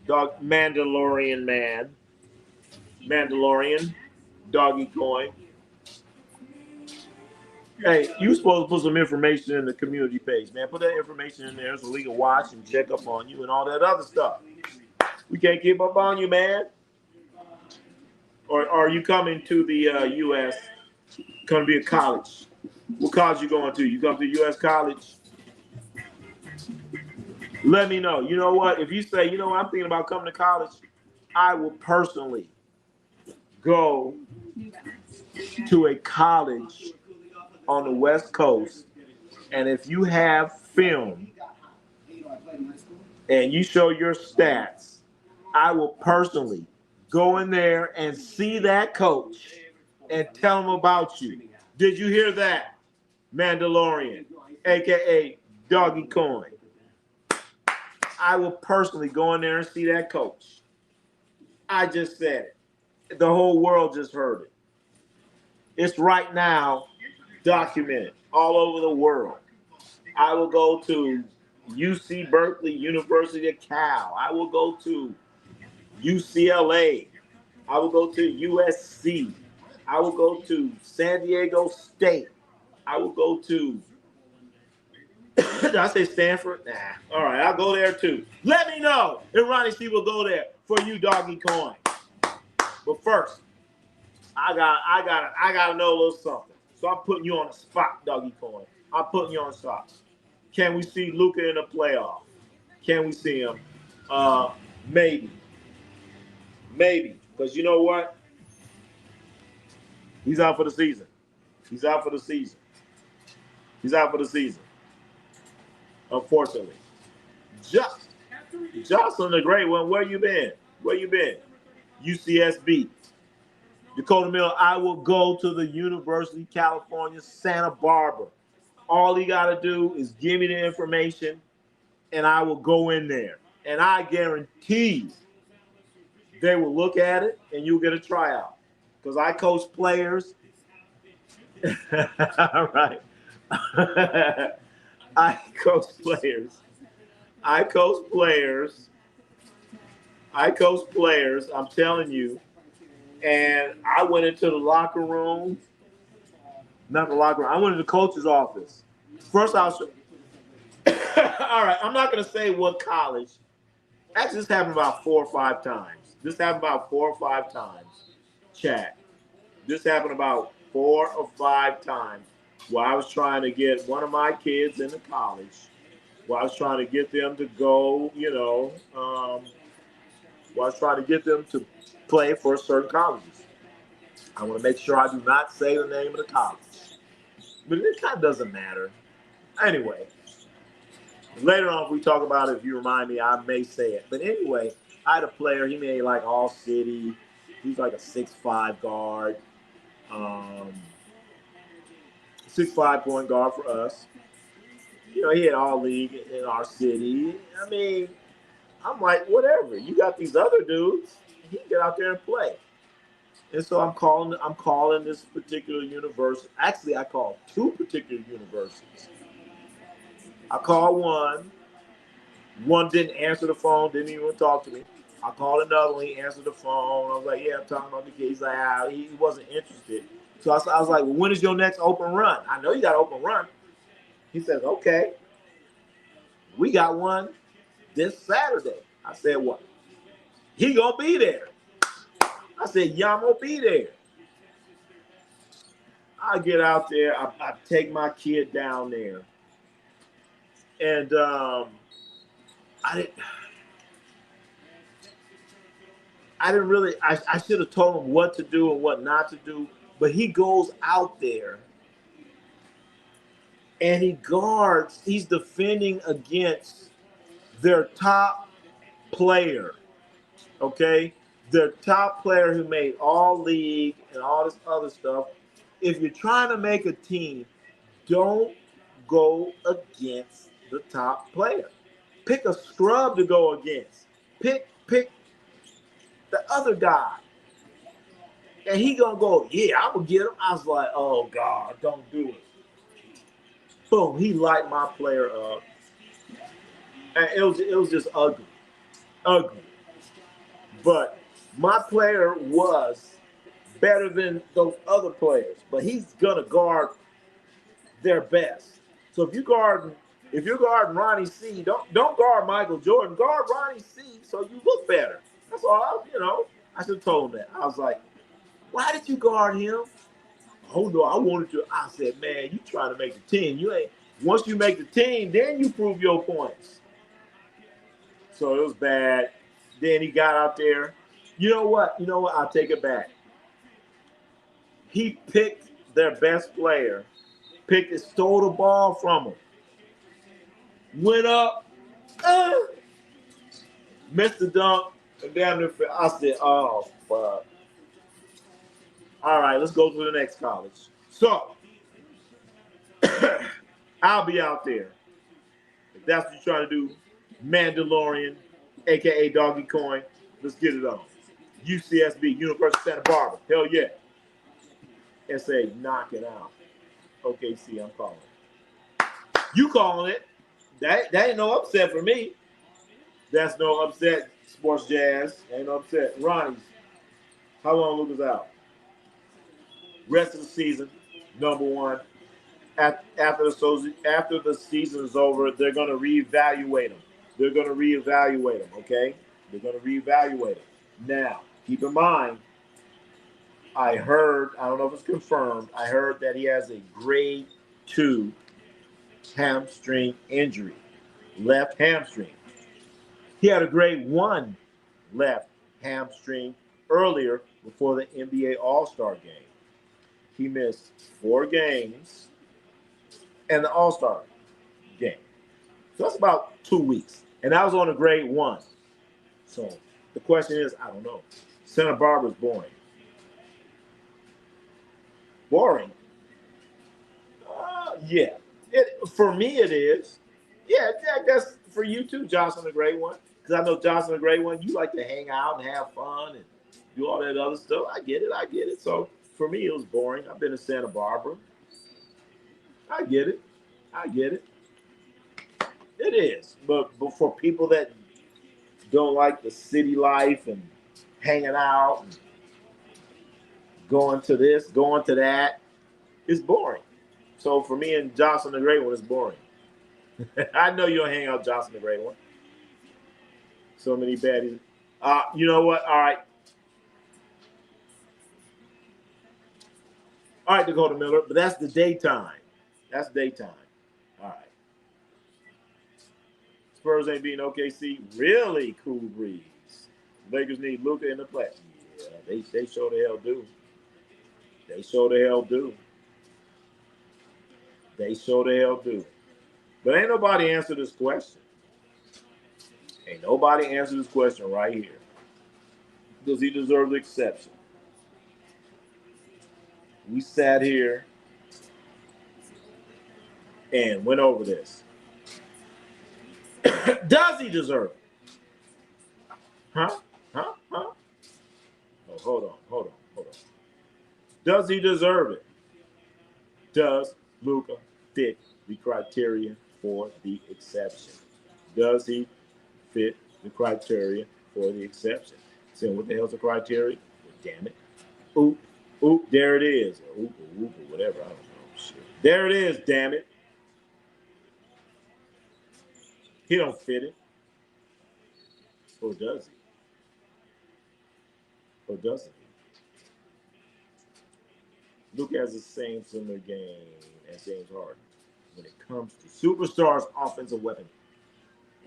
Dog Mandalorian man. Mandalorian. Doggy coin. Hey, you supposed to put some information in the community page, man. Put that information in there so we can watch and check up on you and all that other stuff. We can't keep up on you, man. Or are you coming to the U.S.? Going to be a college? What college you going to? You come to U.S. college? Let me know. You know what? If you say, you know what, I'm thinking about coming to college, I will personally go to a college on the West Coast, and if you have film and you show your stats, I will personally go in there and see that coach and tell him about you. Did you hear that, Mandalorian, a.k.a. Doggy Coin? I will personally go in there and see that coach. I just said it. The whole world just heard it. It's right now documented all over the world. I will go to UC Berkeley, University of Cal. I will go to UCLA. I will go to USC. I will go to San Diego State. I will go to, did I say Stanford? Nah. All right, I'll go there too. Let me know if Ronnie C will go there for you, Doggy Coin. But first, I gotta know a little something. So I'm putting you on the spot, Doggy Coin. I'm putting you on the spot. Can we see Luka in the playoff? Can we see him? Maybe. Because you know what? He's out for the season. Unfortunately. Jocelyn, the great one, where you been? UCSB. Dakota Miller, I will go to the University of California, Santa Barbara. All he got to do is give me the information, and I will go in there. And I guarantee they will look at it, and you'll get a tryout. Because I coach players. All right. I coach players. I'm telling you. And I went into the locker room. Not the locker room. I went into the coach's office. First, I was. All right. I'm not going to say what college. Actually, this happened about 4 or 5 times. Chat. This happened about 4 or 5 times where I was trying to get one of my kids into college. Where I was trying to get them to go, where I was trying to get them to play for certain colleges. I want to make sure I do not say the name of the college. But it kind of doesn't matter. Anyway, later on if we talk about it, if you remind me, I may say it. But anyway, I had a player, he made like all city. He's like a 6'5" guard. 6'5" point guard for us. He had all league in our city. I mean, I'm like, whatever. You got these other dudes. He can get out there and play. And so I'm calling this particular university. Actually, I called two particular universities. I called one. One didn't answer the phone, didn't even talk to me. I called another one, he answered the phone. I was like, yeah, I'm talking about the kid. He's like, he wasn't interested. So I was like, well, when is your next open run? I know you got an open run. He says, okay, we got one this Saturday. I said, what? He gonna be there. I said, yeah, I'm gonna be there. I get out there, I take my kid down there. And I didn't really, I should have told him what to do and what not to do. But he goes out there and he's defending against their top player, okay? Their top player who made all league and all this other stuff. If you're trying to make a team, don't go against the top player. Pick a scrub to go against. Pick the other guy. And he gonna go, yeah, I'm gonna get him. I was like, oh God, don't do it. Boom, he light my player up. And it was just ugly. Ugly. But my player was better than those other players. But he's gonna guard their best. So if you're guarding Ronnie C, don't guard Michael Jordan. Guard Ronnie C so you look better. That's all I should have told him that. I was like, why did you guard him? Oh no, I wanted to. I said, man, you trying to make the team. You ain't. Once you make the team, then you prove your points. So it was bad. Then he got out there. You know what? I'll take it back. He picked their best player, stole the ball from him, went up, missed the dunk, and damn near. I said, oh fuck. All right, let's go to the next college. So I'll be out there. If that's what you're trying to do, Mandalorian, aka Doggy Coin, let's get it on. UCSB, University of Santa Barbara, hell yeah. SA, knock it out. OKC, I'm calling. You calling it. That ain't no upset for me. That's no upset, Sports Jazz. Ain't no upset. Ronnie's, how long Luka's out? Rest of the season, number one. After the season is over, they're going to reevaluate them. They're going to reevaluate them, okay? They're going to reevaluate them. Now, keep in mind, I heard, I don't know if it's confirmed, I heard that he has a grade 2 hamstring injury, left hamstring. He had a grade 1 left hamstring earlier before the NBA All-Star game. He missed 4 games and the All-Star game. So that's about 2 weeks. And that was on a grade 1. So the question is, I don't know. Santa Barbara's boring. Boring? Yeah. For me, it is. Yeah, that's for you too, Johnson, the grade 1. Because I know Johnson, the grade 1, you like to hang out and have fun and do all that other stuff. I get it. So for me, it was boring. I've been to Santa Barbara. I get it. It is. But for people that don't like the city life and hanging out and going to this, going to that, it's boring. So for me and Johnson the Great One, it's boring. I know you don't hang out with Johnson the Great One. So many baddies. You know what? All right. All right, Dakota Miller, but that's the daytime. That's daytime. All right. Spurs ain't beating OKC. Really cool breeze. Lakers need Luka in the play. Yeah, they sure the hell do. They sure the hell do. They sure the hell do. But ain't nobody answer this question. Ain't nobody answer this question right here. Does he deserve the exception? We sat here and went over this. Does he deserve it? Huh? Oh, hold on. Hold on. Does he deserve it? Does Luka fit the criteria for the exception? Does he fit the criteria for the exception? Saying, what the hell's the criteria? Well, damn it. Oop, oop, there it is. Oop, oop, or whatever. I don't know. Shit. There it is, damn it. He don't fit it. Or does he? Or doesn't he? Luka has the same similar game as James Harden when it comes to superstars, offensive weapon,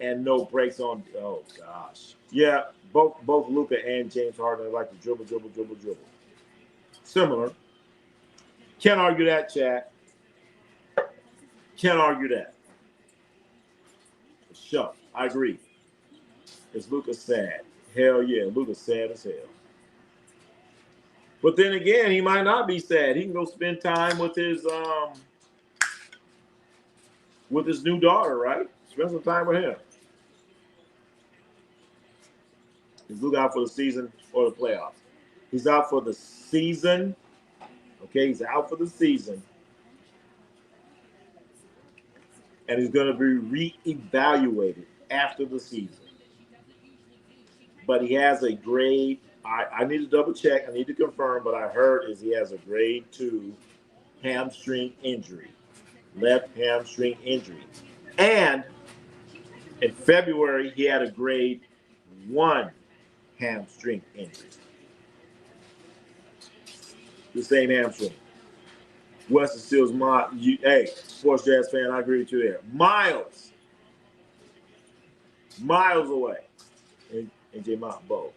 and no breaks on. Oh gosh, yeah, both Luka and James Harden like to dribble. Similar. Can't argue that, Chad. Can't argue that. Sure, I agree. Is Luka sad? Hell yeah, Luka's sad as hell. But then again, he might not be sad. He can go spend time with his new daughter, right? Spend some time with him. Is Luka out for the season or the playoffs? He's out for the season. Okay, he's out for the season. And he's going to be reevaluated after the season. But he has a grade. I need to double check. I need to confirm, but I heard is he has a grade 2 hamstring injury, left hamstring injury. And in February, he had a grade 1 hamstring injury. The same hamstring. Western Steel's hey, sports jazz fan, I agree with you there. Miles away. And J. Mount Bow.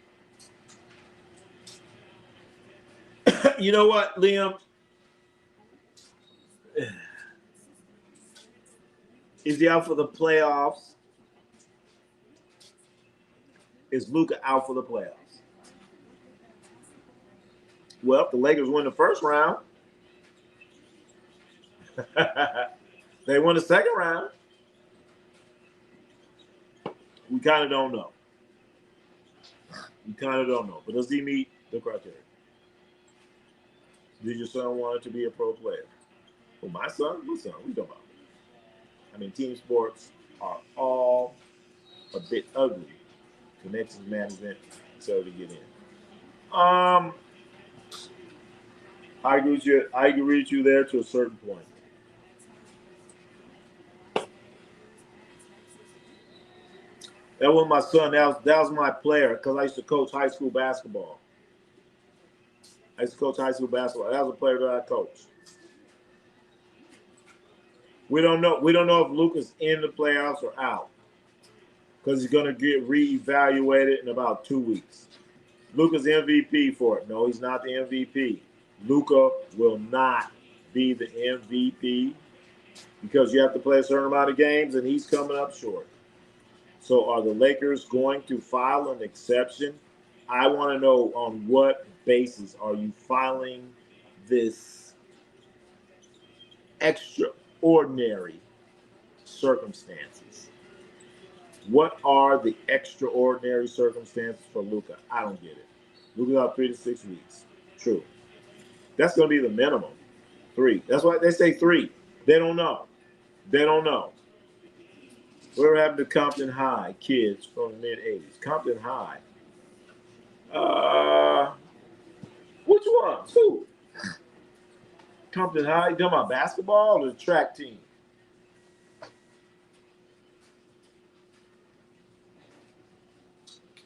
You know what, Liam? Is he out for the playoffs? Is Luka out for the playoffs? Well, if the Lakers win the first round, they won the second round. We kind of don't know. But does he meet the criteria? Did your son want to be a pro player? Well, my son? What son? We don't know. I mean, team sports are all a bit ugly. Connections management, so to get in. I agree with you. I agree with you there to a certain point. That was my son. That was my player because I used to coach high school basketball. That was a player that I coached. We don't know if Luka's in the playoffs or out because he's going to get reevaluated in about 2 weeks. Luka's MVP for it. No, he's not the MVP. Luka will not be the MVP because you have to play a certain amount of games, and he's coming up short. So are the Lakers going to file an exception? I want to know on what basis are you filing this extraordinary circumstances? What are the extraordinary circumstances for Luka? I don't get it. Luka's out 3 to 6 weeks. True. That's going to be the minimum. 3. That's why they say 3. They don't know. Whatever happened to Compton High kids from the mid-'80s? Compton High. Which one? Who? Compton High? You talking about basketball or the track team?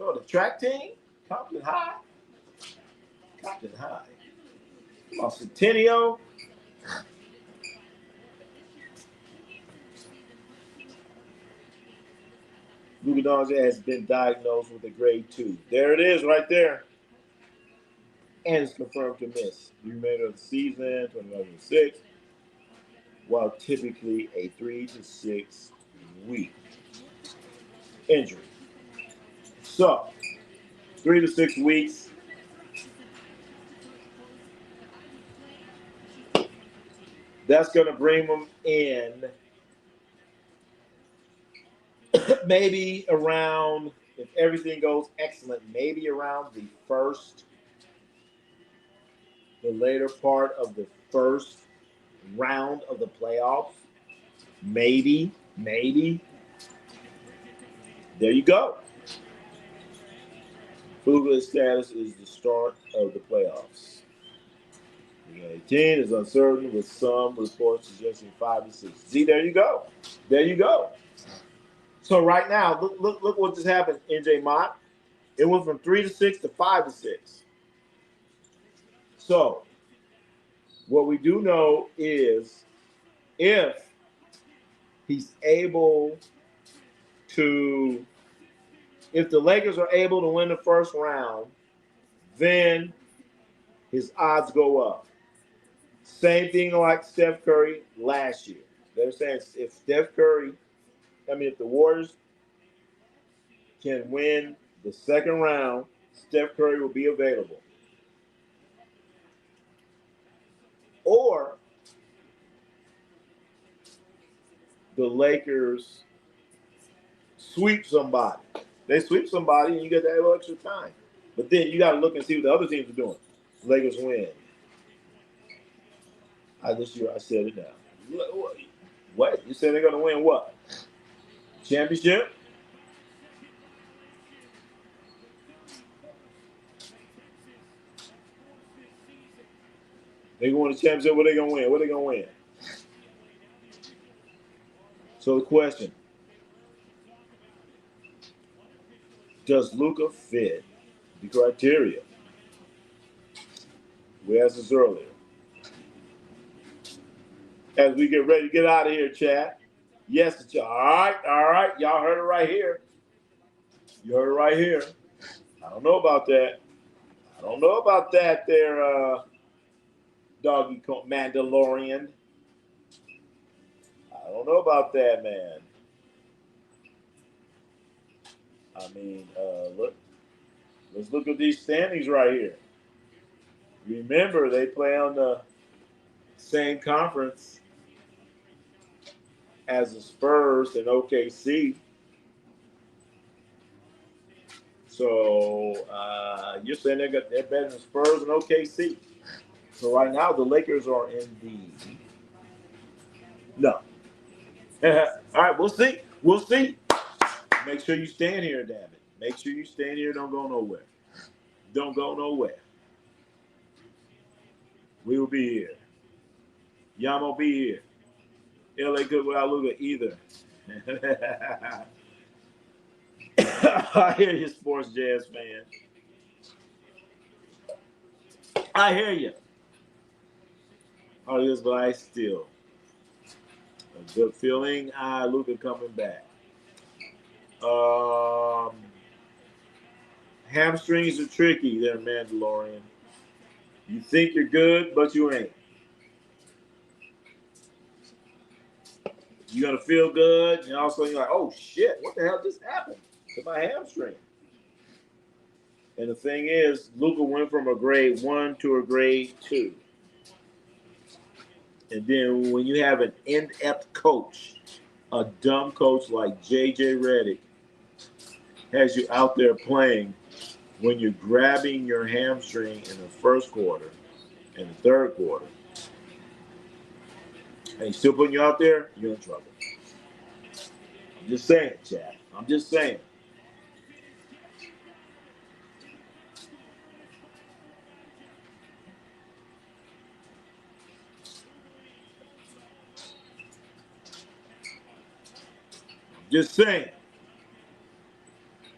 Oh, the track team? Compton High? Compton High. Come on, Centennial. Luka Dončić has been diagnosed with a grade 2. There it is, right there. And it's confirmed to miss the remainder of the season, 2026, while typically a 3 to 6 week injury. So, 3 to 6 weeks. That's going to bring them in maybe around, if everything goes excellent, maybe around the first the later part of the first round of the playoffs. Maybe. There you go. Luka's status is the start of the playoffs. 18 is uncertain, with some reports suggesting 5 to 6. See, there you go. So right now, look what just happened, NJ Mott. It went from 3 to 6 to 5 to 6. So what we do know is if he's able to, if the Lakers are able to win the first round, then his odds go up. Same thing like Steph Curry last year. They're saying if the Warriors can win the second round, Steph Curry will be available. Or the Lakers sweep somebody. They sweep somebody and you get that little extra time. But then you got to look and see what the other teams are doing. Lakers win. I said it now. What? You said they're going to win what? Championship? They're going to championship. What are they going to win? So the question, does Luka fit the criteria? We asked this earlier. As we get ready to get out of here, chat. Yes, all right. Y'all heard it right here. You heard it right here. I don't know about that there, doggy Mandalorian. I don't know about that, man. I mean, let's look at these standings right here. Remember, they play on the same conference as the Spurs and OKC. So you're saying they're better than Spurs and OKC. So right now the Lakers are in the no. All right, we'll see. Make sure you stand here, damn it. Make sure you stand here. Don't go nowhere. We will be here. Y'all won't be here. LA good without Luka either. I hear you, Sports Jazz fan. I hear you. Oh, yes, but I still. A good feeling. Luka coming back. Hamstrings are tricky there, Mandalorian. You think you're good, but you ain't. You're going to feel good, and all of a sudden you're like, oh, shit, what the hell just happened to my hamstring? And the thing is, Luka went from a grade 1 to a grade 2. And then when you have an inept coach, a dumb coach like J.J. Redick has you out there playing when you're grabbing your hamstring in the first quarter and the third quarter, and he's still putting you out there, you're in trouble. I'm just saying, Chad. I'm just saying. Just saying.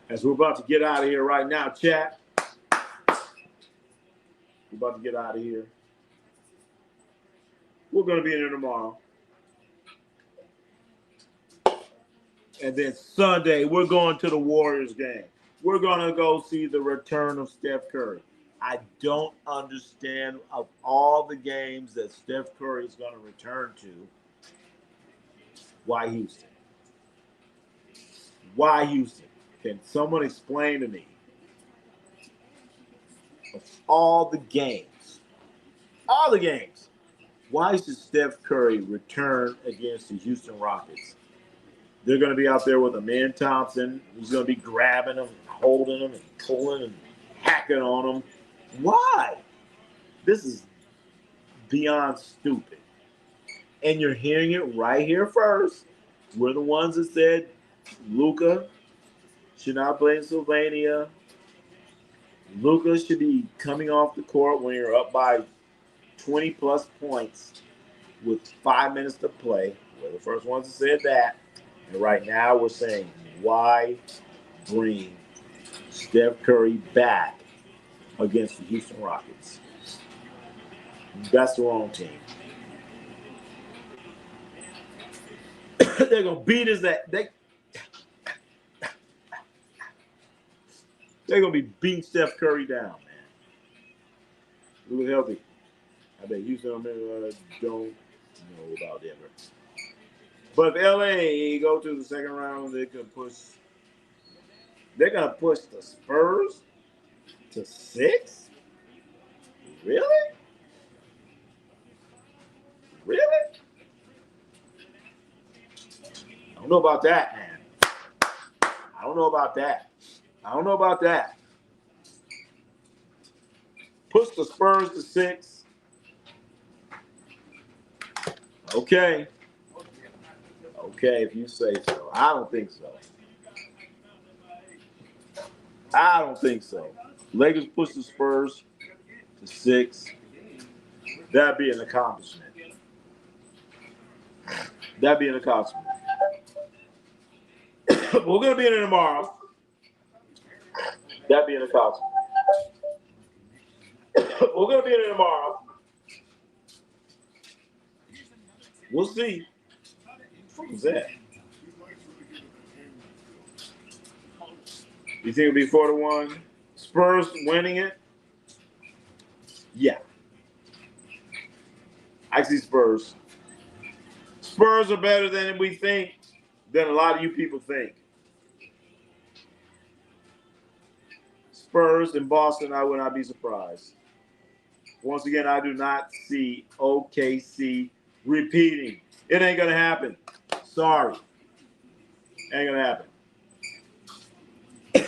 As we're about to get out of here right now, chat. We're about to get out of here. We're going to be in there tomorrow. And then Sunday, we're going to the Warriors game. We're going to go see the return of Steph Curry. I don't understand, of all the games that Steph Curry is going to return to, why Houston? Why Houston? Can someone explain to me, of all the games, why should Steph Curry return against the Houston Rockets? They're going to be out there with Amen Thompson. He's going to be grabbing them, holding them, and pulling and hacking on them. Why? This is beyond stupid. And you're hearing it right here first. We're the ones that said Luka should not play in Sylvania. Luka should be coming off the court when you're up by 20 plus points with 5 minutes to play. We're the first ones that said that. And right now we're saying, why bring Steph Curry back against the Houston Rockets? That's the wrong team. They're gonna beat us they're gonna be beating Steph Curry down, man. Look healthy. I bet Houston don't know about Denver. But if LA go to the second round, they're gonna push the Spurs to 6? Really? Really? I don't know about that, man. I don't know about that. Push the Spurs to 6. Okay, if you say so. I don't think so. Lakers push the Spurs to 6. That'd be an accomplishment. We're gonna be in it tomorrow. That'd be an accomplishment. We're gonna be in it tomorrow. We'll see. What was that? You think it'll be 4-1? Spurs winning it? Yeah. I see Spurs. Spurs are better than we think, than a lot of you people think. Spurs in Boston, I would not be surprised. Once again, I do not see OKC repeating. It ain't going to happen. Sorry. Ain't going to happen.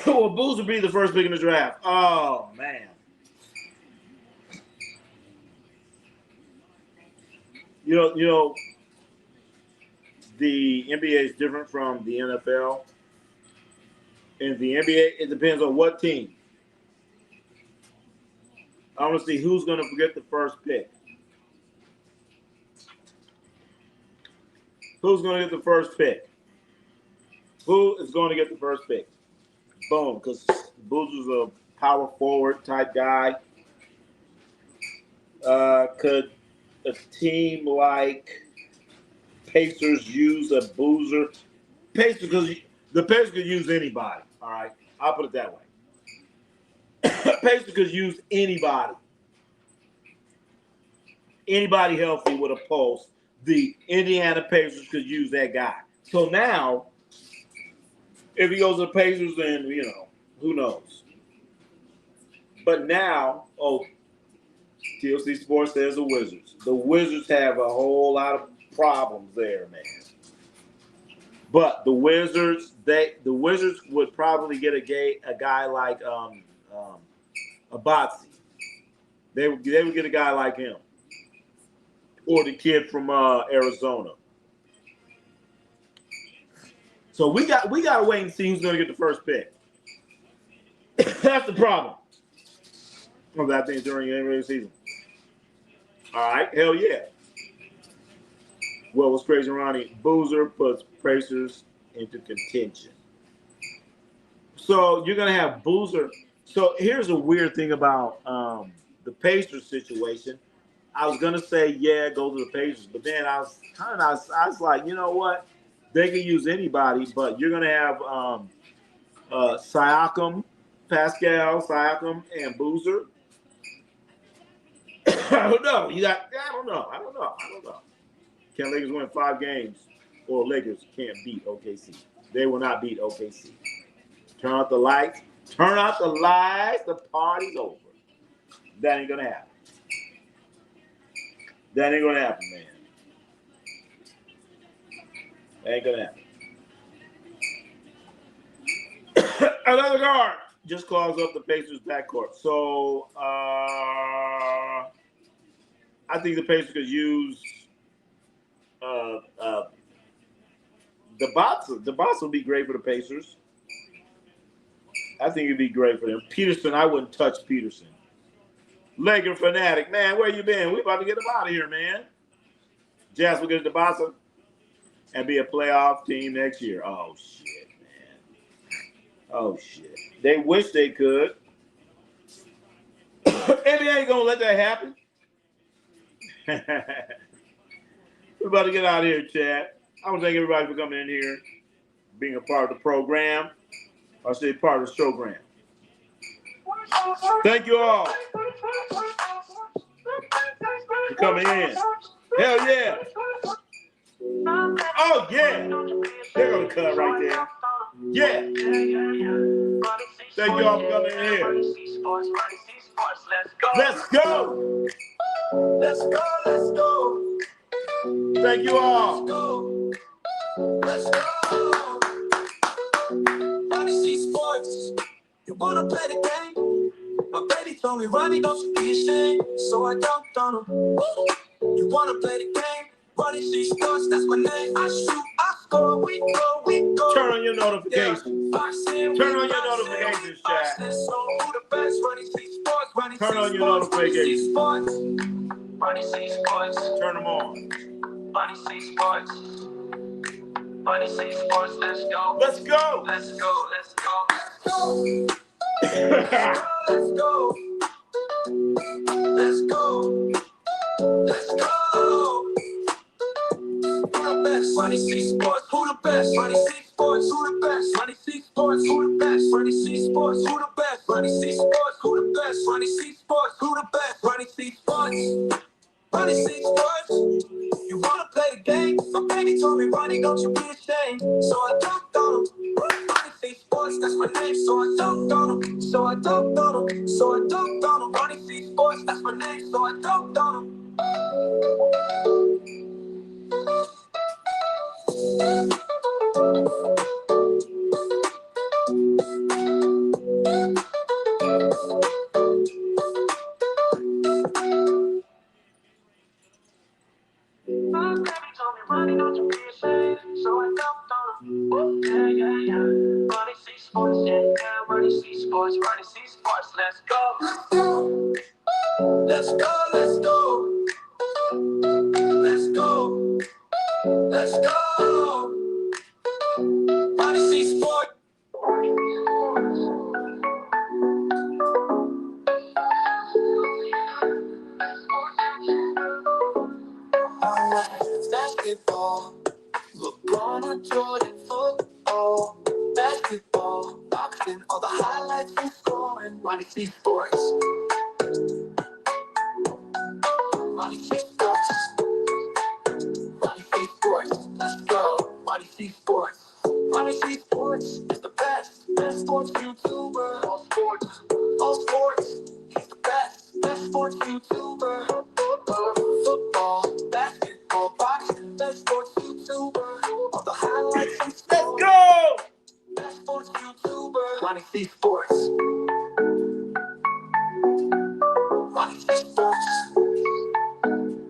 Well, Bulls will be the first pick in the draft. Oh, man. You know, the NBA is different from the NFL. In the NBA, it depends on what team. I want to see who's going to get the first pick. Who's going to get the first pick? Who is going to get the first pick? Boom, because Bulls is a power forward type guy. Could a team like Pacers use a boozer? The Pacers could use anybody. All right, I'll put it that way. Pacers could use anybody. Anybody healthy with a pulse. The Indiana Pacers could use that guy. So now, if he goes to the Pacers, then who knows? But now, TLC Sports says the Wizards. The Wizards have a whole lot of problems there, man. But the Wizards would probably get a guy like Abatzi. They would get a guy like him, or the kid from Arizona. So we got to wait and see who's going to get the first pick. That's the problem of that thing during the regular season. All right, hell yeah. Well, what's crazy, Ronnie? Boozer puts Pacers into contention. So you're going to have Boozer. So here's a weird thing about the Pacers situation. I was going to say, yeah, go to the Pacers. But then I was like, you know what? They can use anybody, but you're going to have Pascal Siakam, and Boozer. I don't know. I don't know. Can Lakers win 5 games? Or Lakers can't beat OKC. They will not beat OKC. Turn out the lights. The party's over. That ain't going to happen. Man. That ain't going to happen. Another guard just calls up the Pacers backcourt. So, I think the Pacers could use the bots. The bots will be great for the Pacers. I think it'd be great for them. Peterson, I wouldn't touch Peterson. Laker fanatic, man, where you been? We about to get him out of here, man. Jazz will get the Bossa and be a playoff team next year. Oh shit, man. Oh shit. They wish they could. NBA ain't gonna let that happen. We're about to get out of here, Chad. I want to thank everybody for coming in here, being a part of the program. I say part of the showgram. Thank you all for coming in. Hell yeah. Oh yeah. They're gonna cut right there. Yeah. Thank you all for coming in here. Let's go. Let's go. Let's go. Thank you all. Let's go. Ronnie C Sports. You wanna play the game? My baby told me, Ronnie, don't you be ashamed. So I dunked on him. You wanna play the game? Ronnie C Sports, that's my name. I shoot, I score, we go, we go. Turn on your notifications. Yeah. Turn on your notifications, chat. Turn on your notifications. Ronnie C Sports. Turn them on. Ronnie C Sports. Ronnie C Sports, let's go. Let's go. Let's go. Let's go. Let's go. Let's go. Let's go. Who the best? Ronnie C Sports. Who the best? Ronnie C Sports. Who the best? Ronnie C Sports. Who the best? Ronnie C Sports. Who the best? Ronnie C Sports. Who the best? Ronnie C Sports. Who the best? Ronnie C Sports. Ronnie C Sports. You wanna play the game? My baby told me, Ronnie, don't you be ashamed. So I dunked on him. Ronnie C Sports, that's my name. So I dunked on him. So I dunked on him. So I dunked on him. Ronnie C Sports, that's my name. So I dunked on him. Ronnie, don't you be ashamed. So I dunked on him. Yeah, yeah, yeah. Ronnie C Sports, yeah, yeah. Ronnie C Sports, Ronnie C Sports, let's go. Let's go. Let's go, let's go. Let's go. Let's go. Ronnie C Sports. Basketball, LeBron or Jordan football, basketball, boxing, all the highlights and scoring. Ronnie C Sports. Ronnie C Sports. Ronnie C Sports. Let's go. Ronnie C Sports. Ronnie C Sports is the best sports YouTuber. All sports. He's the best sports YouTuber. Football, basketball, boxing, best sports YouTuber. All the highlights and scoring. Let's go. Best sports YouTuber. Ronnie C Sports. Ronnie C Sports.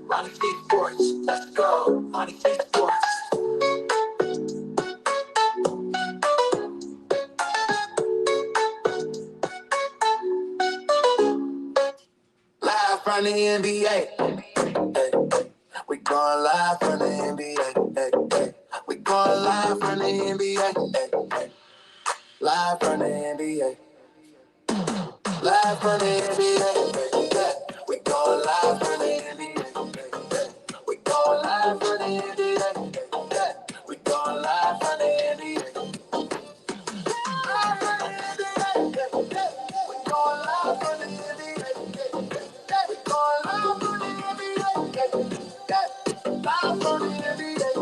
Ronnie C Sports. Let's go. Ronnie C Sports. Live from the NBA. We going live from the NBA. We going live from the NBA. Live from the NBA. Live from the NBA. We going live from the NBA. We going live from the NBA. We going live from the NBA. Live from the NBA. We going live from the NBA. We going live from the NBA. Live from the NBA.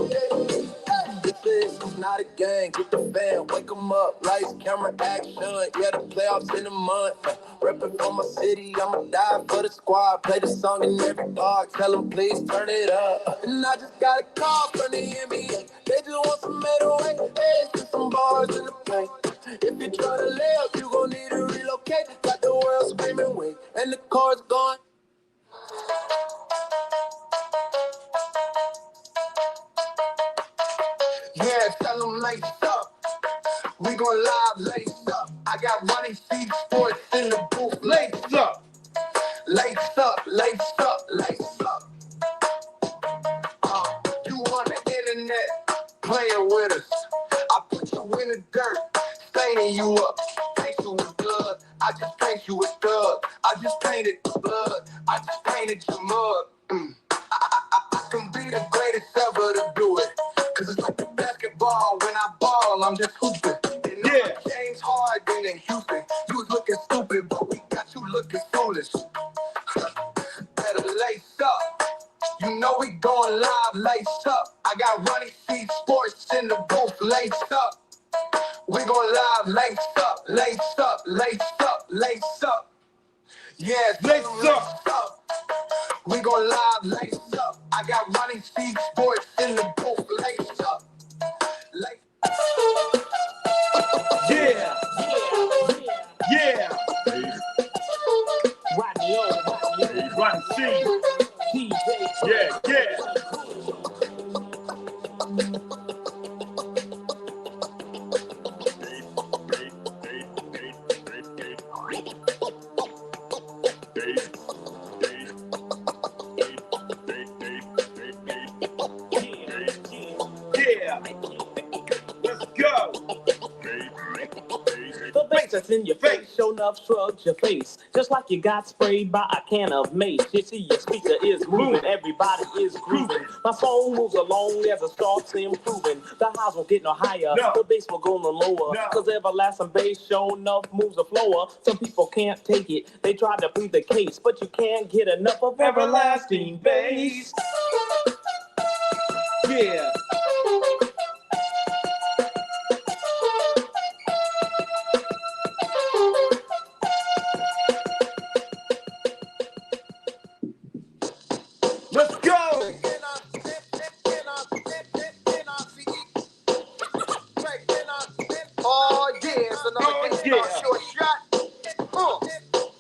This is not a game. Get the fan, wake 'em up. Lights, camera, action. Yeah, the playoffs in a month. Reppin' for my city, I'ma die for the squad. Play the song in every park. Tell 'em please turn it up. And I just got a call from the NBA. They just want some 808. Hey, just some bars in the paint. If you try to lay up, you gon' need to relocate. Got the world screaming wait, and the car's gone. Yeah, tell them lace up. We gon' live lace up. I got Ronnie C Sports in the booth. Lace up. Lace up, lace up, lace up. You on the internet playing with us. I put you in the dirt, staining you up. Paint you with blood. I just paint you with thug. I just painted the blood. I just painted your mug. I can be the greatest ever to do it. Cause it's like the basketball. When I ball, I'm just hooping. And yeah. James Harden in Houston. You was looking stupid, but we got you looking foolish. Better lace up. You know we going live, lace up. I got Ronnie C Sports in the booth, lace up. We going live, lace up, lace up, lace up, lace up. Yeah, lace up. We going live, lace up. I got Ronnie C Sports in the booth, lace up. Yeah. Yeah. Ronnie C. Yeah, yeah. Let's go. The bass that's in your face, show enough shrugs your face, just like you got sprayed by a can of mace. You see, your speaker is moving, everybody is grooving. My song moves along as it starts improving. The highs won't get no higher, the bass will go no lower. Cause everlasting bass, show enough moves the floor. Some people can't take it, they try to plead the case, but you can't get enough of everlasting bass. Yeah. Let's go! Oh yeah, it's another short shot.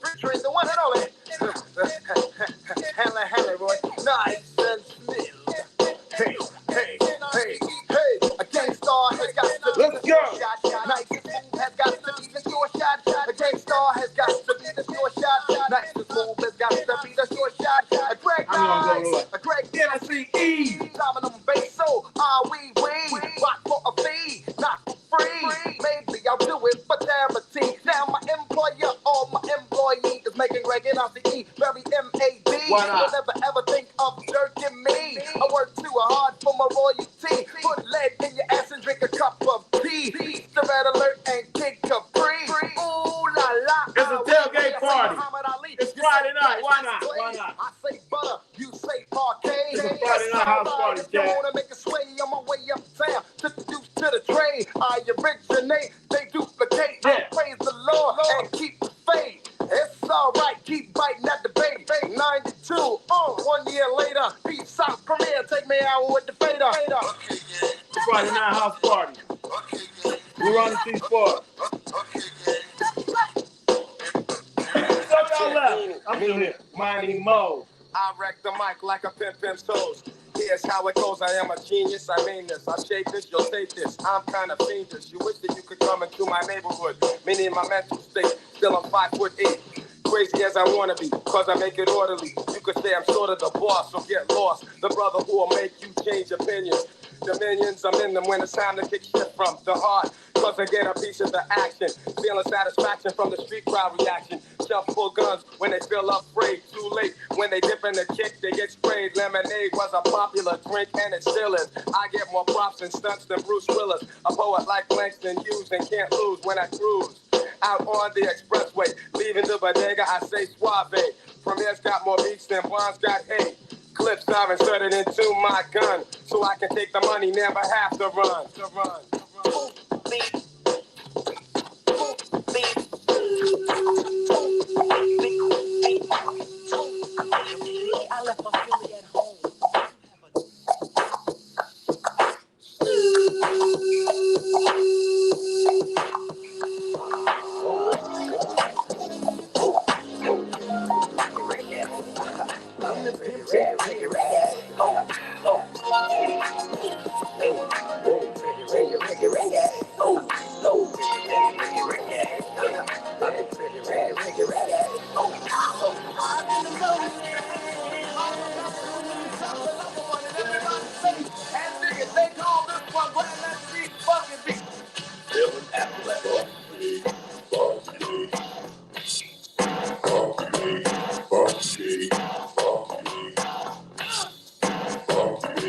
Featuring the one and only. Handle, boy. Nice and smooth. Hey. A gangstar has got to be the short shot. Nice and smooth has got to be the short shot. A gangstar has got to be the short shot. Nice and smooth has got to be the short shot. A great nice, a great NCE. Timing them bass, so are we rock for a fee, not for free. Maybe I'll do it for charity. Now my employer or my employee is making Greg and ICE very MAD. Why not? You'll never ever think of jerking me. I work too hard for my royalty. Put lead in your ass and drink a cup of tea. The red alert and kick Capri. Ooh la la. It's a tailgate party. It's Friday night. Why not? I say butter, you say parquet. It's a Friday night house party, If you Jack. wanna make a sway on my way uptown, took the deuce to the trade. I originate, they duplicate. Yeah. I praise the Lord and keep the faith. It's alright, keep biting at the bait. 92, 1 year later. Peace out, come here, take me out with the fader. It's Friday night house party. We're on the C Sports. So y'all left. I'm still here. Mighty Mo. I wreck the mic like a pimp's toes. Here's how it goes. I am a genius. I mean this. I shape this. You'll take this. I'm kind of fiendish. You wish that you could come into my neighborhood. Meaning my mental state. Still I'm 5'8". Crazy as I wanna be, cause I make it orderly. You could say I'm sort of the boss, so get lost. The brother who will make you change opinions. Dominions, I'm in them when it's time to kick shit from the heart. Cause I get a piece of the action. Feeling satisfaction from the street crowd reaction. Shelf full guns when they feel afraid. Too late when they dip in the kick, they get sprayed. Lemonade was a popular drink and it still is. I get more props and stunts than Bruce Willis. A poet like Langston Hughes and can't lose when I cruise. Out on the expressway, leaving the bodega, I say suave. Premier's got more beats than Blonde's got hate. Clips I've inserted into my gun, so I can take the money, never have to run. I left my Philly at home. He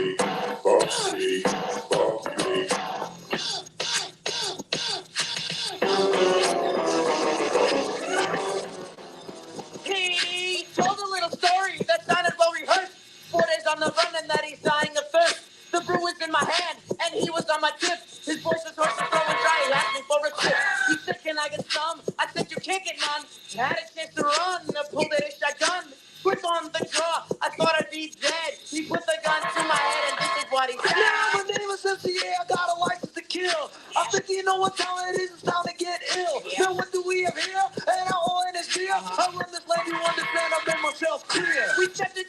told a little story that sounded well rehearsed. 4 days on the run and that he's dying of thirst. The brew was in my hand and he was on my tip. His voice was hoarse and throwing dry. He asked me for a tip. He said, "Can I get some?" I said, "You can't get none." I had a chance to run. I pulled out a shotgun. Grip on the draw. I thought I'd be dead. He put the gun to my head and this is what he said. Yeah, my name is MCA. I got a license to kill. I think you know what time it is. It's time to get ill. Yeah. Now what do we have here? And our oil in this beer. I run this land, you understand, I make myself clear. We checked the